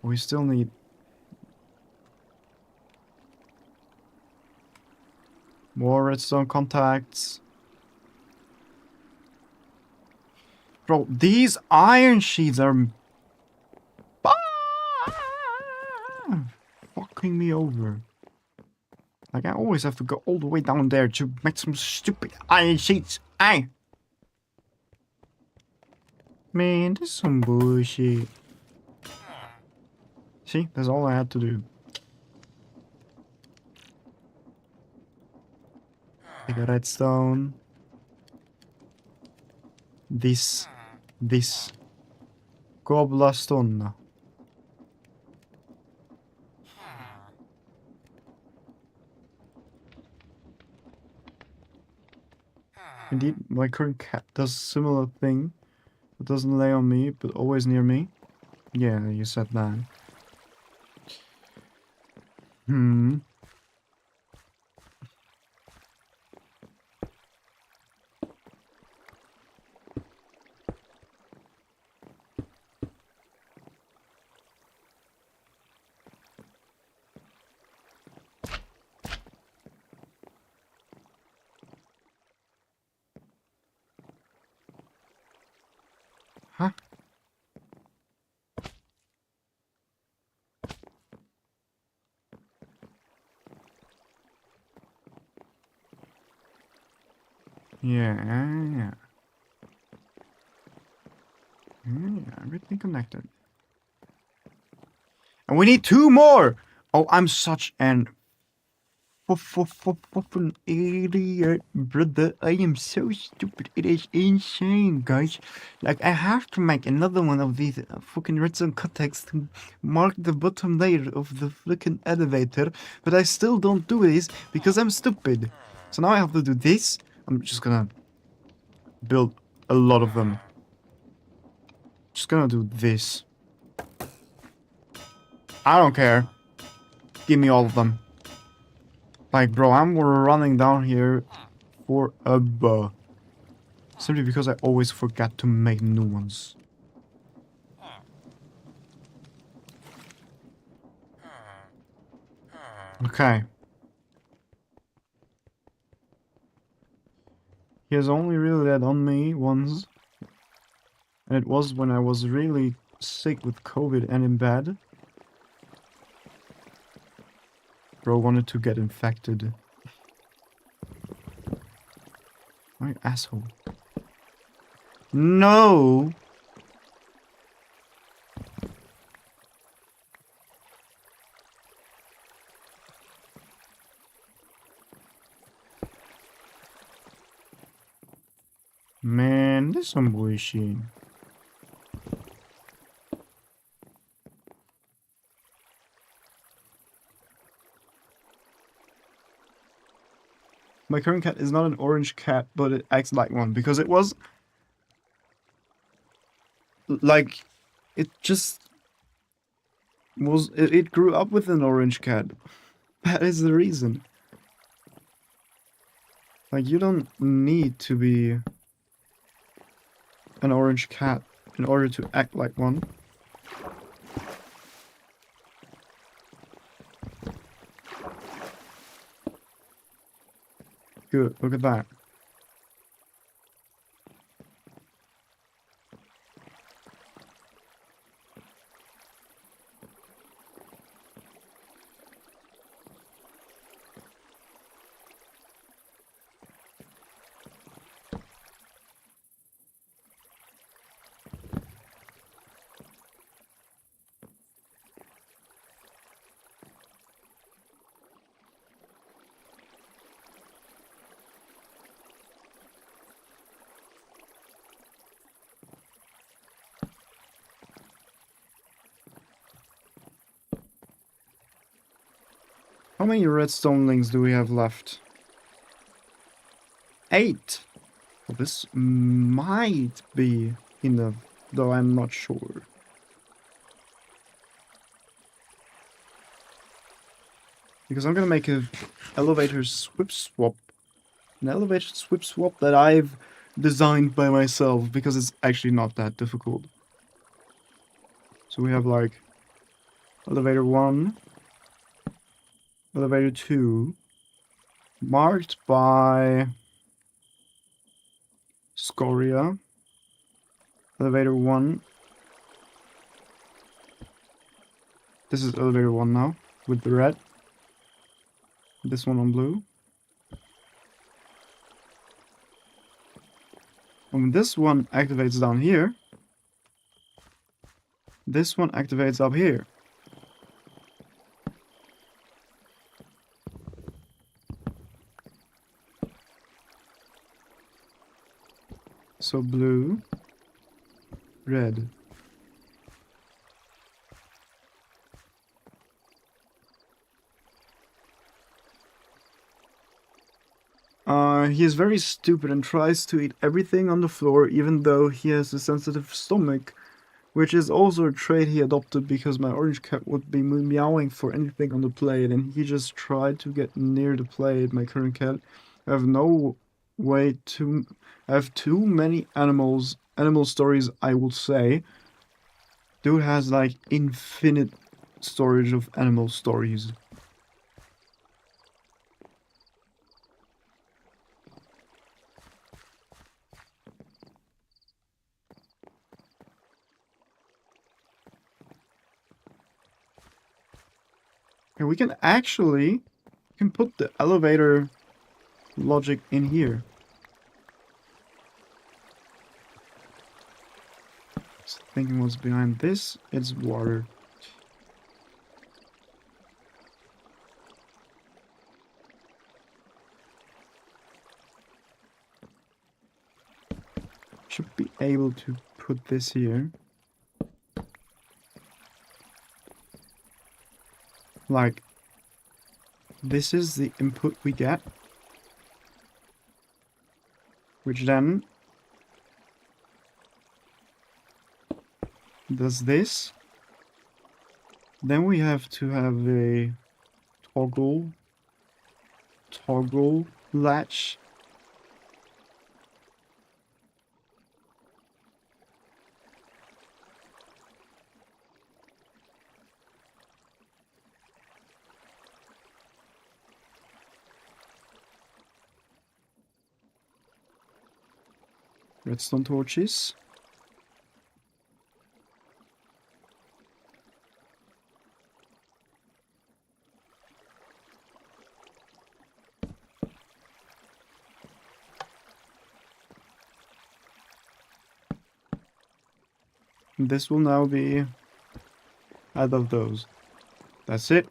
We still need more redstone contacts. Bro, these iron sheets are fucking me over. Like, I always have to go all the way down there to make some stupid iron sheets. Aye. Man, this is some bullshit. See, that's all I had to do. Take a redstone. This. Cobblestone. Indeed, my current cat does a similar thing. It doesn't lay on me, but always near me. Yeah, you said that. Huh? Yeah. Everything connected. And we need 2 more! Oh, I'm such an fucking idiot, brother. I am so stupid. It is insane, guys. Like, I have to make another one of these fucking redstone contacts to mark the bottom layer of the fucking elevator, but I still don't do this because I'm stupid. So now I have to do this. I'm just gonna build a lot of them. Just gonna do this. I don't care. Give me all of them. Like, bro, I'm running down here for a bow. Simply because I always forget to make new ones. Okay. He has only really led on me once. And it was when I was really sick with COVID and in bed. Bro wanted to get infected. My asshole. No! Man, this is some bullshit. My current cat is not an orange cat, but it acts like one because it was like it just was it grew up with an orange cat. That is the reason. Like, you don't need to be an orange cat in order to act like one. Good, look at that. How many redstone links do we have left? 8! Well, this might be enough, though I'm not sure. Because I'm gonna make a elevator swip swap. An elevator swip swap that I've designed by myself, because it's actually not that difficult. So we have like elevator 1, elevator 2, marked by scoria. Elevator 1. This is elevator 1 now, with the red. This one on blue. And this one activates down here. This one activates up here. So blue, red. He is very stupid and tries to eat everything on the floor, even though he has a sensitive stomach, which is also a trait he adopted because my orange cat would be meowing for anything on the plate, and he just tried to get near the plate. My current cat, I have no way to. I have too many animal stories, I would say. Dude has like infinite storage of animal stories. And we can actually put the elevator logic in here. Just thinking what's behind this, it's water. Should be able to put this here. Like, this is the input we get, which then does this. Then we have to have a toggle latch. Redstone torches. And this will now be out of those. That's it.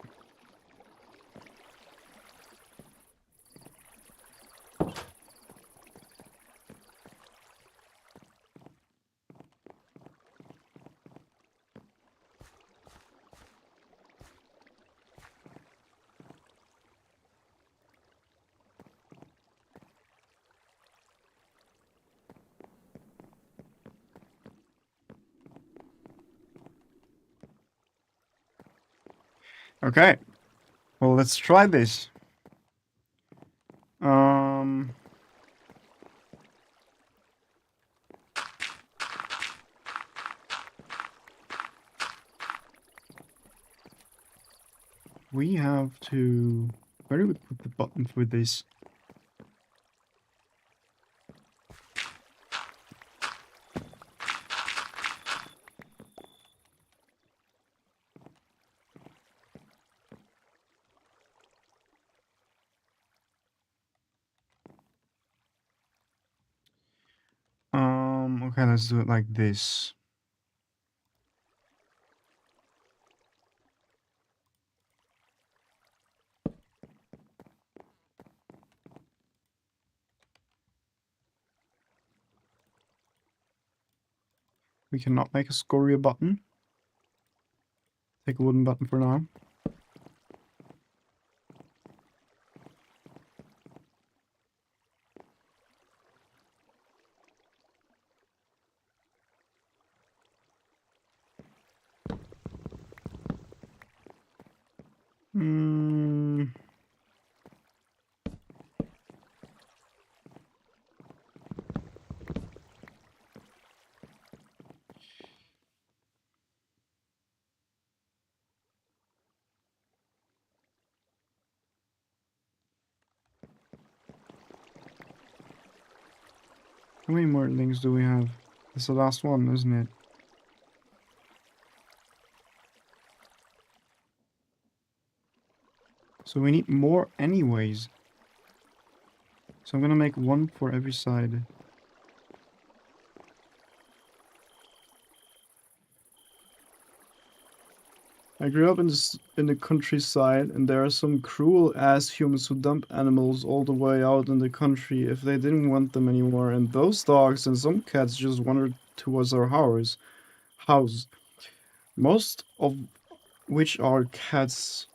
Okay. Well, let's try this. We have to... Where do we put the button for this? Okay, let's do it like this. We cannot make a scoria button. Take a wooden button for now. Hmm. How many more links do we have? This is the last one, isn't it? So we need more anyways. So I'm gonna make one for every side. I grew up in the countryside, and there are some cruel-ass humans who dump animals all the way out in the country if they didn't want them anymore, and those dogs and some cats just wandered towards our house. Most of which are cats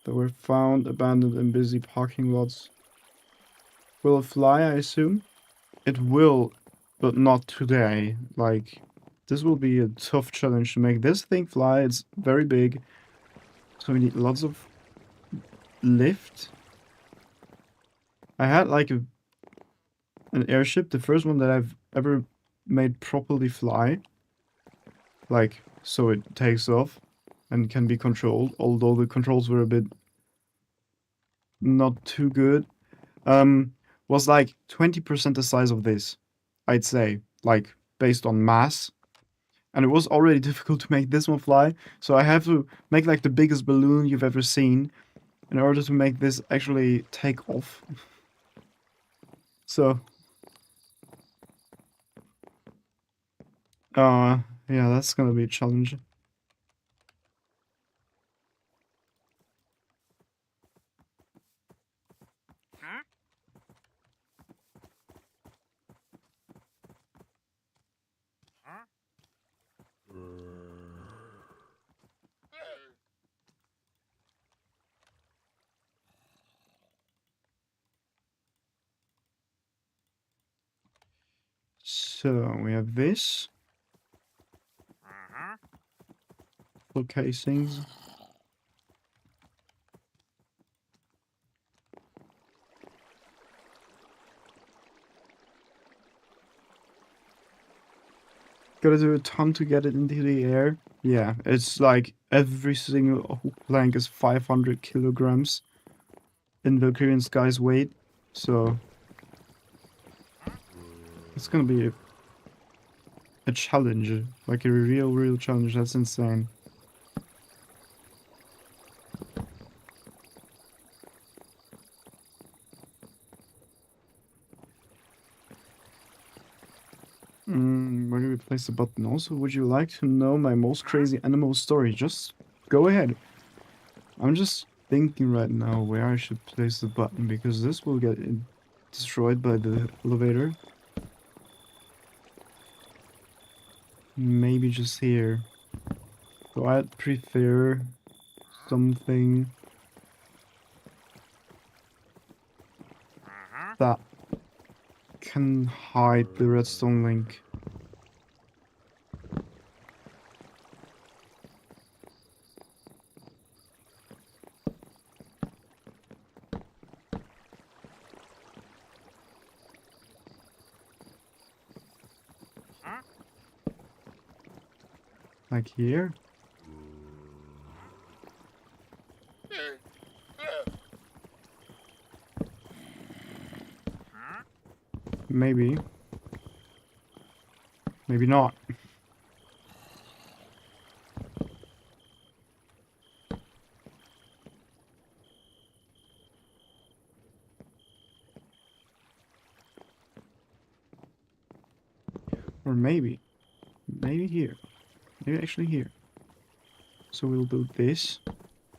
that were found abandoned in busy parking lots. Will it fly, I assume? It will, but not today. Like, this will be a tough challenge to make this thing fly. It's very big, so we need lots of lift. I had like an airship, the first one that I've ever made properly fly. Like, so it takes off and can be controlled, although the controls were a bit not too good. Was like 20% the size of this, I'd say, like based on mass. And it was already difficult to make this one fly, so I have to make like the biggest balloon you've ever seen in order to make this actually take off. So, yeah, that's gonna be a challenge. So we have this. for casings. Gotta do a ton to get it into the air. Yeah, it's like every single hook plank is 500 kilograms in Valkyrian Sky's weight. So it's gonna be a challenge. Like a real challenge. That's insane. Where do we place the button? Also, would you like to know my most crazy animal story? Just go ahead. I'm just thinking right now where I should place the button, because this will get destroyed by the elevator. Maybe just here. So I'd prefer something that can hide the redstone link. Like here? Maybe. Maybe not. Or maybe. Maybe here. Maybe actually here. So we'll do this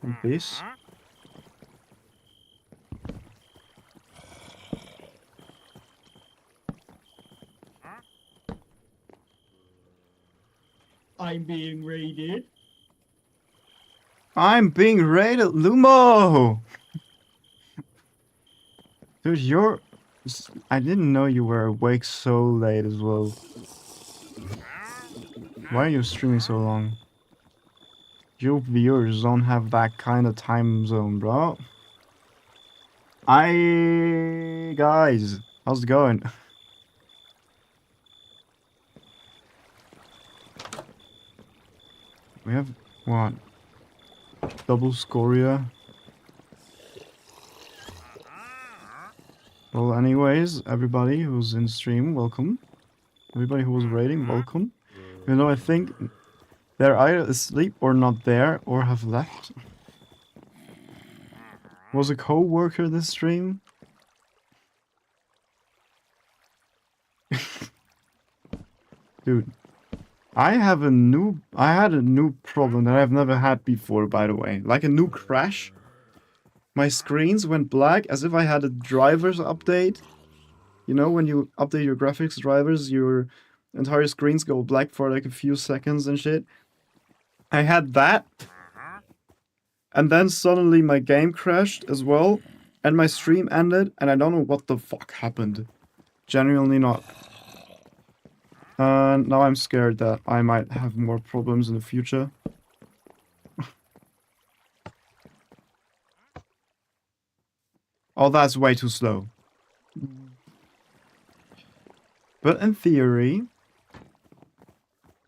and this. I'm being raided. I'm being raided, Lumo! Dude, you're... I didn't know you were awake so late as well. Why are you streaming so long? Your viewers don't have that kind of time zone, bro. Guys, how's it going? We have, what? Double scoria. Well, anyways, everybody who's in stream, welcome. Everybody who was raiding, welcome. Even though I think they're either asleep or not there or have left. Was a co-worker this stream? Dude, I had a new problem that I've never had before, by the way. Like a new crash. My screens went black as if I had a driver's update. You know, when you update your graphics drivers, your entire screens go black for like a few seconds and shit. I had that. And then suddenly my game crashed as well. And my stream ended, and I don't know what the fuck happened. Genuinely not. Now I'm scared that I might have more problems in the future. Oh, that's way too slow. But in theory,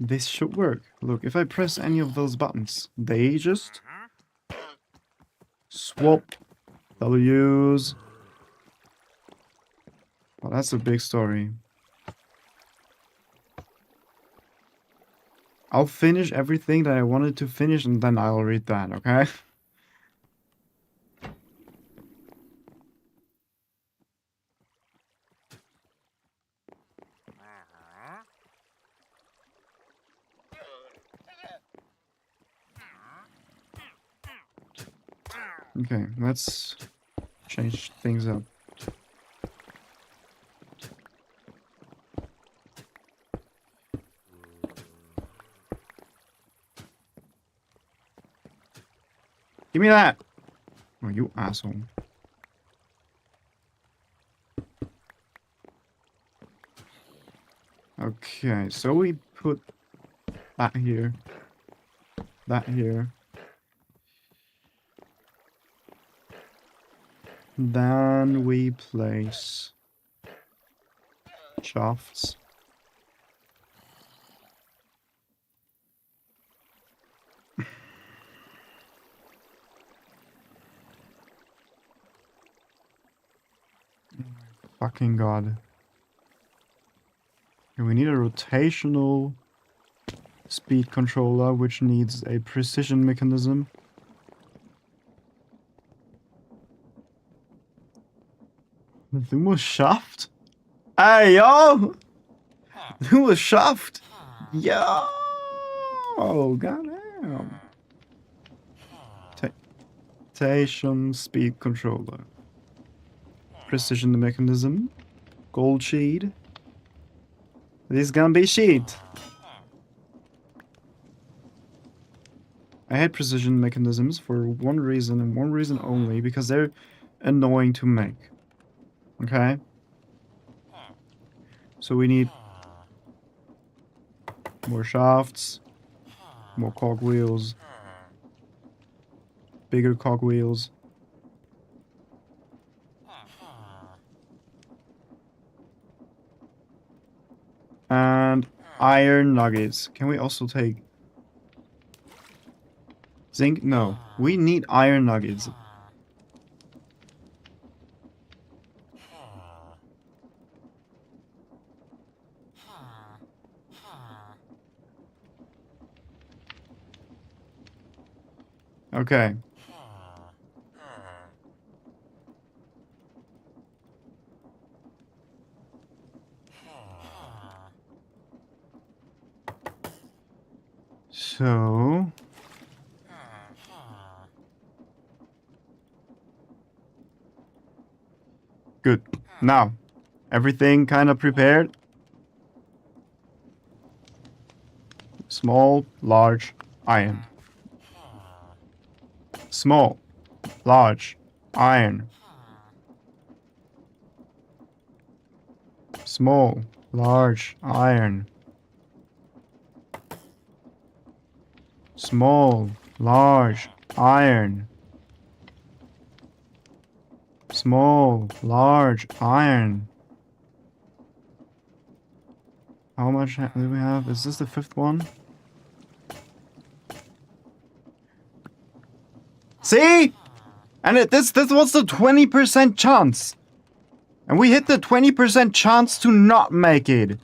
this should work. Look, if I press any of those buttons, they just swap W's. Well, that's a big story. I'll finish everything that I wanted to finish and then I'll read that, okay? Okay, let's change things up. Give me that! Oh, you asshole. Okay, so we put that here. that here. Then we place shafts. Fucking god. Okay, we need a rotational speed controller, which needs a precision mechanism. Lumos shaft? Hey, yo! Lumos shaft! Yo! Oh, goddamn. Rotation speed controller. Precision mechanism. Gold sheet. This is gonna be sheet. I hate precision mechanisms for one reason and one reason only, because they're annoying to make. Okay? So we need more shafts, more cogwheels, bigger cogwheels. And iron nuggets. Can we also take zinc? No. We need iron nuggets. Okay. So... Good. Now, everything kind of prepared. Small, large, iron. Small, large, iron. Small, large, iron. Small, large, iron. Small, large, iron. How much do we have? Is this the fifth one? See? And this was the 20% chance. And we hit the 20% chance to not make it.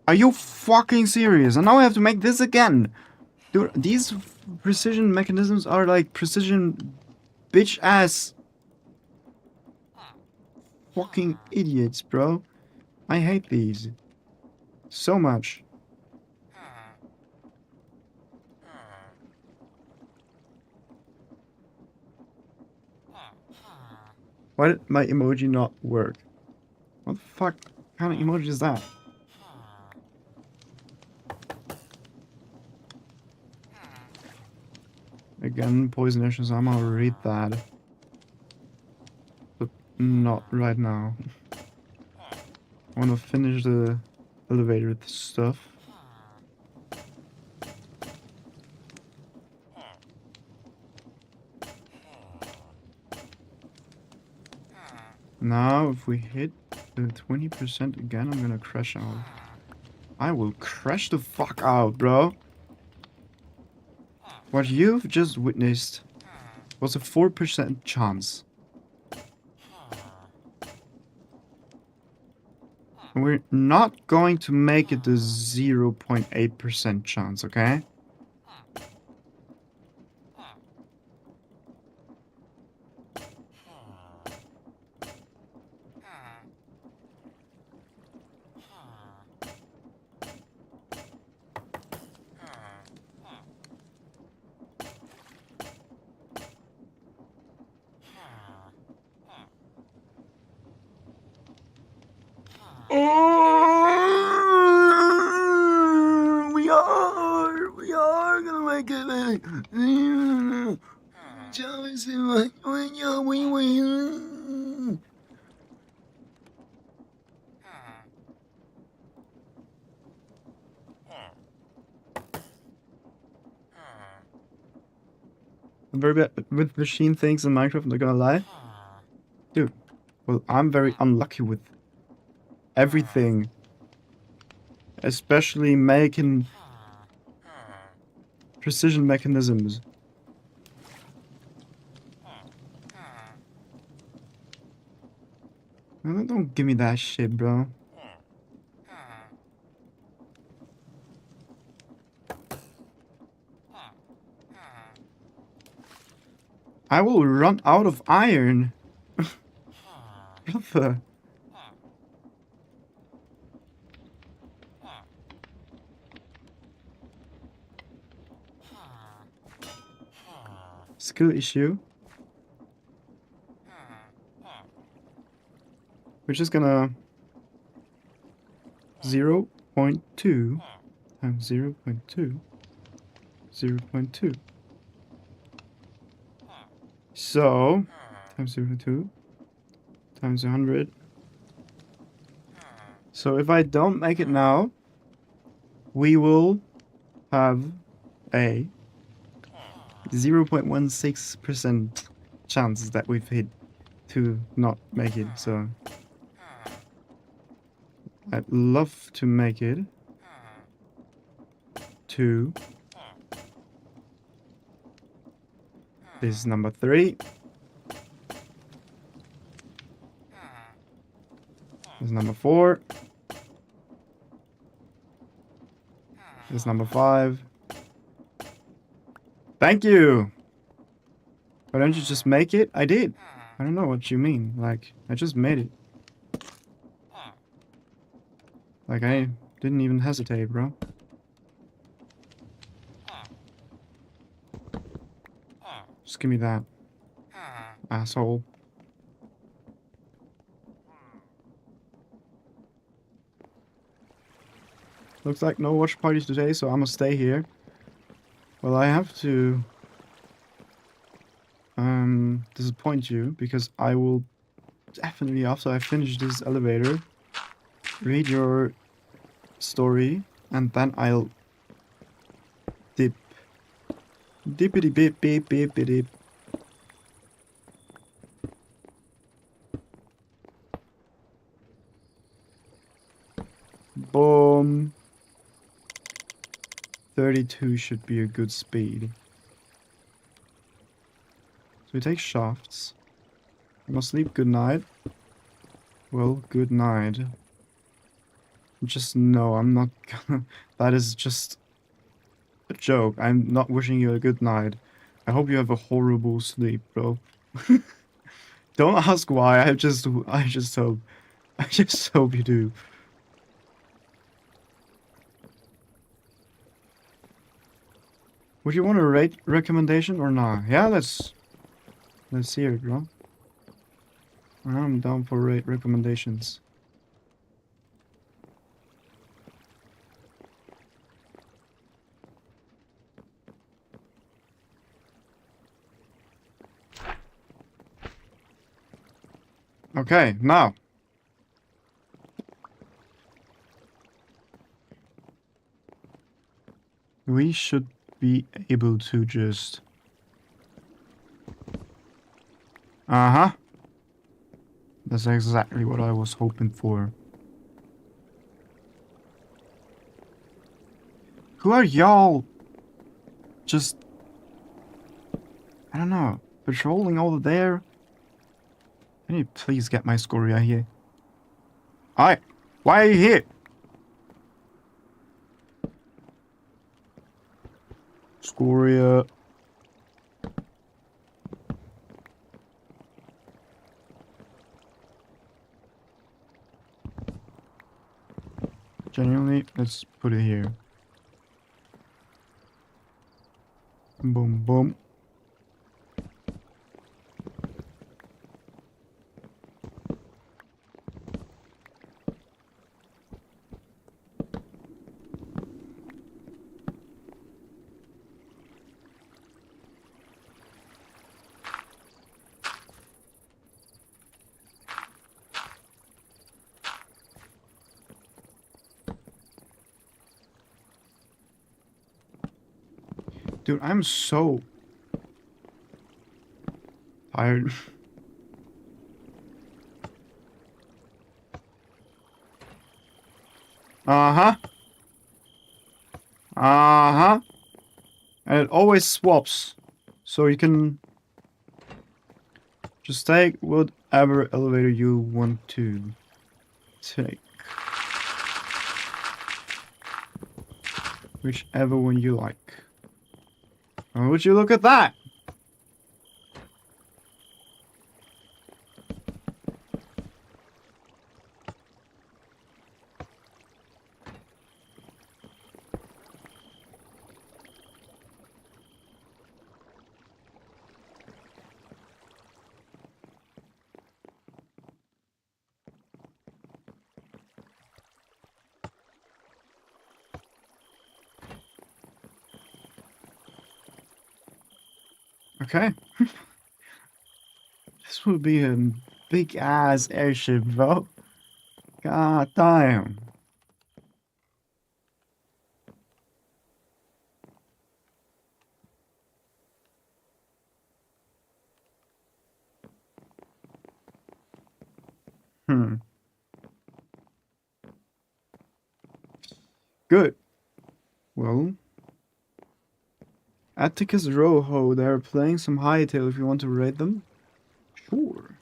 Are you fucking serious? And now I have to make this again. Dude, these precision mechanisms are like precision bitch ass fucking idiots, bro. I hate these so much. Why did my emoji not work? What the fuck kind of emoji is that? Again, poisonous, so I'm gonna read that. But not right now. I wanna finish the elevator stuff. Now, if we hit the 20% again, I'm gonna crash out. I will crash the fuck out, bro. What you've just witnessed was a 4% chance. And we're not going to make it the 0.8% chance, okay? We are gonna make it. I'm very bad with machine things in Minecraft, I'm not gonna lie. Dude, well, I'm very unlucky with everything. Especially making precision mechanisms. No, don't give me that shit, bro. I will run out of iron. Brother. Skill issue. We're just gonna 0.2 times 0.2 0.2. So times 0.2 times 100. So if I don't make it now, we will have a 0.16% chance that we've hit to not make it. So I'd love to make it to this is number 3. This is number 4. This is number 5. Thank you! Why don't you just make it? I did. I don't know what you mean. Like, I just made it. Like, I didn't even hesitate, bro. Just give me that. Asshole. Looks like no watch parties today, so I'm gonna stay here. Well, I have to disappoint you, because I will definitely, after I finish this elevator, read your story, and then I'll dip. Dippity bip bip bip bip. Boom. 32 should be a good speed. So we take shafts. I'm gonna sleep good night. Well, good night. Just no, I'm not gonna... That is just a joke. I'm not wishing you a good night. I hope you have a horrible sleep, bro. Don't ask why, I just hope. I just hope you do. Would you want a rate recommendation or not? Yeah, let's hear it, bro. I'm down for rate recommendations. Okay, now. We should be able to just... Uh-huh. That's exactly what I was hoping for. Who are y'all? Just... I don't know. Patrolling over there? Can you please get my scoria here? Why are you here? Scoria. Genuinely, let's put it here. Boom, boom. Dude, I'm so Tired. Uh-huh. Uh-huh. And it always swaps. So you can just take whatever elevator you want to take. Whichever one you like. Oh, would you look at that? Okay. This would be a big ass airship, bro. God damn. Hmm. Good. Well, Atticus Rojo, they're playing some Hightail if you want to raid them. Sure.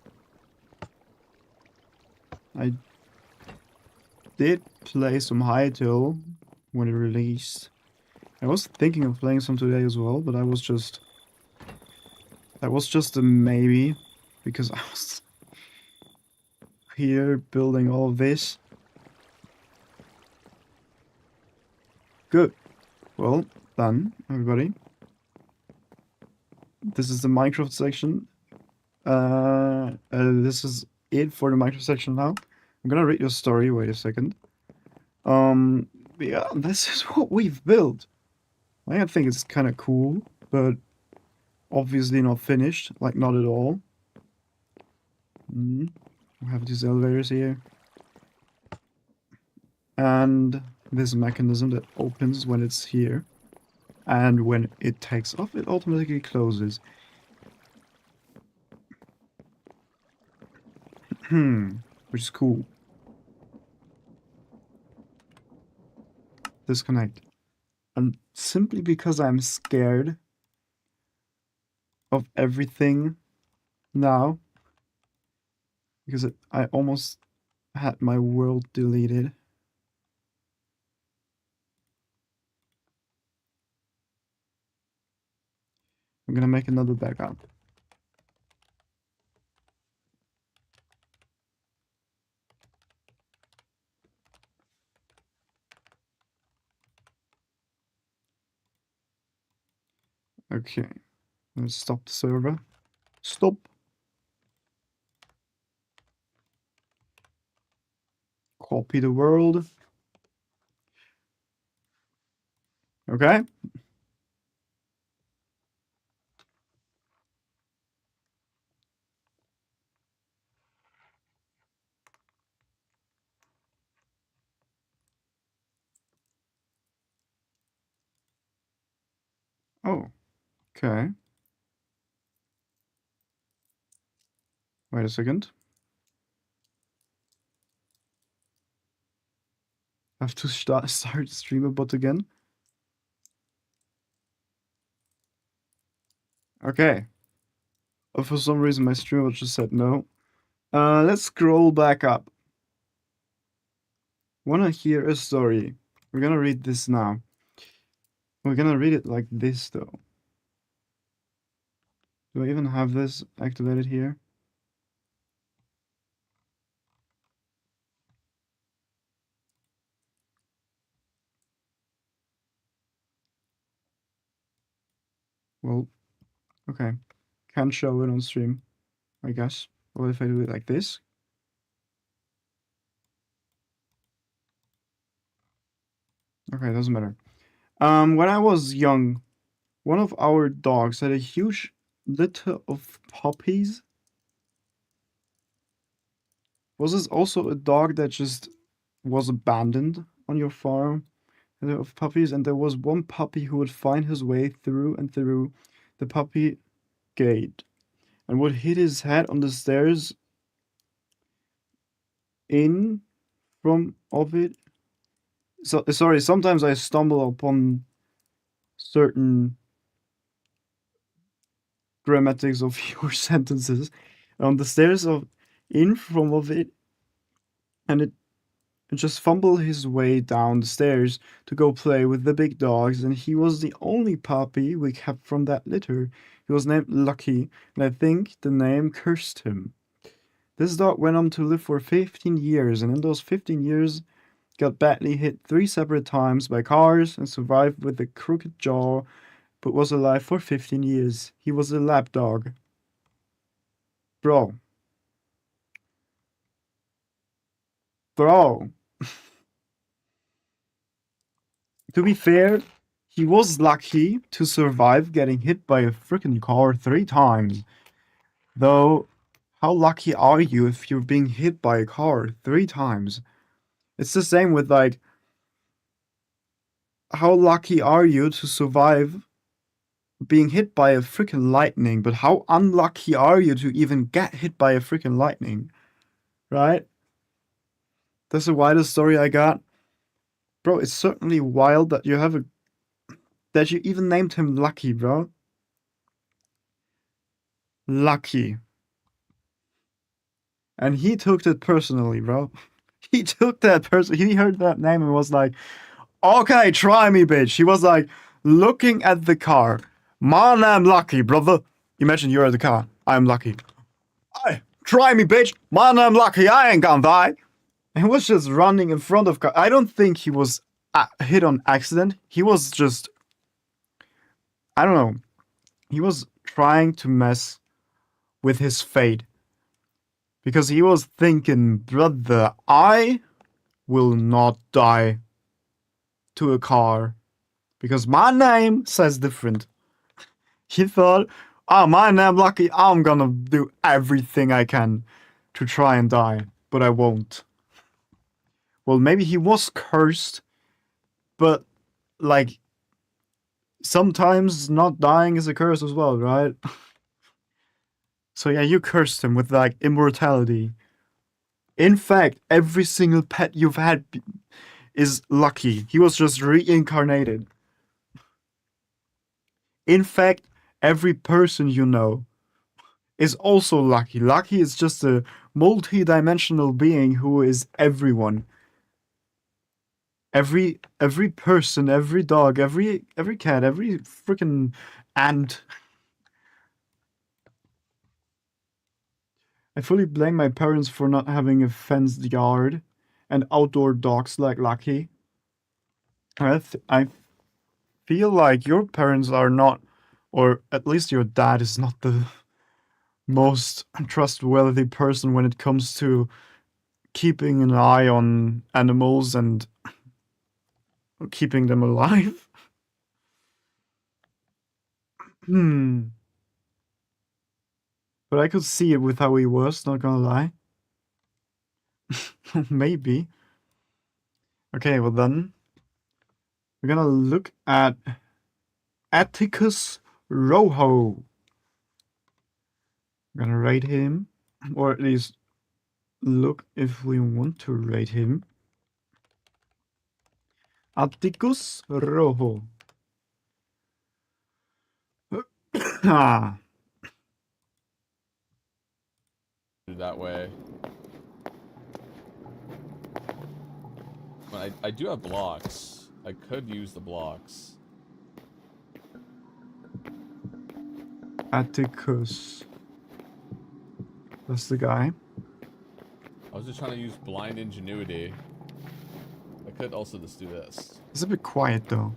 I did play some Hightail when it released. I was thinking of playing some today as well, but that was just a maybe because I was here building all of this. Good. Well, done, everybody. This is the Minecraft section. This is it for the Minecraft section now. I'm gonna read your story. Wait a second. Yeah, this is what we've built. I think it's kind of cool, but obviously not finished. Like, not at all. We have these elevators here. And this mechanism that opens when it's here. And when it takes off, it automatically closes. Which is cool. Disconnect. And simply because I'm scared of everything now, because I almost had my world deleted. I'm gonna make another backup. Okay, let's stop the server. Stop. Copy the world. Okay. Oh, okay. Wait a second. I have to start streamer bot again. Okay. For some reason my streamer bot just said no. Let's scroll back up. Wanna hear a story? We're gonna read this now. We're gonna read it like this though. Do I even have this activated here? Well, okay. Can't show it on stream, I guess. What if I do it like this? Okay, doesn't matter. When I was young, one of our dogs had a huge litter of puppies. Was this also a dog that just was abandoned on your farm of puppies? And there was one puppy who would find his way through and through the puppy gate. and would hit his head on the stairs in from of it. So sorry, sometimes I stumble upon certain grammatics of your sentences on the stairs of in from of it, and it just fumbled his way down the stairs to go play with the big dogs, and he was the only puppy we kept from that litter. He was named Lucky, and I think the name cursed him. This dog went on to live for 15 years, and in those 15 years, got badly hit 3 separate times by cars and survived with a crooked jaw, but was alive for 15 years. He was a lap dog. Bro. Bro. To be fair, he was lucky to survive getting hit by a freaking car 3 times. Though, how lucky are you if you're being hit by a car 3 times? It's the same with like, how lucky are you to survive being hit by a freaking lightning, but how unlucky are you to even get hit by a freaking lightning? Right? That's the wildest story I got. Bro, it's certainly wild that that you even named him Lucky, bro. Lucky. And he took that personally, bro. He took that he heard that name and was like, okay, try me, bitch. He was like looking at the car. Man, I'm lucky, brother. Imagine you're at the car. I'm lucky. Hey, try me, bitch. Man, I'm lucky. I ain't gonna die. And he was just running in front of car. I don't think he was hit on accident. He was just, I don't know. He was trying to mess with his fate. Because he was thinking, brother, I will not die to a car. Because my name says different. He thought, oh, my name Lucky, I'm gonna do everything I can to try and die. But I won't. Well, maybe he was cursed, but like sometimes not dying is a curse as well, right? So yeah, you cursed him with like immortality. In fact, every single pet you've had is lucky. He was just reincarnated. In fact, every person you know is also lucky. Lucky is just a multi-dimensional being who is everyone. Every person, every dog, every cat, every freaking ant. I fully blame my parents for not having a fenced yard and outdoor dogs like Lucky. I feel like your parents are not, or at least your dad is not the most trustworthy person when it comes to keeping an eye on animals and keeping them alive. Hmm. But I could see it with how he was, not gonna lie. Maybe. Okay, well then. We're gonna look at Atticus Rojo. I'm gonna rate him, or at least look if we want to rate him. Atticus Rojo. Ah. That way. I do have blocks. I could use the blocks. Atticus. That's the guy. I was just trying to use blind ingenuity. I could also just do this. It's a bit quiet though.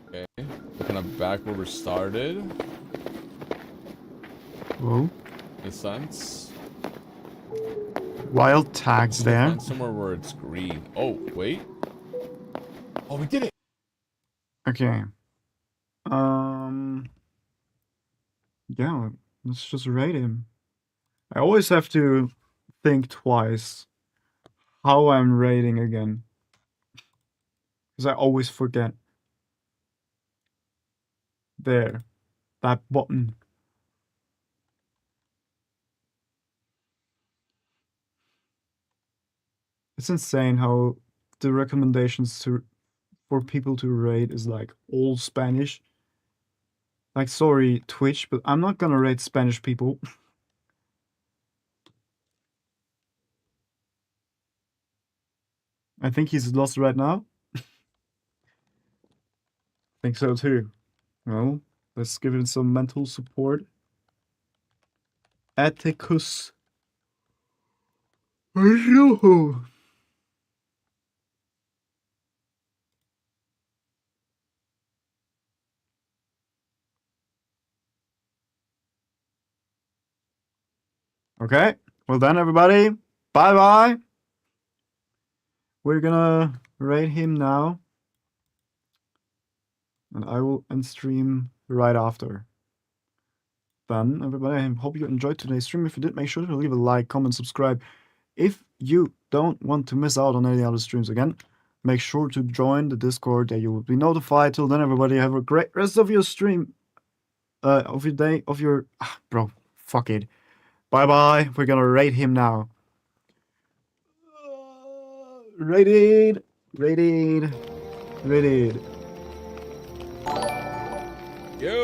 Okay. Kind of back where we started. Whoa. In a sense. Wild tags there. Find somewhere where it's green. Oh, wait. Oh, we did it! Okay. Yeah, let's just rate him. I always have to think twice how I'm rating again. Because I always forget. There. That button. It's insane how the recommendations for people to rate is like all Spanish. Like, sorry, Twitch, but I'm not gonna rate Spanish people. I think he's lost right now. Think so too. Well, let's give him some mental support. Atticus. Okay, well then, everybody, bye bye. We're gonna rate him now, and I will end stream right after. Then, everybody, I hope you enjoyed today's stream. If you did, make sure to leave a like, comment, subscribe. If you don't want to miss out on any other streams again, make sure to join the Discord, that you will be notified. Till then, everybody, have a great rest of your stream, of your day, of your... bro, fuck it. Bye-bye. We're gonna rate him now. Rated. Yo.